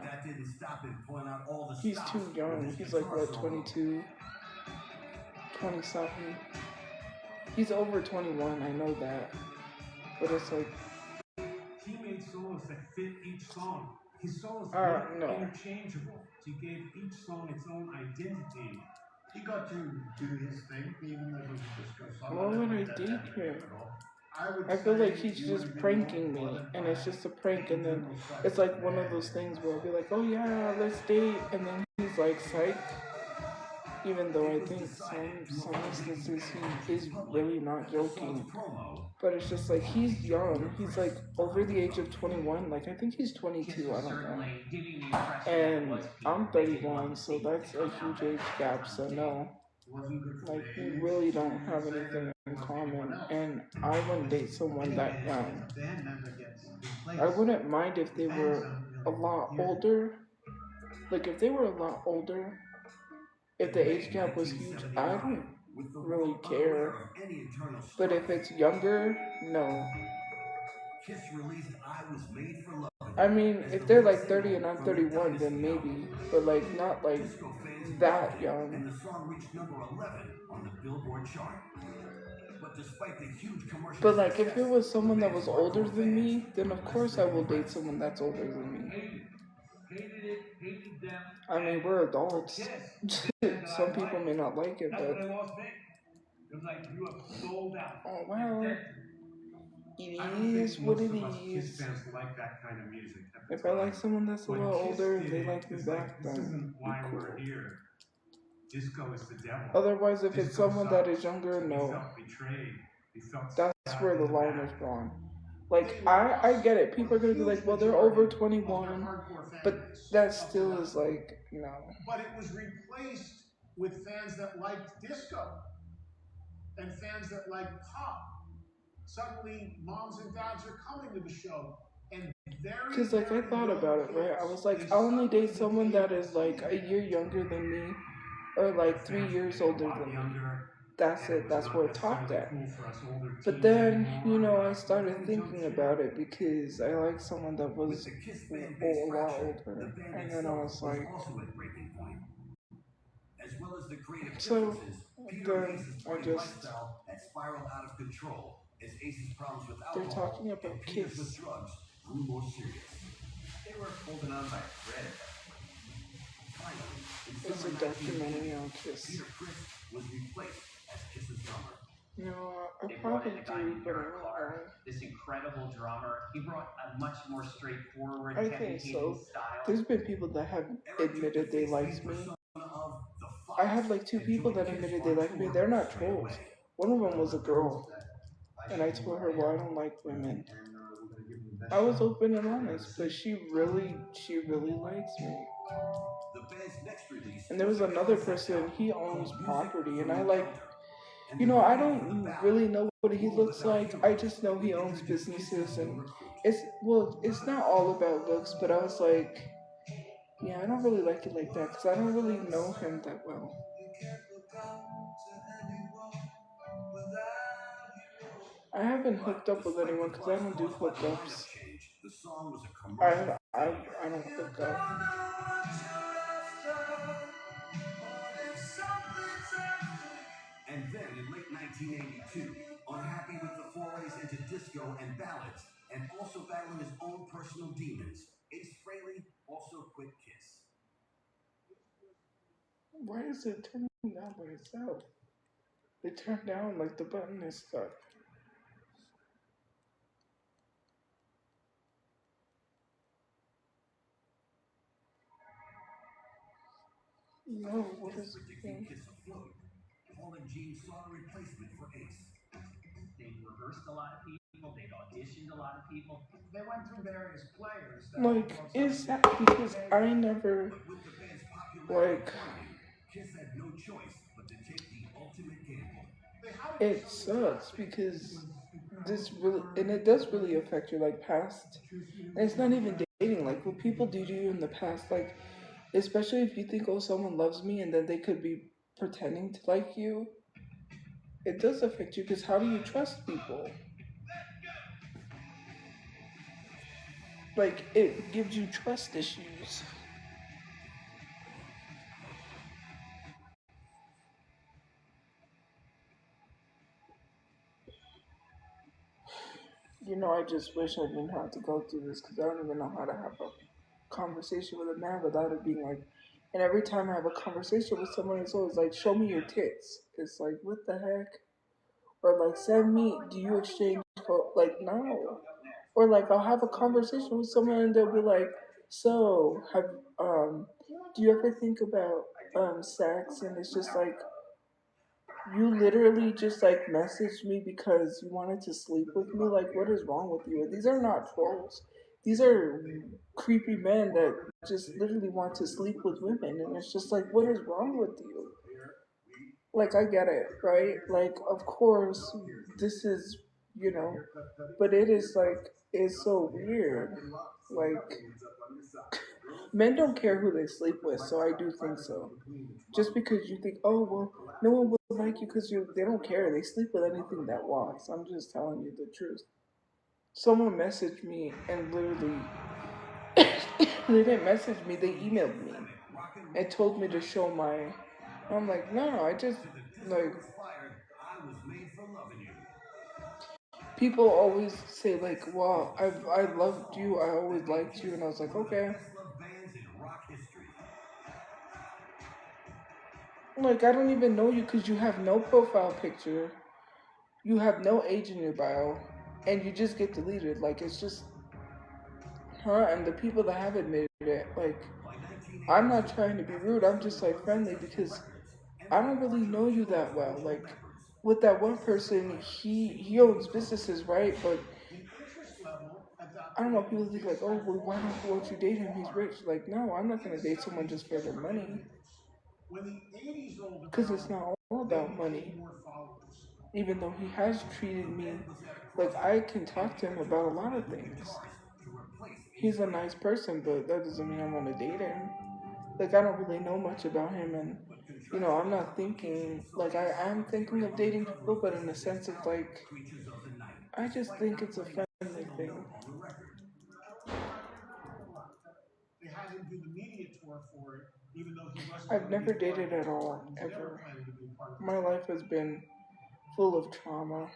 He's too young. He's like, what, 22? 27? He's over 21, I know that. But it's like, he made solos that fit each song. His solos were interchangeable. He gave each song its own identity. He got to do his thing, even though it was a disco song. why would I date him? I feel like he's just pranking me, and it's just a prank, and then it's like one of those things where I'll be like, oh yeah, let's date, and then he's like, psych. Even though I think some instances he is really not joking. But it's just like, he's young. He's like over the age of 21. Like, I think he's 22, I don't know. And I'm 31, so that's a huge age gap, so no. Like, we really don't have anything in common. And I wouldn't date someone that young. I wouldn't mind if they were a lot older. Like, if they were a lot older, if the age gap was huge, I don't really care. But if it's younger, no. I mean, if they're like 30 and I'm 31, then maybe. But like, not like that young. But like, if it was someone that was older than me, then of course I will date someone that's older than me. I mean, we're adults. Some people may not like it, but oh well, it is what it is. If I like someone that's a little older, they like me back, then be cool. Otherwise, if it's someone that is younger, no. That's where the line is drawn. Like, I get it. People are going to be like, well, they're over 21. But that still is like, no. But it was replaced with fans that liked disco and fans that liked pop. Suddenly, moms and dads are coming to the show. Because, like, I thought about it, right? I was like, I'll only date someone that is, like, a year younger than me. Or, like, 3 years older than me. That's it. That's where it topped at. But then, you know, I started thinking about it because I like someone that was a lot older. And then I was like, so then I just, they're talking about Kiss. They were holding on by a thread. It's a documentary on Kiss. No, I probably do, but I don't know. This incredible drummer, he brought a much more straightforward, I think so. There's been people that have admitted they liked me. I had like 2 people that admitted they liked me. They're not trolls. One of them was a girl. And I told her, well, I don't like women. I was open and honest, but she really likes me. And there was another person, he owns property, and I like, I don't really know what he looks like. I just know he owns businesses, and it's not all about looks, but I was like, yeah, I don't really like it like that because I don't really know him that well. I haven't hooked up with anyone because I don't do hookups. I don't hook up. And then in late 1982, unhappy with the forays into disco and ballads, and also battling his own personal demons, Ace Frehley also quit Kiss. Why is it turning down by itself? It turned down like the button is stuck. No, what is it? Kiss afloat. Paul and Gene sought a replacement for Ace. They rehearsed a lot of people. They'd auditioned a lot of people. They went through various players. Like, it's sad because I never, like, Kiss had no choice but to take the ultimate gamble. it sucks because this really, and it does really affect your, like, past. And it's not even dating, like, what people do to you in the past, like, especially if you think, oh, someone loves me, and then they could be pretending to like you. It does affect you because how do you trust people? Like, it gives you trust issues. I just wish I didn't have to go through this because I don't even know how to have a conversation with a man without it being like, and every time I have a conversation with someone, it's always like, show me your tits. It's like, what the heck? Or like, send me, do you exchange for, like, no. Or like, I'll have a conversation with someone and they'll be like, so, do you ever think about, sex? And it's just like, you literally just like messaged me because you wanted to sleep with me. Like, what is wrong with you? These are not trolls. These are creepy men that just literally want to sleep with women. And it's just like, what is wrong with you? Like, I get it, right? Like, of course, this is, but it is like, it's so weird. Like, men don't care who they sleep with, so I do think so. Just because you think, oh, well, no one will like you because they don't care. They sleep with anything that walks. I'm just telling you the truth. Someone messaged me and literally, they didn't message me, they emailed me and told me to show my. I'm like, no, I just, like, people always say, like, well, I loved you, I always liked you, and I was like, okay. Like, I don't even know you because you have no profile picture. You have no age in your bio. And you just get deleted. Like, it's just... Huh? And the people that have admitted it, like... I'm not trying to be rude. I'm just, like, friendly because I don't really know you that well. Like, with that one person, he owns businesses, right? But... I don't know, people think, like, oh, well, won't you date him? He's rich. Like, no, I'm not going to date someone just for their money. Because it's not all about money. Even though he has treated me like I can talk to him about a lot of things. He's a nice person, but that doesn't mean I'm gonna date him. Like, I don't really know much about him, and I'm not thinking, like, I am thinking of dating people, but in the sense of, like, I just think it's a friendly thing. They had him do the media tour for it, even though he wasn't. I've never dated at all, ever. My life has been full of trauma.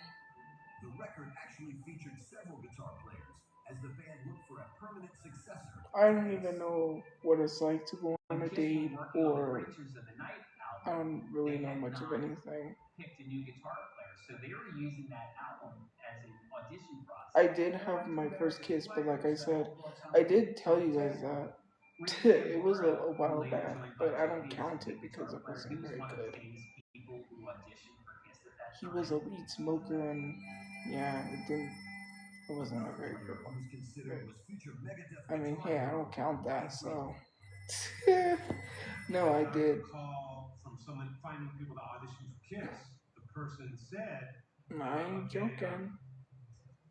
The record actually featured several guitar players as the band looked for a permanent successor. I don't even know what it's like to go on a date, or I don't really know much of anything. Picked a new guitar player, so they were using that album as an audition process. I did have my first kiss, but like I said, I did tell you guys that. It was a while back, but I don't count it because it wasn't very good. He was a weed smoker, and yeah, it didn't It wasn't a very good one. Who's considered was future Megadeth I mean, guitar hey, I hero don't count that, so. No, I I did. recall from someone finding people to audition for Kiss, the person said, I ain't joking.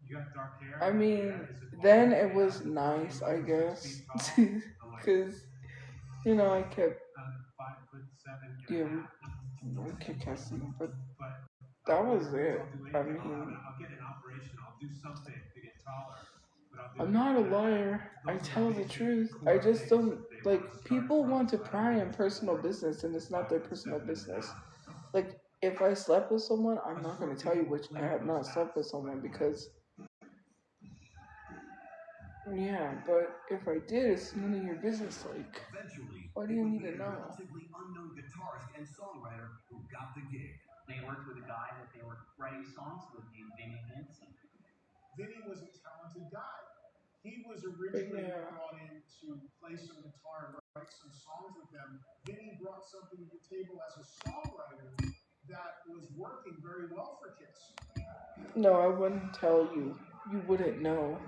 you got dark hair? I mean, Yeah, is it then bald? it was Yeah. nice, I 6 guess. feet tall? I'm like, Because, you know, I kept, 5'7" yeah, and a half. we kept casting, but But that was it. I'll do I anything. mean, I'll get an operation. I'll do something to get taller. But I'll do I'm not a anything. liar. I Those are tell the basic truth. core I just things don't, that they like, want to start people from. want to So I don't pry think in it's personal gonna be business, and it's not their personal 5'7" and a business. half. Like, if I slept with someone, I'm not going to tell you which I have not slept with someone because, yeah, but if I did, it's none of your business. Like, Eventually, why do it you would need be to a know? relatively unknown guitarist and songwriter who got the gig. They worked with a guy that they were writing songs with named Vinnie Vincent. Vinny was a talented guy. He was originally brought in to play some guitar and write some songs with them. Vinny brought something to the table as a songwriter that was working very well for Kiss. No, I wouldn't tell you. You wouldn't know.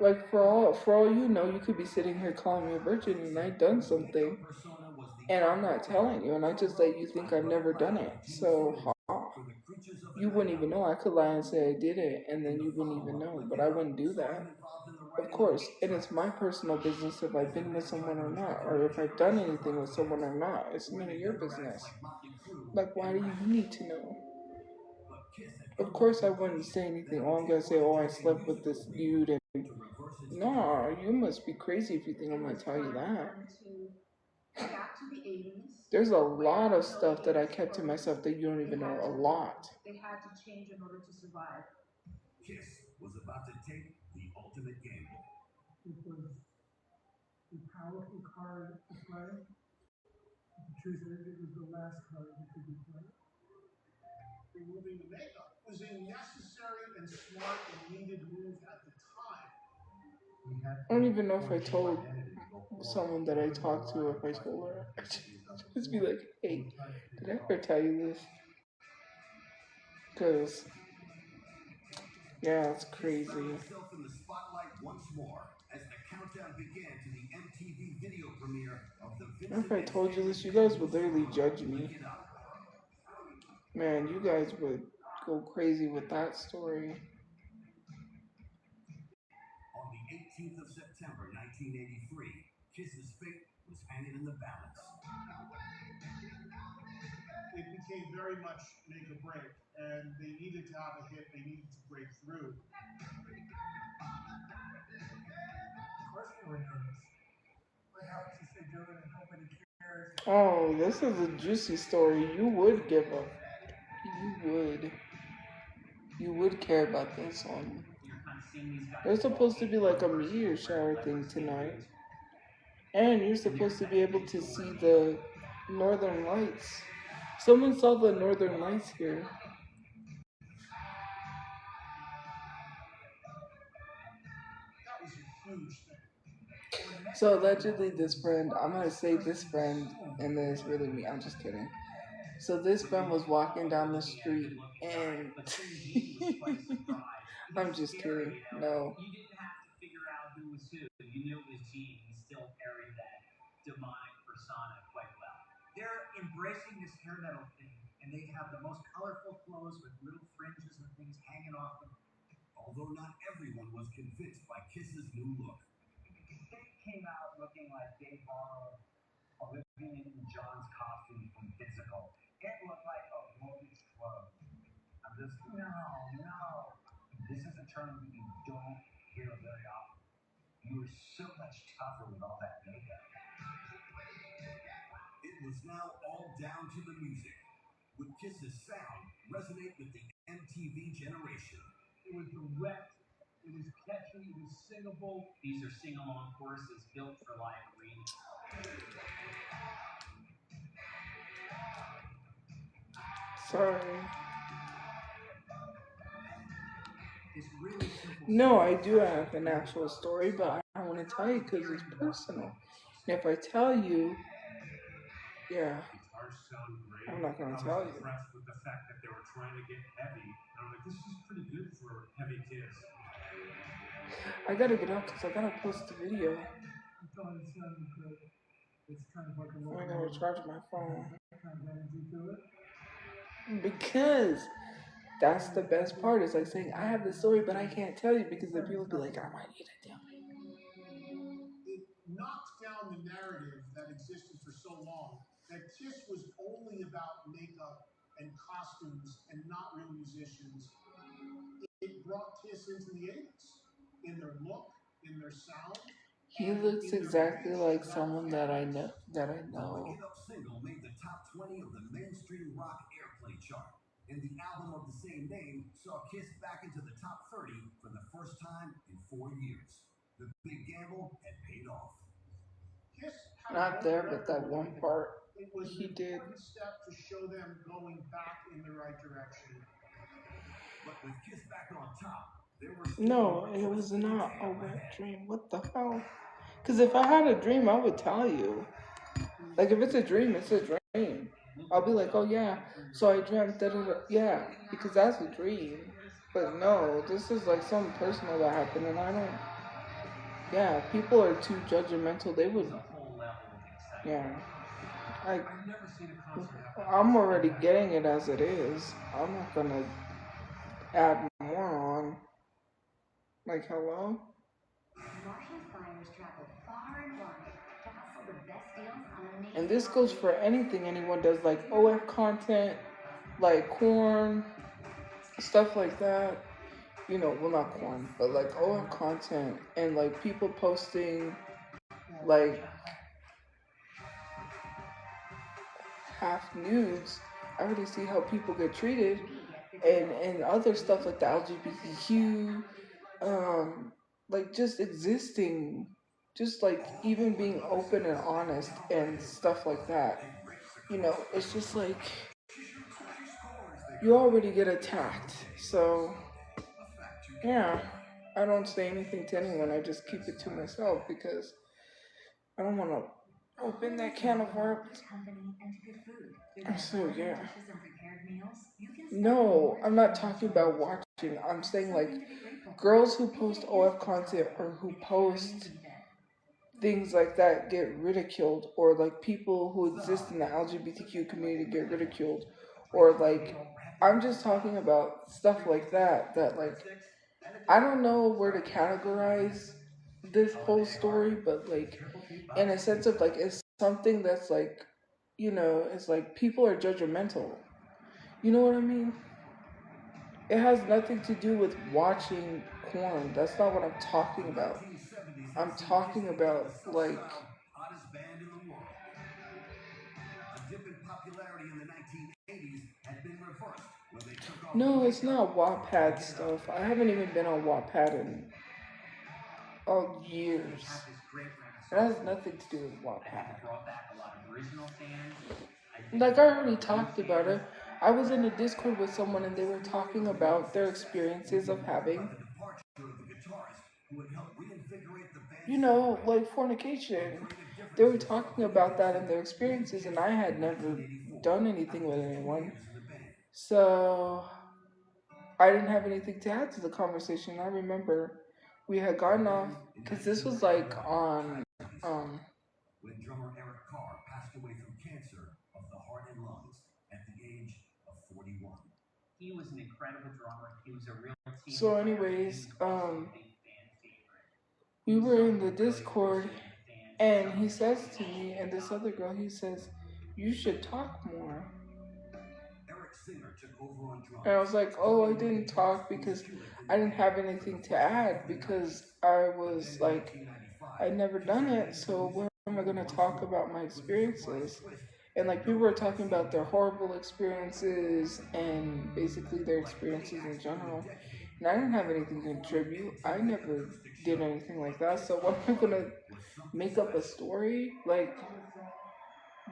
Like, for all you know, you could be sitting here calling me a virgin and I've done something, and I'm not telling you, and I just let you think I've never done it. So, you wouldn't even know. I could lie and say I did it, and then you wouldn't even know, but I wouldn't do that. Of course, and it's my personal business if I've been with someone or not, or if I've done anything with someone or not. It's none of your business. Like, why do you need to know? Of course, I wouldn't say anything. Oh, I'm gonna say, oh, I slept with this dude, and no, you must be crazy if you think I'm gonna tell you that. Back to the 80s. There's a lot of stuff that I kept to myself that you don't even know. A lot. They had to change in order to survive. Kiss was about to take the ultimate gamble. It was a powerful card to play. The truth is, it was the last card that could be played. Removing the makeup was a necessary and smart and needed move at the time. I don't even know if I told someone that I talked to, if I told her. I'd just be like, hey, did I ever tell you this? Because, yeah, it's crazy. Himself in the spotlight once more as the countdown began to the MTV video premiere of the If I told you this, you guys would literally judge me. Man, you guys would go crazy with that story. On the 18th of September, 1983, Kiss's fate was hanging in the balance. It became very much make or break, and they needed to have a hit, they needed to break through. Of course they were nervous. What happens if they do it and nobody cares? Oh, this is a juicy story. You would give up. You would care about this one. There's supposed to be like a meteor shower thing tonight. And you're supposed to be able to see the northern lights. Someone saw the northern lights here. That was a huge thing. So allegedly this friend, I'm going to say this friend, and then it's really me. I'm just kidding. So this friend was walking down the street and I'm just kidding. No. You didn't have to figure out who was who. You knew it was Gene. He still carried that demonic persona quite well. They're embracing this hair metal thing, and they have the most colorful clothes with little fringes and things hanging off them. Although not everyone was convinced by Kiss's new look. They came out looking like they borrowed Olivia Newton-John's costume from Physical. It looked like a woman's clothes. I'm just, no. This is a term that you don't hear very often. You were so much tougher with all that makeup. It was now all down to the music. Would Kiss's sound resonate with the MTV generation? It was direct, it was catchy, it was singable. These are sing-along courses built for live arenas. Sorry. No, I do have an actual story, but I don't want to tell you because it's personal. And if I tell you, yeah, I'm not going to tell you. Impressed with the fact that they were trying to get heavy. And I'm like, this is pretty good for heavy Kiss. I gotta get up because I gotta post the video. It's kind of like a I gotta charge my phone. kind of energy to it. Because that's the best part. It's like saying, I have the story, but I can't tell you because then people will be like, I might need to tell me. It knocks down the narrative that existed for so long that Kiss was only about makeup and costumes and not real musicians. It brought Kiss into the 80s in their look, in their sound. He looks exactly like someone that I know. The Wicked Up single made the top 20 of the mainstream rock airplay chart, and the album of the same name saw Kiss back into the top 30 for the first time in 4 years. The big gamble had paid off. Kiss had Not there, but that one part it was he an did. important step to show them going back in the right direction. But with Kiss back on top, there was No, it was not a wet dream. What the hell? Because if I had a dream, I would tell you. Like, if it's a dream, it's a dream. I'll be like, oh yeah, so I dreamt that, yeah, because that's a dream. But no, this is like something personal that happened, and I don't. Yeah, people are too judgmental. They would. Yeah. I'm already getting it as it is. I'm not gonna add more on. Like, hello? And this goes for anything anyone does, like OF content, like corn, stuff like that. You know, well, not corn, but like OF content and like people posting like half nudes. I already see how people get treated, and other stuff like the LGBTQ, like just existing, just like even being open and honest and stuff like that. You know, it's just like you already get attacked. So yeah, I don't say anything to anyone. I just keep it to myself because I don't want to open that can of worms. So yeah. No, I'm not talking about watching. I'm saying like girls who post OF content or who post things like that get ridiculed, or like people who exist in the LGBTQ community get ridiculed, or like I'm just talking about stuff like that like I don't know where to categorize this whole story, but like in a sense of like it's something that's like, you know, it's like people are judgmental. You know what I mean? It has nothing to do with watching porn. That's not what I'm talking about. I'm talking about like hottest band in the world. A dip in popularity in the 1980s had been reversed when they took off. no, it's not Wattpad stuff. I haven't even been on Wattpad in years. It has nothing to do with Wattpad. Like I already talked about it. I was in a Discord with someone and they were talking about their experiences of having, you know, like fornication. They were talking about that in their experiences, and I had never done anything with anyone. So I didn't have anything to add to the conversation. I remember we had gotten off, because this was like on, when drummer Eric Carr passed away from cancer of the heart and lungs at the age of 41. He was an incredible drummer. He was a real team. So anyways, we were in the Discord, and he says to me and this other girl, he says, you should talk more. And I was like, oh, I didn't talk because I didn't have anything to add, because I was like, I'd never done it, so where am I going to talk about my experiences? And like people were talking about their horrible experiences and basically their experiences in general. And I didn't have anything to contribute. I never did anything like that. So what am I going to make up a story? Like,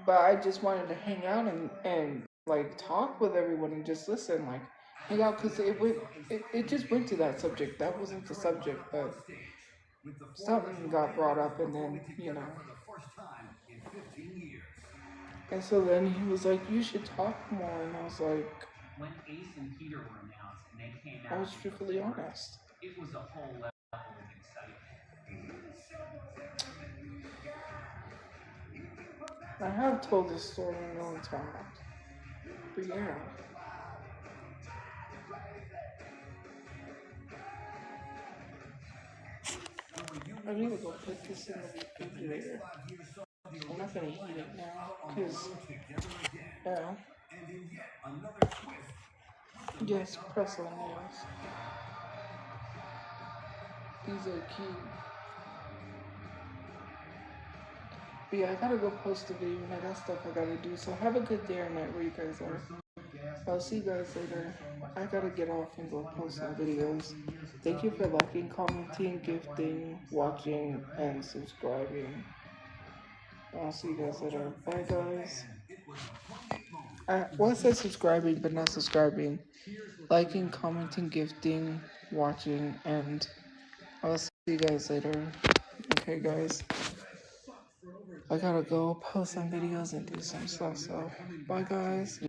but I just wanted to hang out and like talk with everyone and just listen, like hang out, because it just went to that subject. That wasn't the subject, but something got brought up, and then, you know. And so then he was like, you should talk more, and I was like, when Ace and Peter were announced and they came out, I was truthfully honest. It was a whole level of I have told this story a million times. But yeah. I need to go put this in the refrigerator. I'm not gonna eat it now, because, yes, press on nails. These are cute. But yeah, I gotta go post a video, and I got stuff I gotta do. So have a good day or night where you guys are. I'll see you guys later. I gotta get off and go post some videos. Thank you for liking, commenting, gifting, watching, and subscribing. I'll see you guys later. Bye, guys. Well, I said subscribing, but not subscribing. Liking, commenting, gifting, watching, and I'll see you guys later. Okay, guys. I gotta go post some videos and do some stuff, so bye, guys.